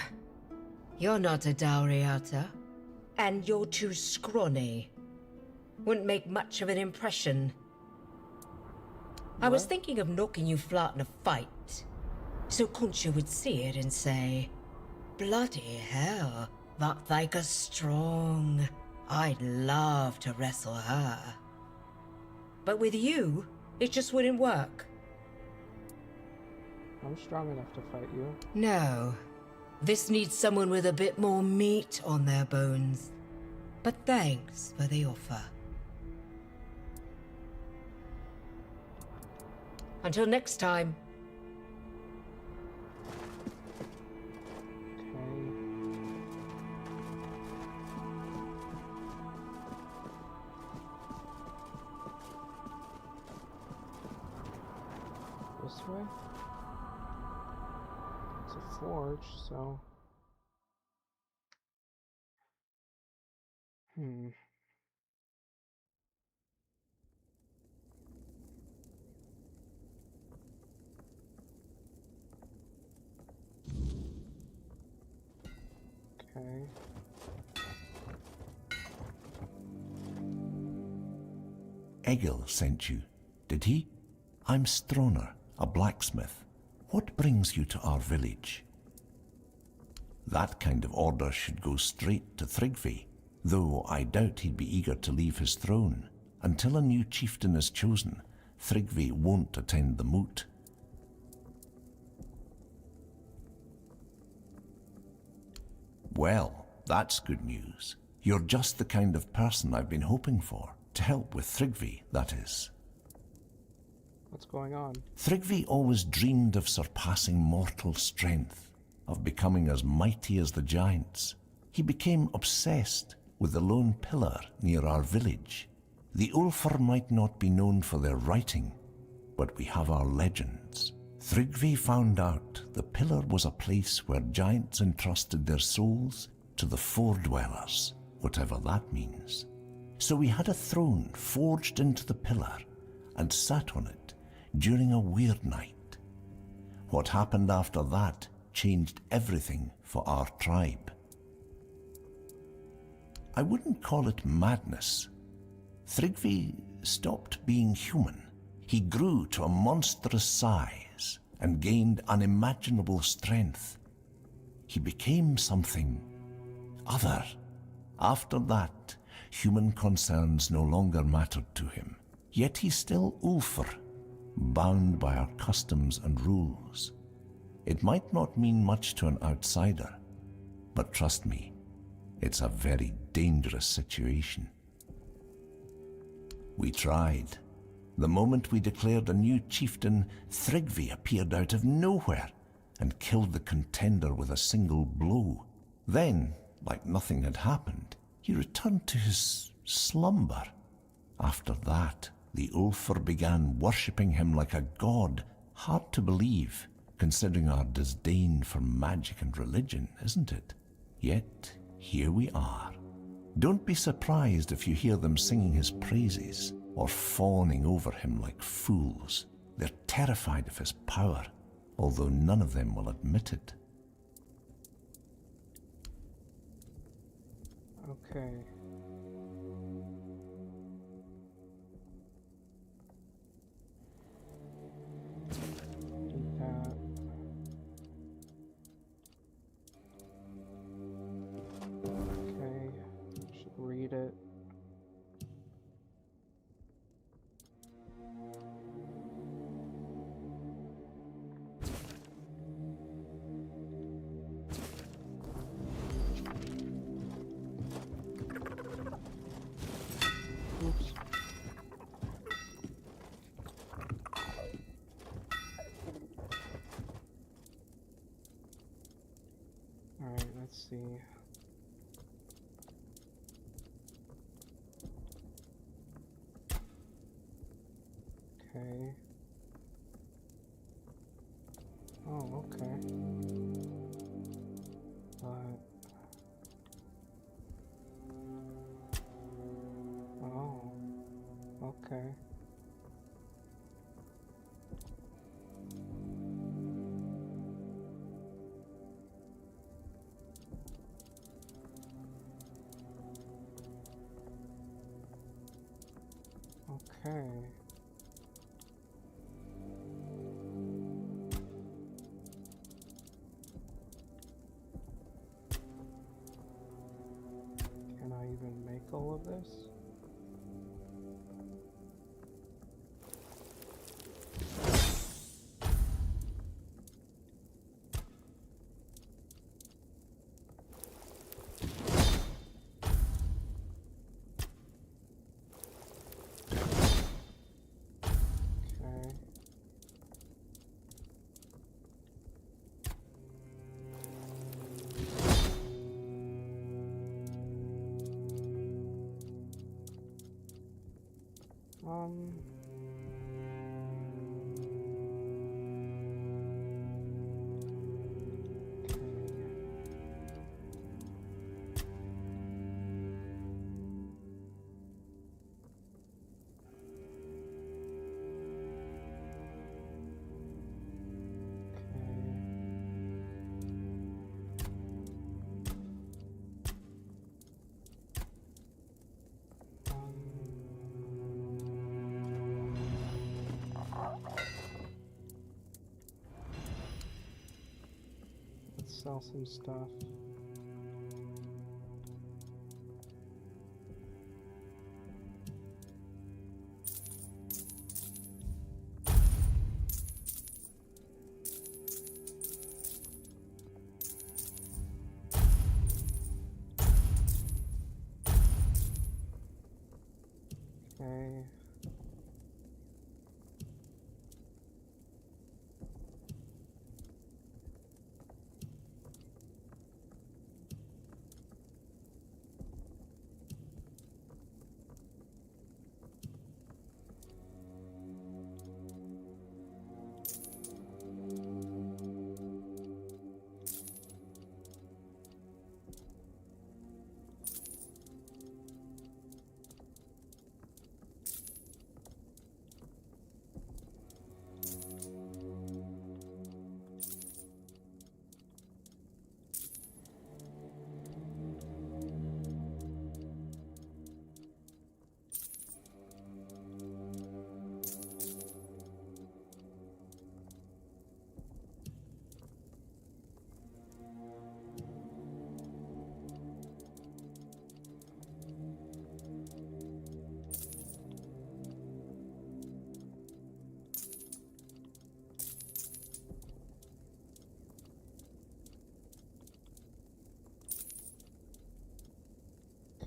You're not a Dauriata. And you're too scrawny. Wouldn't make much of an impression. I was thinking of knocking you flat in a fight. So Concha would see it and say, bloody hell, that Thyka's strong. I'd love to wrestle her. But with you, it just wouldn't work. I'm strong enough to fight you. No. This needs someone with a bit more meat on their bones. But thanks for the offer. Until next time. This way? It's a forge, so... Okay. Egil sent you, did he? I'm Stroner, a blacksmith. What brings you to our village? That kind of order should go straight to Thrigvi, though I doubt he'd be eager to leave his throne. Until a new chieftain is chosen, Thrigvi won't attend the moot. Well, that's good news. You're just the kind of person I've been hoping for. To help with Thrigvi, that is. What's going on? Thrigvi always dreamed of surpassing mortal strength, of becoming as mighty as the giants. He became obsessed with the lone pillar near our village. The Ulfar might not be known for their writing, but we have our legends. Thrigvi found out the pillar was a place where giants entrusted their souls to the Fore-dwellers, whatever that means. So we had a throne forged into the pillar and sat on it during a weird night. What happened after that changed everything for our tribe. I wouldn't call it madness. Thrigvi stopped being human. He grew to a monstrous size and gained unimaginable strength. He became something other. After that, human concerns no longer mattered to him. Yet he's still Ulfar, bound by our customs and rules. It might not mean much to an outsider, but trust me, it's a very dangerous situation. We tried. The moment we declared a new chieftain, Thrigvi appeared out of nowhere and killed the contender with a single blow. Then, like nothing had happened, he returned to his slumber. After that, the Ulfar began worshipping him like a god. Hard to believe, considering our disdain for magic and religion, isn't it? Yet, here we are. Don't be surprised if you hear them singing his praises or fawning over him like fools. They're terrified of his power, although none of them will admit it. Okay. Do that. Okay. Should read it. see. Okay. Oh, okay. But... Oh, okay. Okay. Can I even make all of this? Okay. Um... Let's sell some stuff. Okay.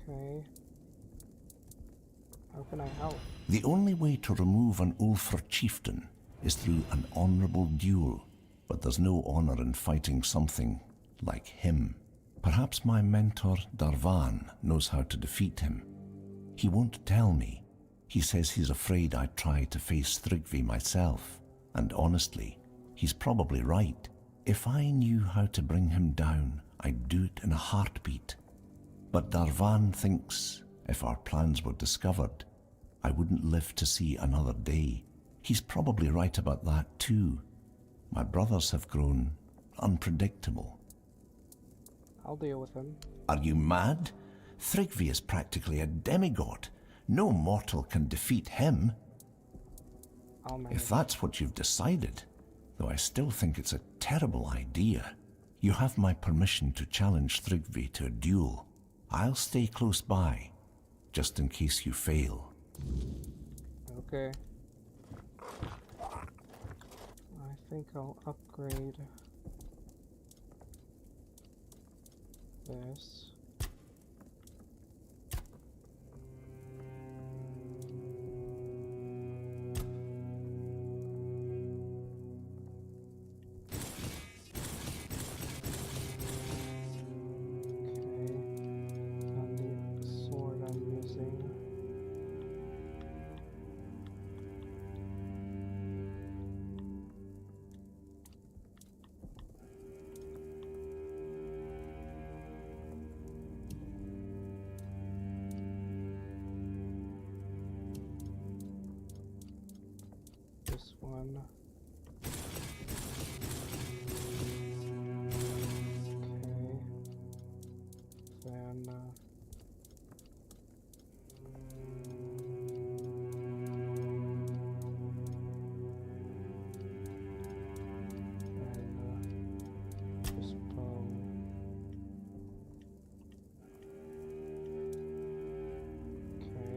Okay. How can I help? The only way to remove an Ulfr chieftain is through an honorable duel, but there's no honor in fighting something like him. Perhaps my mentor Darvan knows how to defeat him. He won't tell me. He says he's afraid I'd try to face Thrygvi myself, and honestly, he's probably right. If I knew how to bring him down, I'd do it in a heartbeat. But Darvan thinks if our plans were discovered, I wouldn't live to see another day. He's probably right about that too. My brothers have grown unpredictable. I'll deal with him. Are you mad? Thrygvi is practically a demigod. No mortal can defeat him. I'll manage. If that's what you've decided, though I still think it's a terrible idea, you have my permission to challenge Thrygvi to a duel. I'll stay close by, just in case you fail. Okay. I think I'll upgrade this. one. Okay. Then this bow. Okay.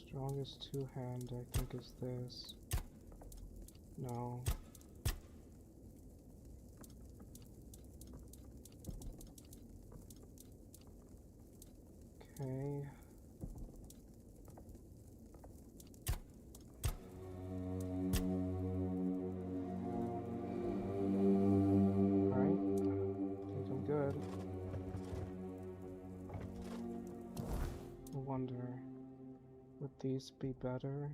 Strongest two-hand, I think, is this. No. Okay. Alright. I think I'm good. I wonder, would these be better?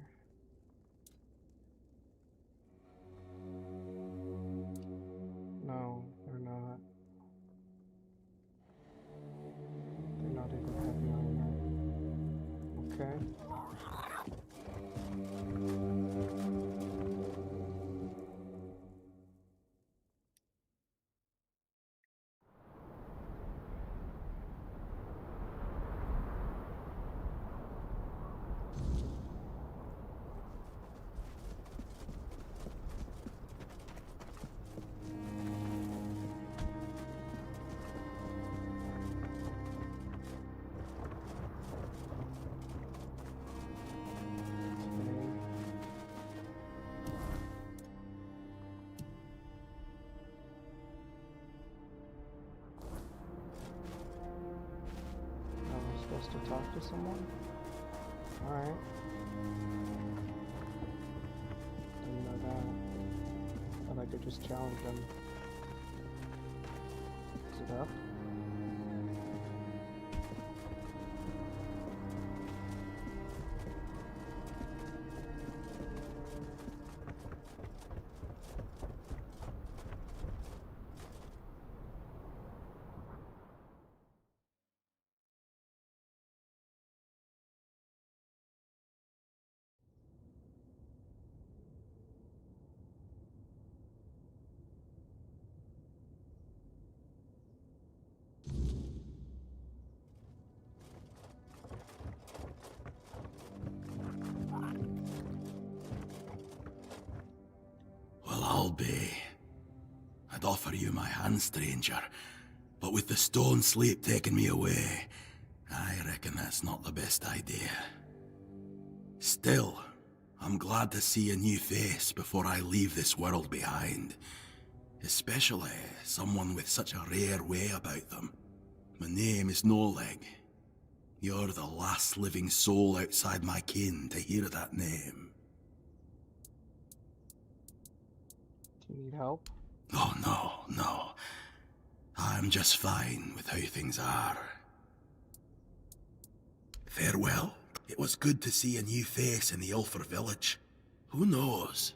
No, they're not. They're not even heavy armor. Okay. To talk to someone? Alright. Didn't know that. Thought I could just challenge them. Is it up? I'd offer you my hand, stranger, but with the stone sleep taking me away, I reckon that's not the best idea. Still, I'm glad to see a new face before I leave this world behind. Especially someone with such a rare way about them. My name is Noleg. You're the last living soul outside my kin to hear that name. Do you need help? Oh, no. I'm just fine with how things are. Farewell. It was good to see a new face in the Ulfer village. Who knows?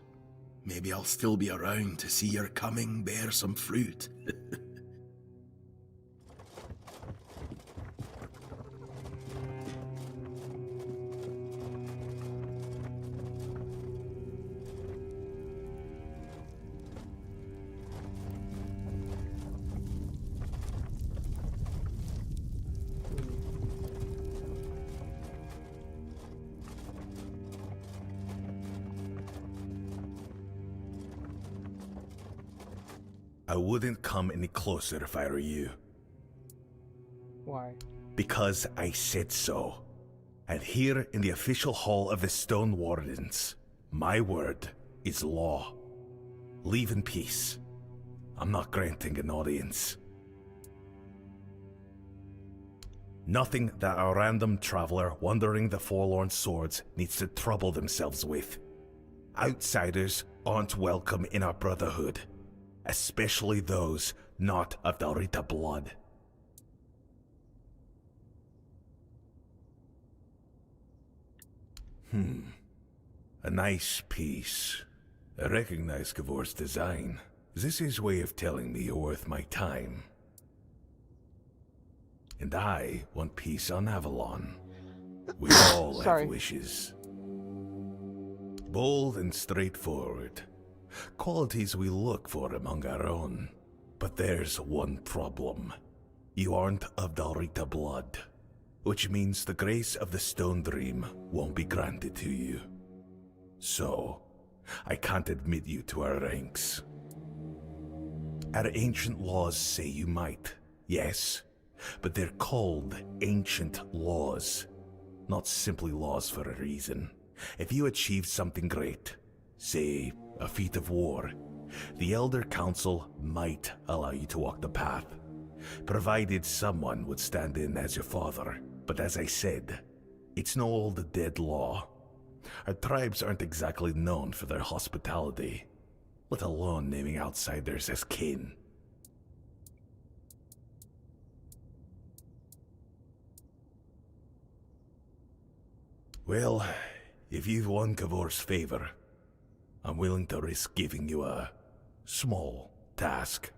Maybe I'll still be around to see your coming bear some fruit. I wouldn't come any closer if I were you. Why? Because I said so. And here in the official hall of the Stone Wardens, my word is law. Leave in peace. I'm not granting an audience. Nothing that a random traveler wandering the Forlorn Swords needs to trouble themselves with. Outsiders aren't welcome in our brotherhood. Especially those not of Dalrita blood. A nice piece. I recognize Kavor's design. Is this his way of telling me you're worth my time? And I want peace on Avalon. We all have wishes. Bold and straightforward. Qualities we look for among our own. But there's one problem. You aren't of Dalrita blood, which means the grace of the Stone Dream won't be granted to you. So, I can't admit you to our ranks. Our ancient laws say you might, yes, but they're called ancient laws, not simply laws for a reason. If you achieved something great, say a feat of war, the Elder Council might allow you to walk the path, provided someone would stand in as your father. But as I said, it's no old dead law. Our tribes aren't exactly known for their hospitality, let alone naming outsiders as kin. Well, if you've won Kavor's favor, I'm willing to risk giving you a small task.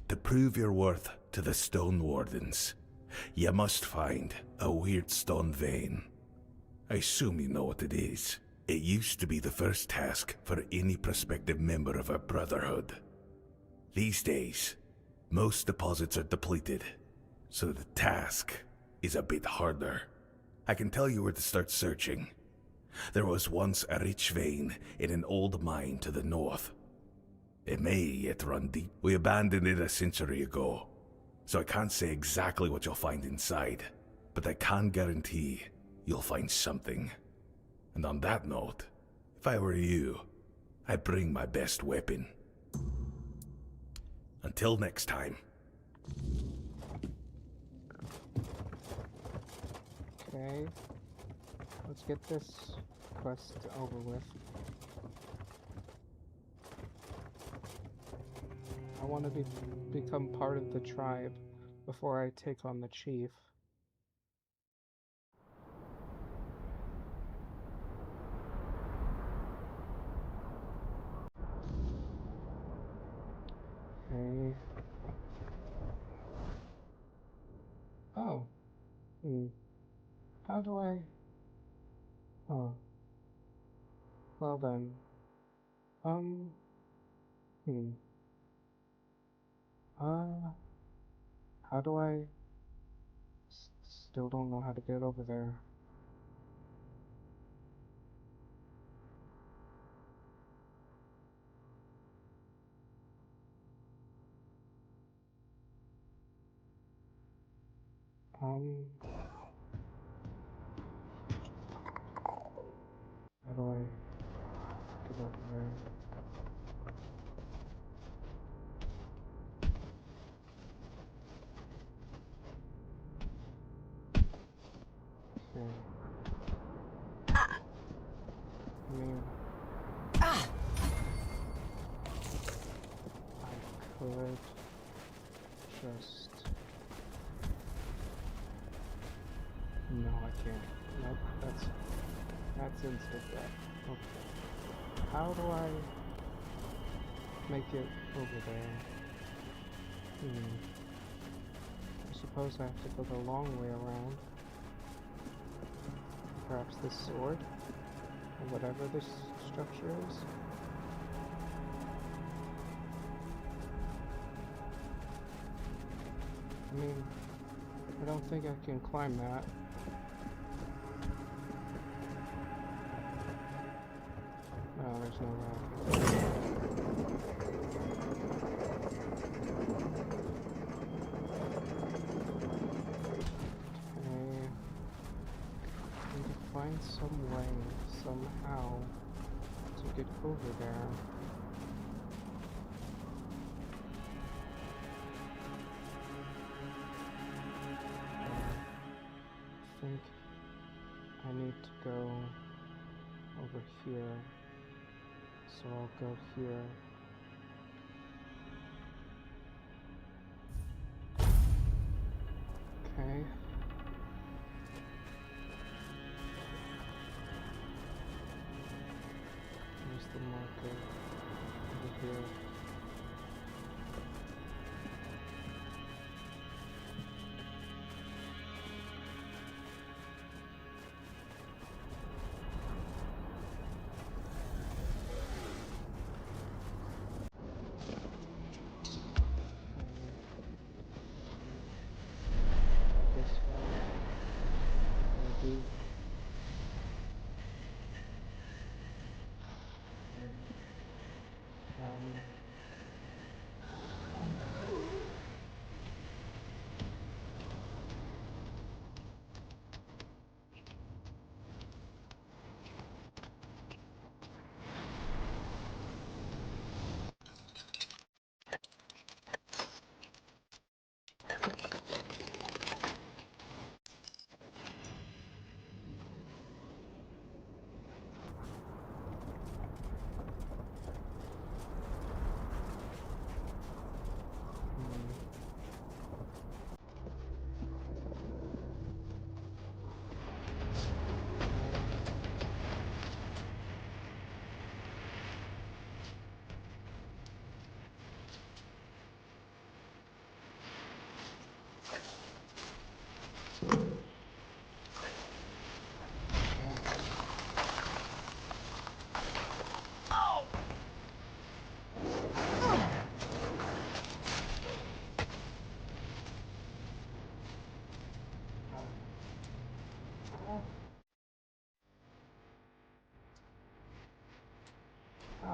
To prove your worth to the Stone Wardens, you must find a weird stone vein. I assume you know what it is. It used to be the first task for any prospective member of our Brotherhood. These days, most deposits are depleted, so the task is a bit harder. I can tell you where to start searching. There was once a rich vein in an old mine to the north. It may yet run deep. We abandoned it a century ago, so I can't say exactly what you'll find inside, but I can guarantee you'll find something. And on that note, if I were you, I'd bring my best weapon. Until next time. Okay. Let's get this quest over with. I want to become part of the tribe before I take on the chief. Okay. Oh. How do I... Oh. Well then. How do I... Still don't know how to get over there. How do I get over there? Okay. I mean, I could just... No, I can't. Nope, that's instant death. Okay. How do I make it over there? I suppose I have to go the long way around. Perhaps this sword? Or whatever this structure is? I mean, I don't think I can climb that. No, there's no way. Okay. I need to find some way, somehow, to get over there. I think I need to go over here. So I'll go here. Okay. Here's the marker over here.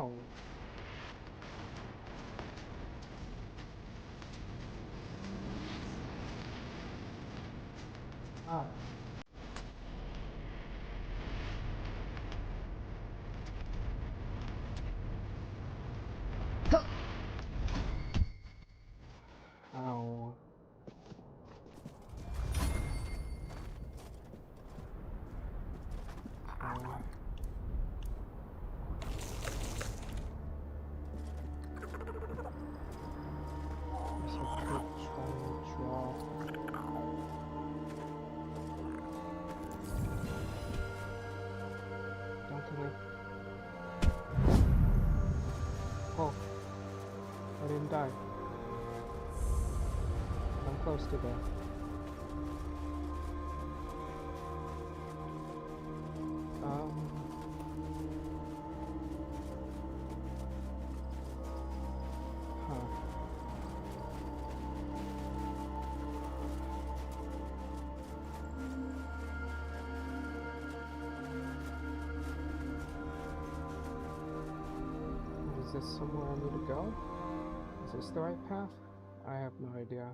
Ow. Ah. Ow. Don't kill me. Oh, I didn't die. I'm close to death. Is this somewhere I need to go? Is this the right path? I have no idea.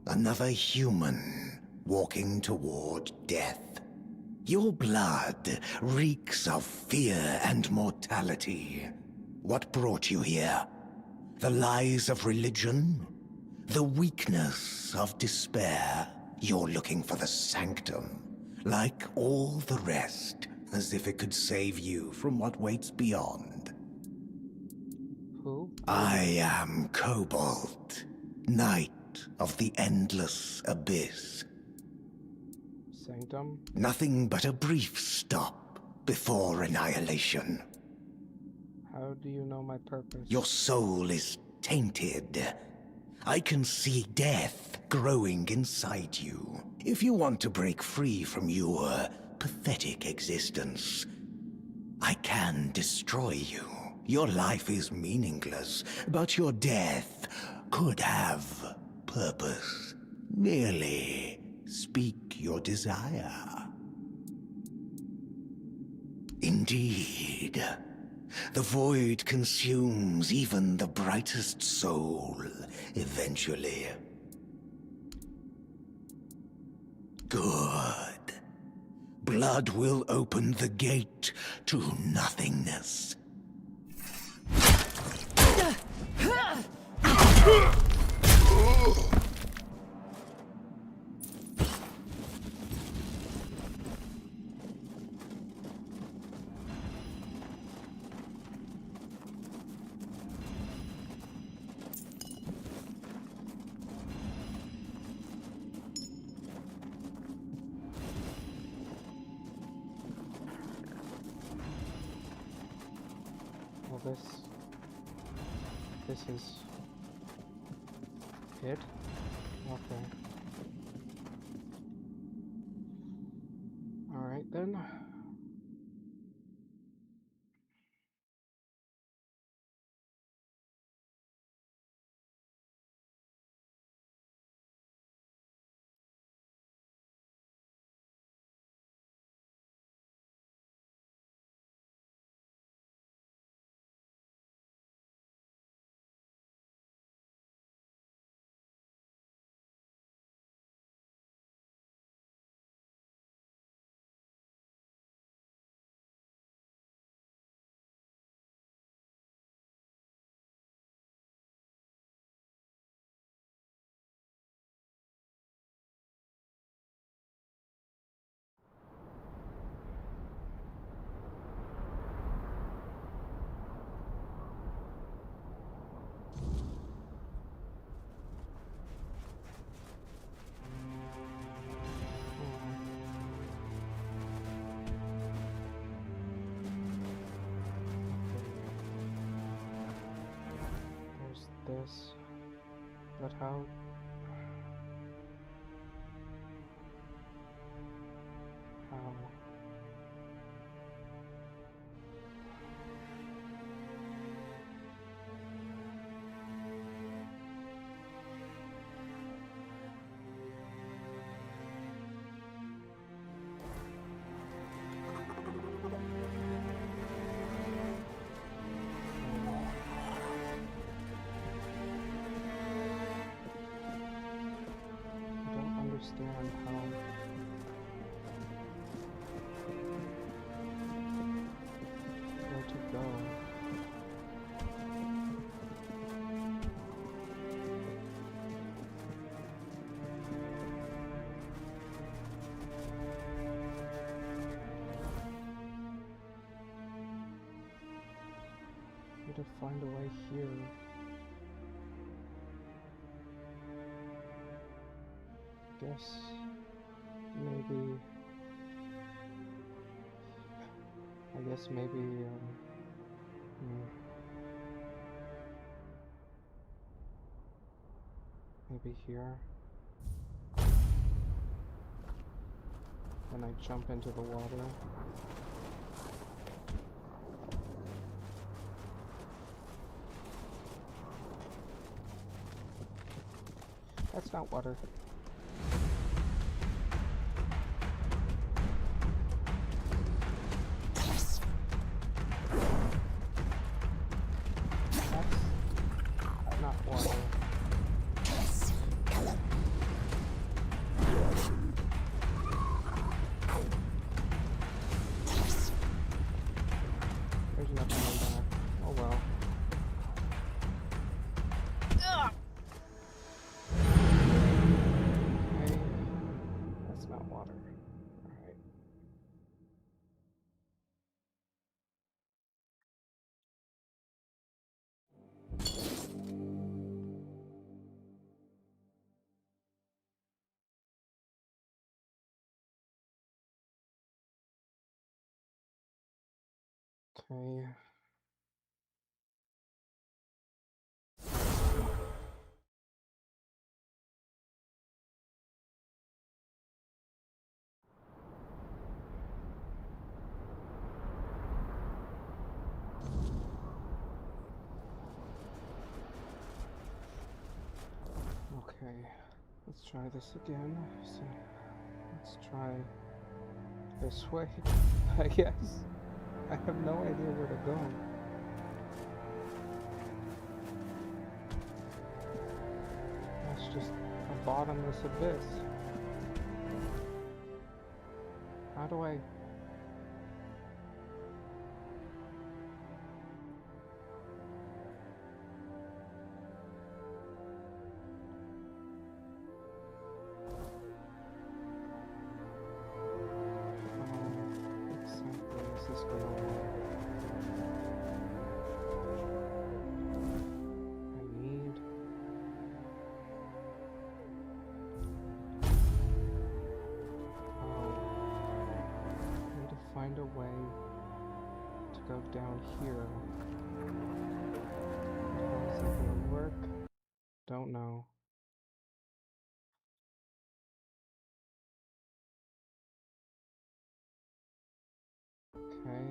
Another human walking toward death. Your blood reeks of fear and mortality. What brought you here? The lies of religion? The weakness of despair? You're looking for the sanctum, like all the rest, as if it could save you from what waits beyond. Who? I am Cobalt, Knight of the Endless Abyss. Sanctum? Nothing but a brief stop before annihilation. How do you know my purpose? Your soul is tainted. I can see death growing inside you. If you want to break free from your pathetic existence, I can destroy you. Your life is meaningless, but your death could have purpose. Merely speak your desire. Indeed. The void consumes even the brightest soul, eventually. Good. Blood will open the gate to nothingness. Well, this is it? Okay. Alright then. This, but how? understand how where to go. Need to find a way here. Guess maybe. I guess maybe. Maybe here. Then I jump into the water. That's not water. That's not water. There's nothing in there. Oh well. Okay. That's not water. Alright. Okay. Okay, let's try this again. So, let's try this way, I guess. I have no idea where to go. That's just a bottomless abyss. How do I... find a way to go down here. How is that gonna work? Don't know. Okay,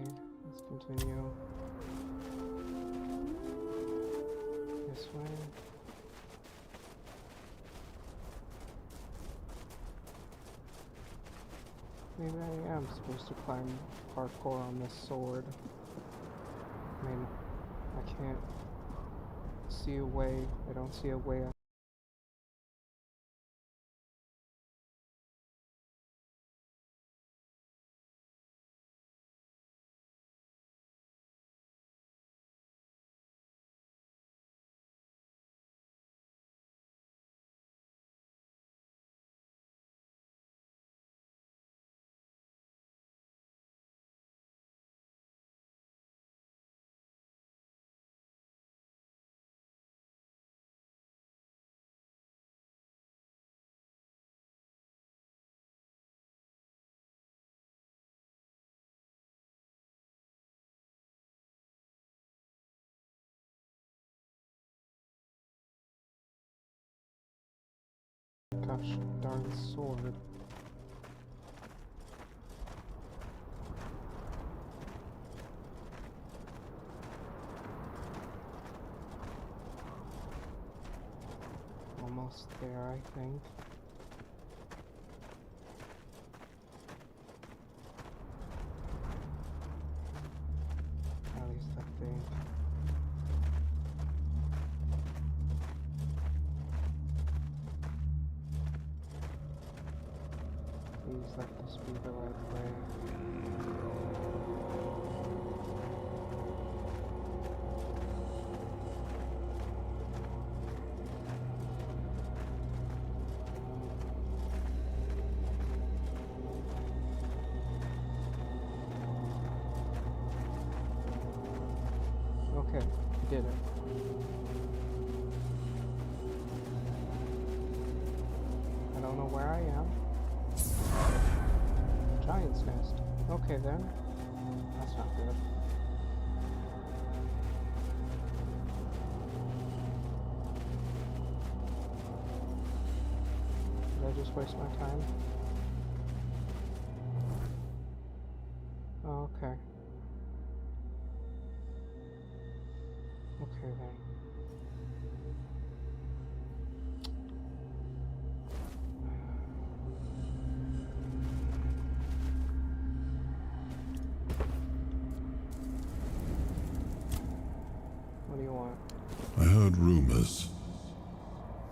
let's continue. This way. Maybe I am supposed to climb parkour on this sword. I mean, I can't see a way. I don't see a way out. Gosh darn sword. Almost there, I think. At least I think. Please let this be the right way. Okay, I did it. I don't know where I am. Giant's nest. Okay then. That's not good. Did I just waste my time? Oh, okay. Okay then. What do you want? I heard rumors.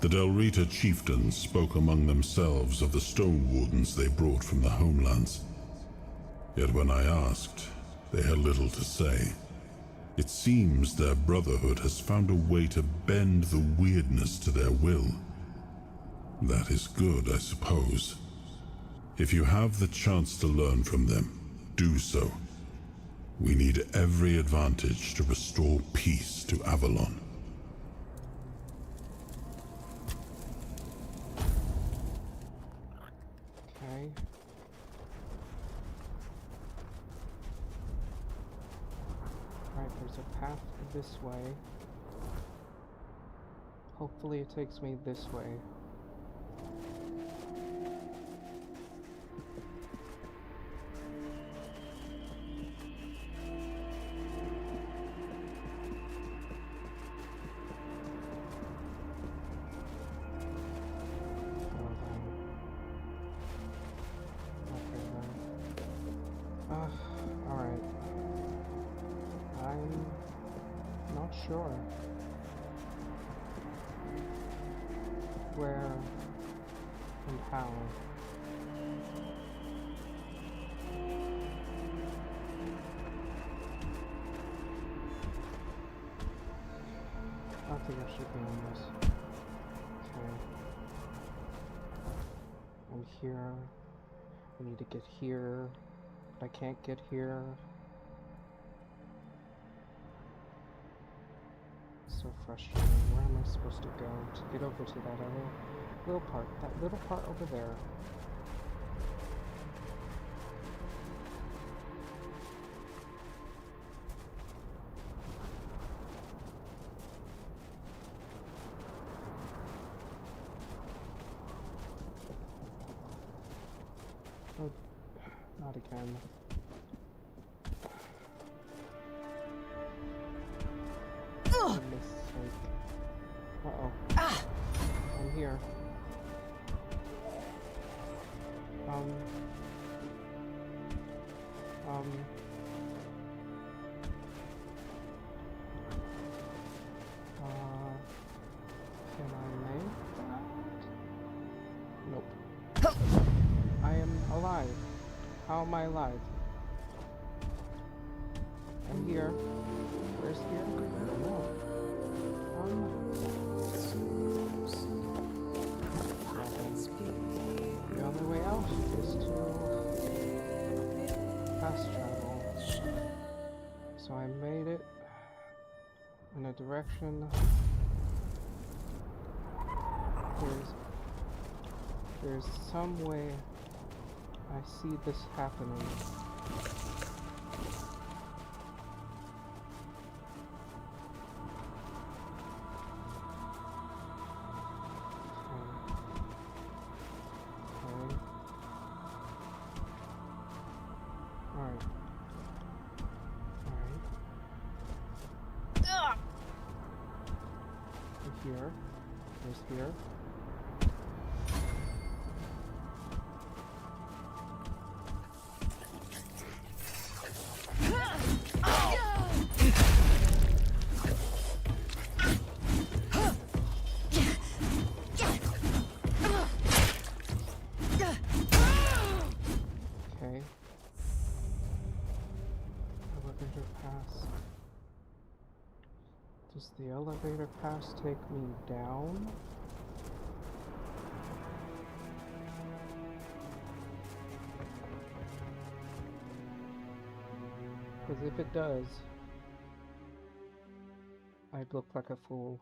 The Delrita chieftains spoke among themselves of the stone wardens they brought from the homelands. Yet when I asked, they had little to say. It seems their brotherhood has found a way to bend the weirdness to their will. That is good, I suppose. If you have the chance to learn from them, do so. We need every advantage to restore peace to Avalon. Okay. Alright, there's a path this way. Hopefully it takes me this way. Alright. I'm not sure where and how. I think I should be on this. Okay. I'm here. I need to get here. I can't get here. So frustrating. Where am I supposed to go to get over to that other little part? That little part over there. Oh, not again. Mistake. Uh-oh. I'm here. Can I make that? Nope. I am alive. How am I alive? I'm here. Where's here? I don't know. The only way out is to fast travel. So I made it in a direction. There's some way I see this happening. Here. There's here. elevator pass. Does the elevator pass take me down? Because if it does, I'd look like a fool.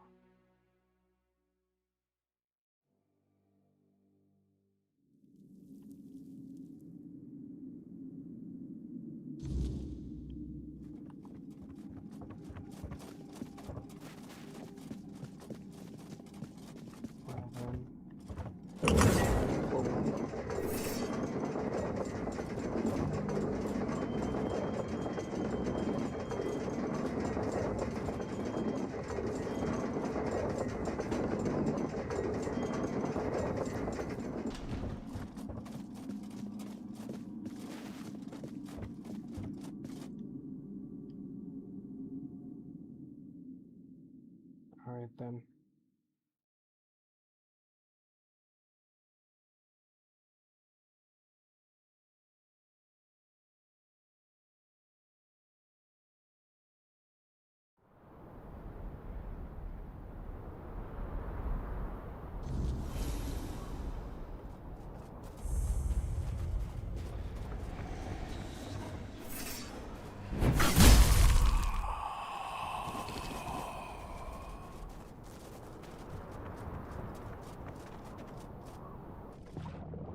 Well then. Alright then.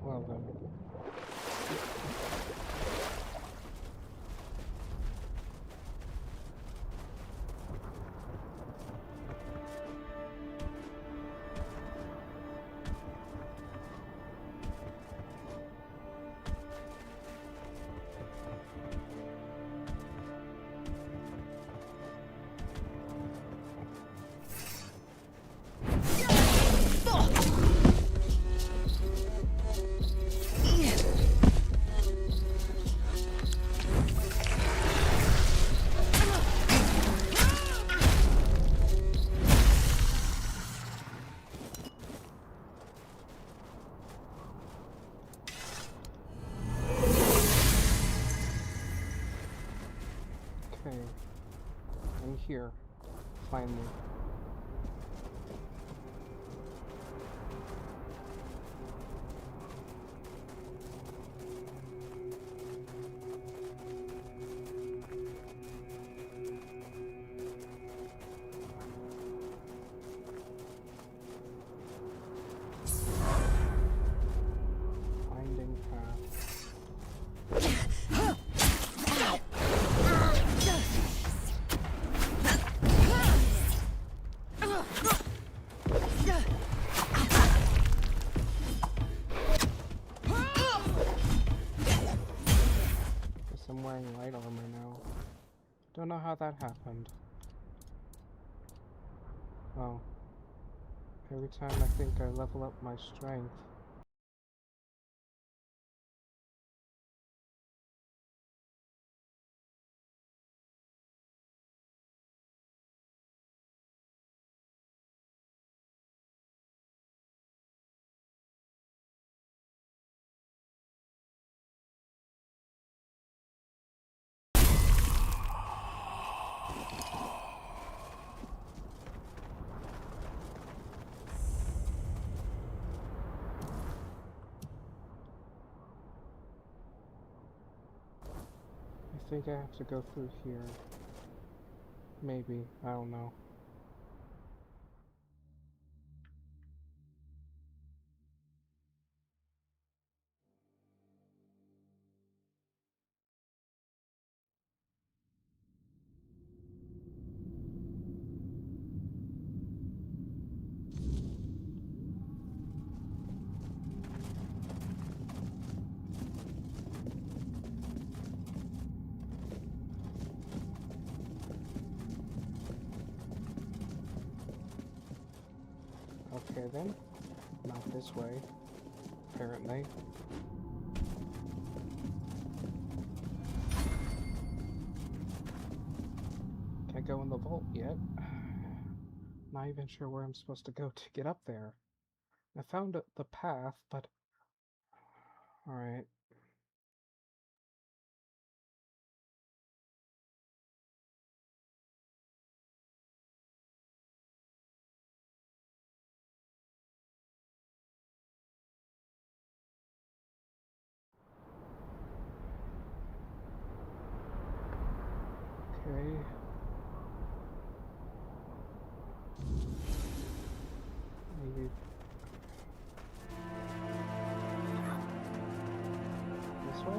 Well then. Okay. I'm here. Finally. Finding path. Guess I'm wearing light armor now. Don't know how that happened. Oh. Every time I think I level up my strength. I think I have to go through here. Maybe. I don't know. Okay then. Not this way. Apparently. Can't go in the vault yet. Not even sure where I'm supposed to go to get up there. I found the path, but... Alright. Okay. Maybe this way?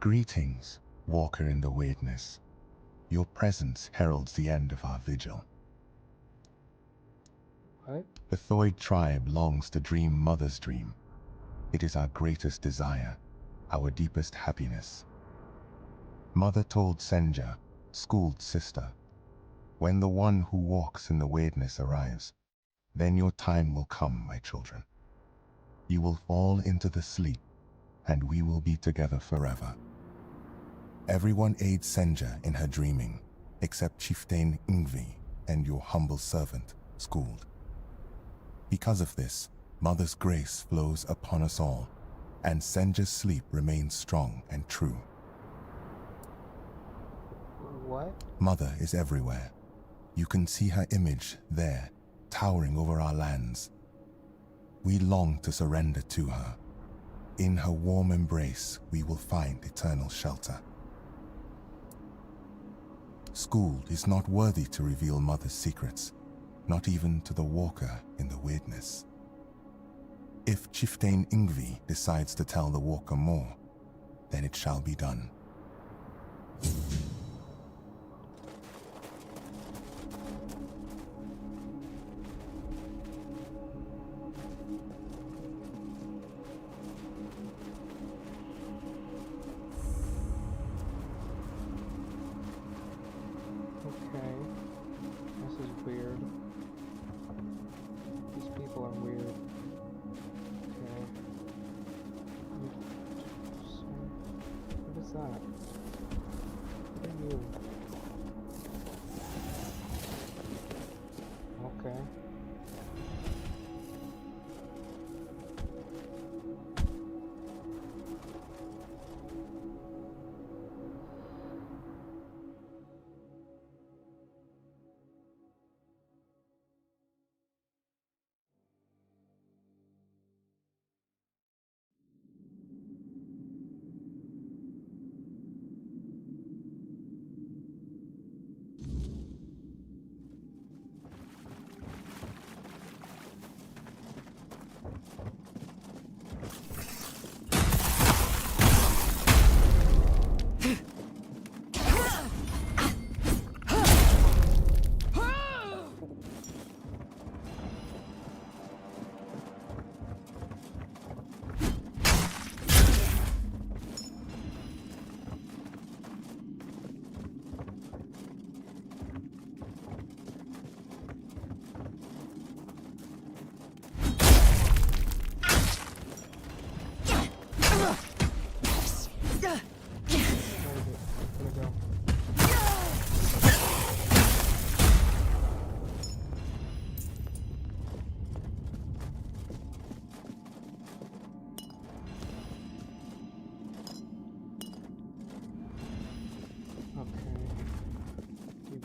Greetings, walker in the weirdness. Your presence heralds the end of our vigil. What? The Thoid tribe longs to dream Mother's dream. It is our greatest desire, our deepest happiness. Mother told Senja, schooled sister, when the one who walks in the weirdness arrives, then your time will come, my children. You will fall into the sleep, and we will be together forever. Everyone aids Senja in her dreaming, except Chieftain Ingvi and your humble servant, Schooled. Because of this, Mother's grace flows upon us all, and Senja's sleep remains strong and true. What? Mother is everywhere. You can see her image there, towering over our lands. We long to surrender to her. In her warm embrace, we will find eternal shelter. Schooled is not worthy to reveal Mother's secrets, not even to the walker in the weirdness. If Chieftain Ingvi decides to tell the walker more, then it shall be done. Okay. This is weird. These people are weird. Okay. What is that? What are you? Okay.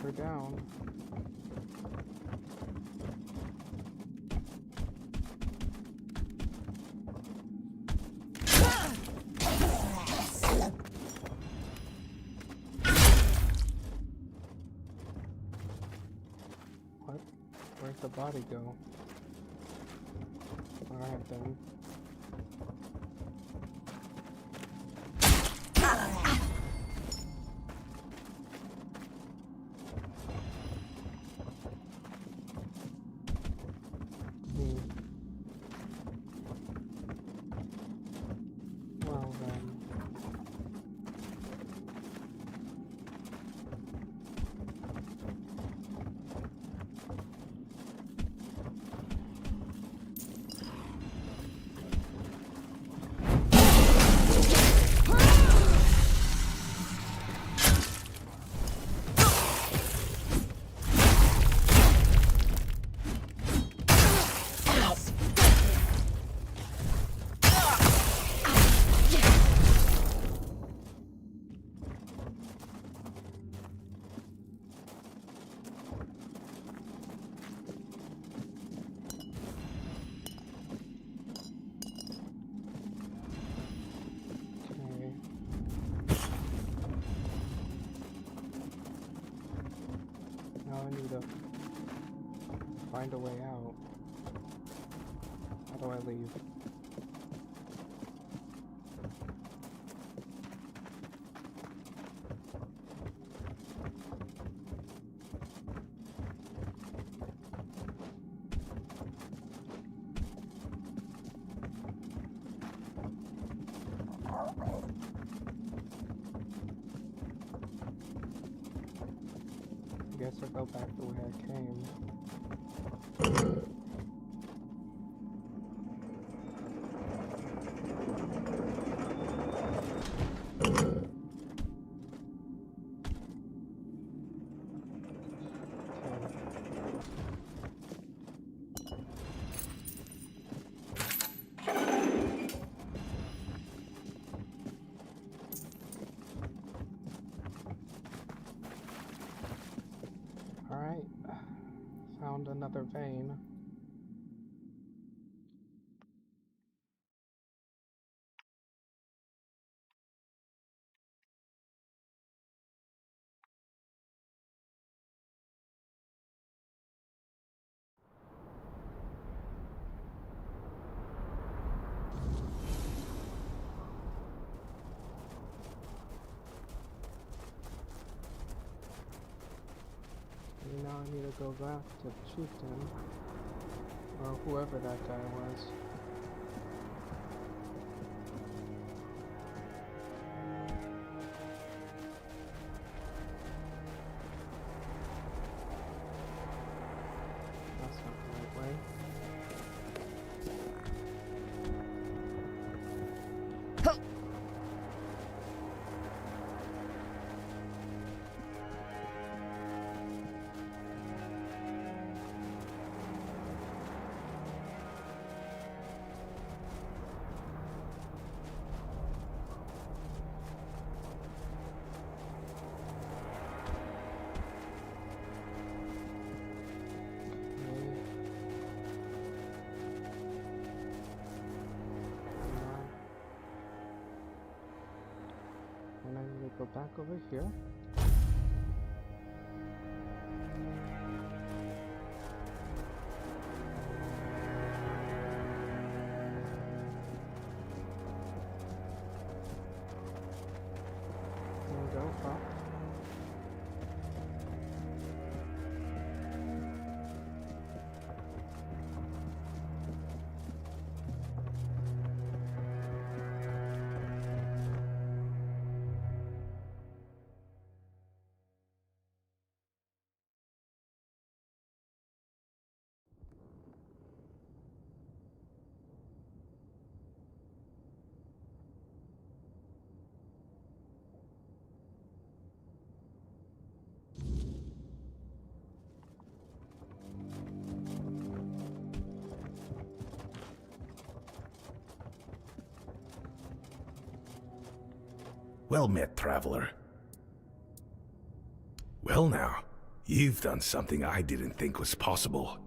her down. What? Where'd the body go? Alright then. Well then. Now I need to find a way out. How do I leave? I guess I'll go back the way I came. Alright, found another vein. Now I need to go back to Chieftain, or whoever that guy was. That's not the right way. And I need to go back over here. There we go, up. Well met, traveler. Well now, You've done something I didn't think was possible.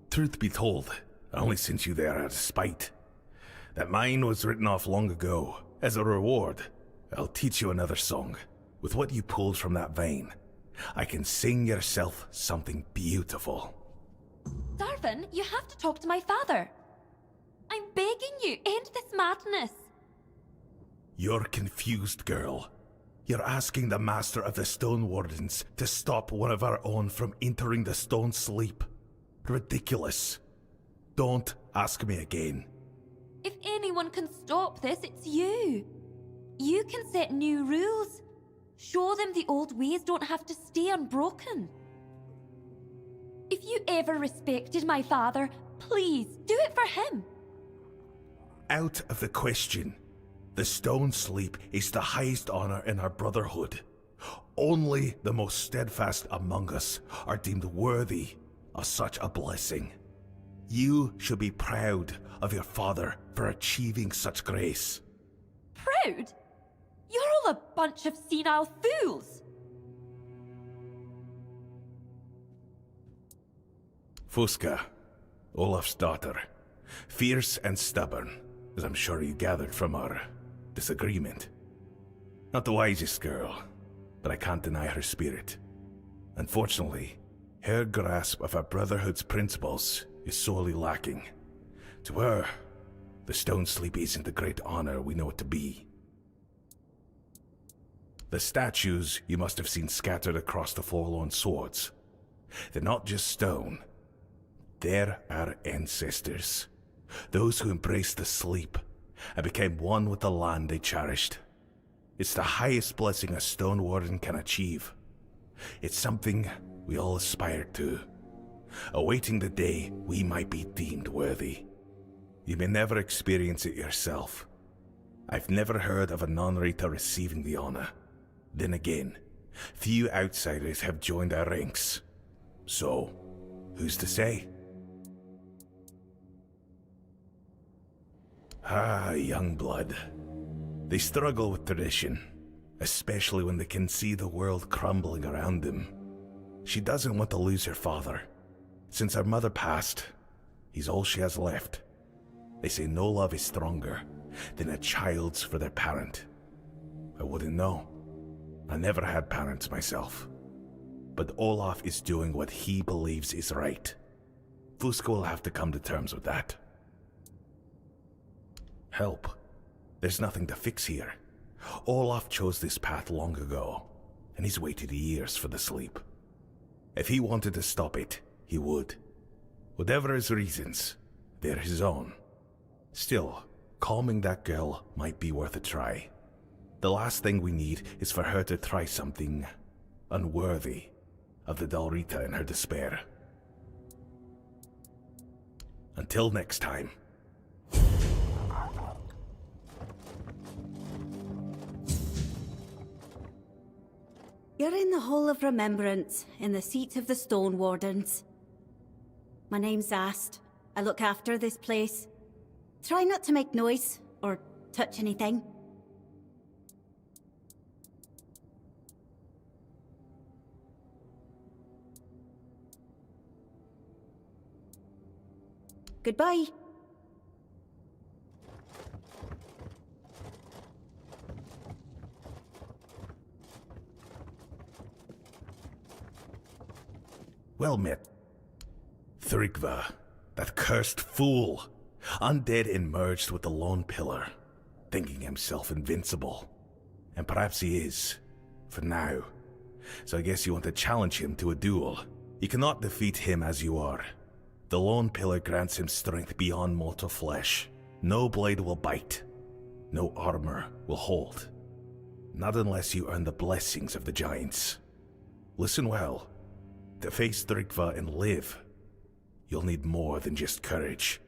Truth be told, I only sent you there out of spite. That mine was written off long ago. As a reward, I'll teach you another song. With what you pulled from that vein, I can sing yourself something beautiful. Darvin, you have to talk to my father. I'm begging you, end this madness. You're confused, girl. You're asking the Master of the Stone Wardens to stop one of our own from entering the Stone Sleep. Ridiculous. Don't ask me again. If anyone can stop this, it's you. You can set new rules. Show them the old ways don't have to stay unbroken. If you ever respected my father, please do it for him. Out of the question. The Stone Sleep is the highest honor in our brotherhood. Only the most steadfast among us are deemed worthy of such a blessing. You should be proud of your father for achieving such grace. Proud? You're all a bunch of senile fools. Fusca, Olaf's daughter, fierce and stubborn, as I'm sure you gathered from our disagreement. Not the wisest girl, but I can't deny her spirit. Unfortunately, her grasp of our Brotherhood's principles is sorely lacking. To her, the Stone Sleep isn't the great honor we know it to be. The statues you must have seen scattered across the Forlorn Swords. They're not just stone. They're our ancestors. Those who embraced the sleep and became one with the land they cherished. It's the highest blessing a Stone Warden can achieve. It's something we all aspire to, awaiting the day we might be deemed worthy. You may never experience it yourself. I've never heard of a non-Rita receiving the honor. Then again, few outsiders have joined our ranks. So, who's to say? Ah, young blood. They struggle with tradition, especially when they can see the world crumbling around them. She doesn't want to lose her father. Since her mother passed, he's all she has left. They say no love is stronger than a child's for their parent. I wouldn't know. I never had parents myself. But Olaf is doing what he believes is right. Fusca will have to come to terms with that. Help. There's nothing to fix here. Olaf chose this path long ago, and he's waited years for the sleep. If he wanted to stop it, he would. Whatever his reasons, they're his own. Still, calming that girl might be worth a try. The last thing we need is for her to try something unworthy of the Dalrita in her despair. Until next time. You're in the Hall of Remembrance, in the seat of the Stone Wardens. My name's Ast. I look after this place. Try not to make noise, or touch anything. Goodbye. Well met. Thrigva, that cursed fool. Undead and merged with the Lone Pillar, thinking himself invincible. And perhaps he is, for now. So I guess you want to challenge him to a duel. You cannot defeat him as you are. The Lone Pillar grants him strength beyond mortal flesh. No blade will bite. No armor will hold. Not unless you earn the blessings of the Giants. Listen well. To face Thrigva and live, you'll need more than just courage.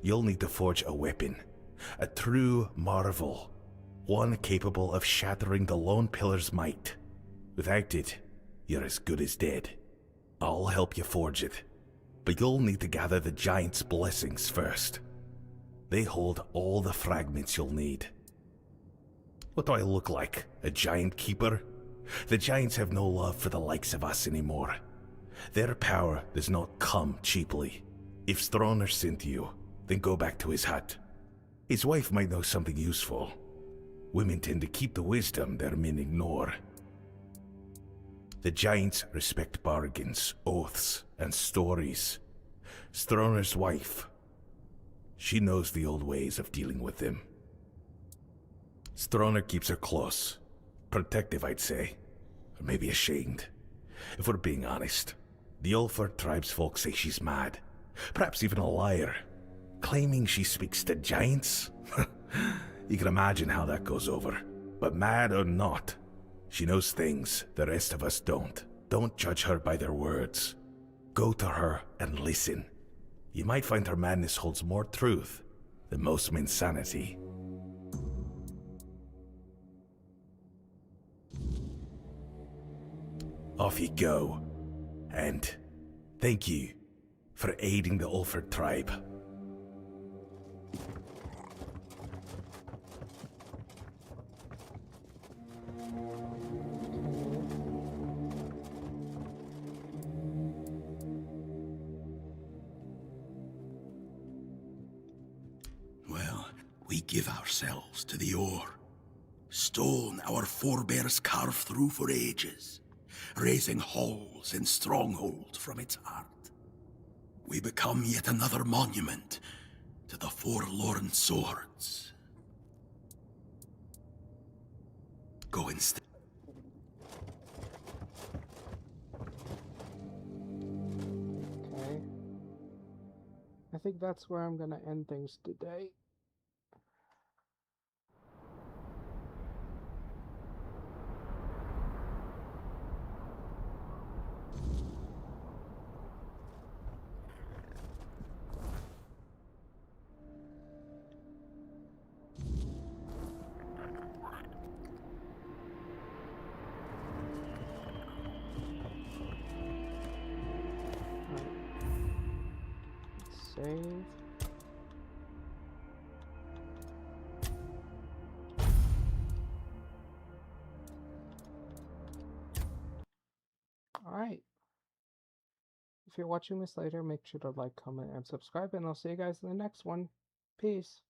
You'll need to forge a weapon. A true marvel. One capable of shattering the Lone Pillar's might. Without it, you're as good as dead. I'll help you forge it. But you'll need to gather the Giants' blessings first. They hold all the fragments you'll need. What do I look like? A giant keeper? The giants have no love for the likes of us anymore. Their power does not come cheaply. If Stroner sent you, then go back to his hut. His wife might know something useful. Women tend to keep the wisdom their men ignore. The giants respect bargains, oaths, and stories. Stroner's wife, she knows the old ways of dealing with them. Stroner keeps her close. Protective, I'd say. Or maybe ashamed. If we're being honest, the Ulfar tribesfolk say she's mad. Perhaps even a liar. Claiming she speaks to giants? You can imagine how that goes over. But mad or not, she knows things the rest of us don't. Don't judge her by their words. Go to her and listen. You might find her madness holds more truth than most men's sanity. Off you go. And thank you for aiding the Ulfar tribe. Well, we give ourselves to the ore. Stone our forebears carved through for ages, raising halls and strongholds from its heart. We become yet another monument to the forlorn swords. Go instead. Okay. I think that's where I'm gonna end things today. Save. Alright. If you're watching this later, make sure to like, comment, and subscribe, and I'll see you guys in the next one. Peace.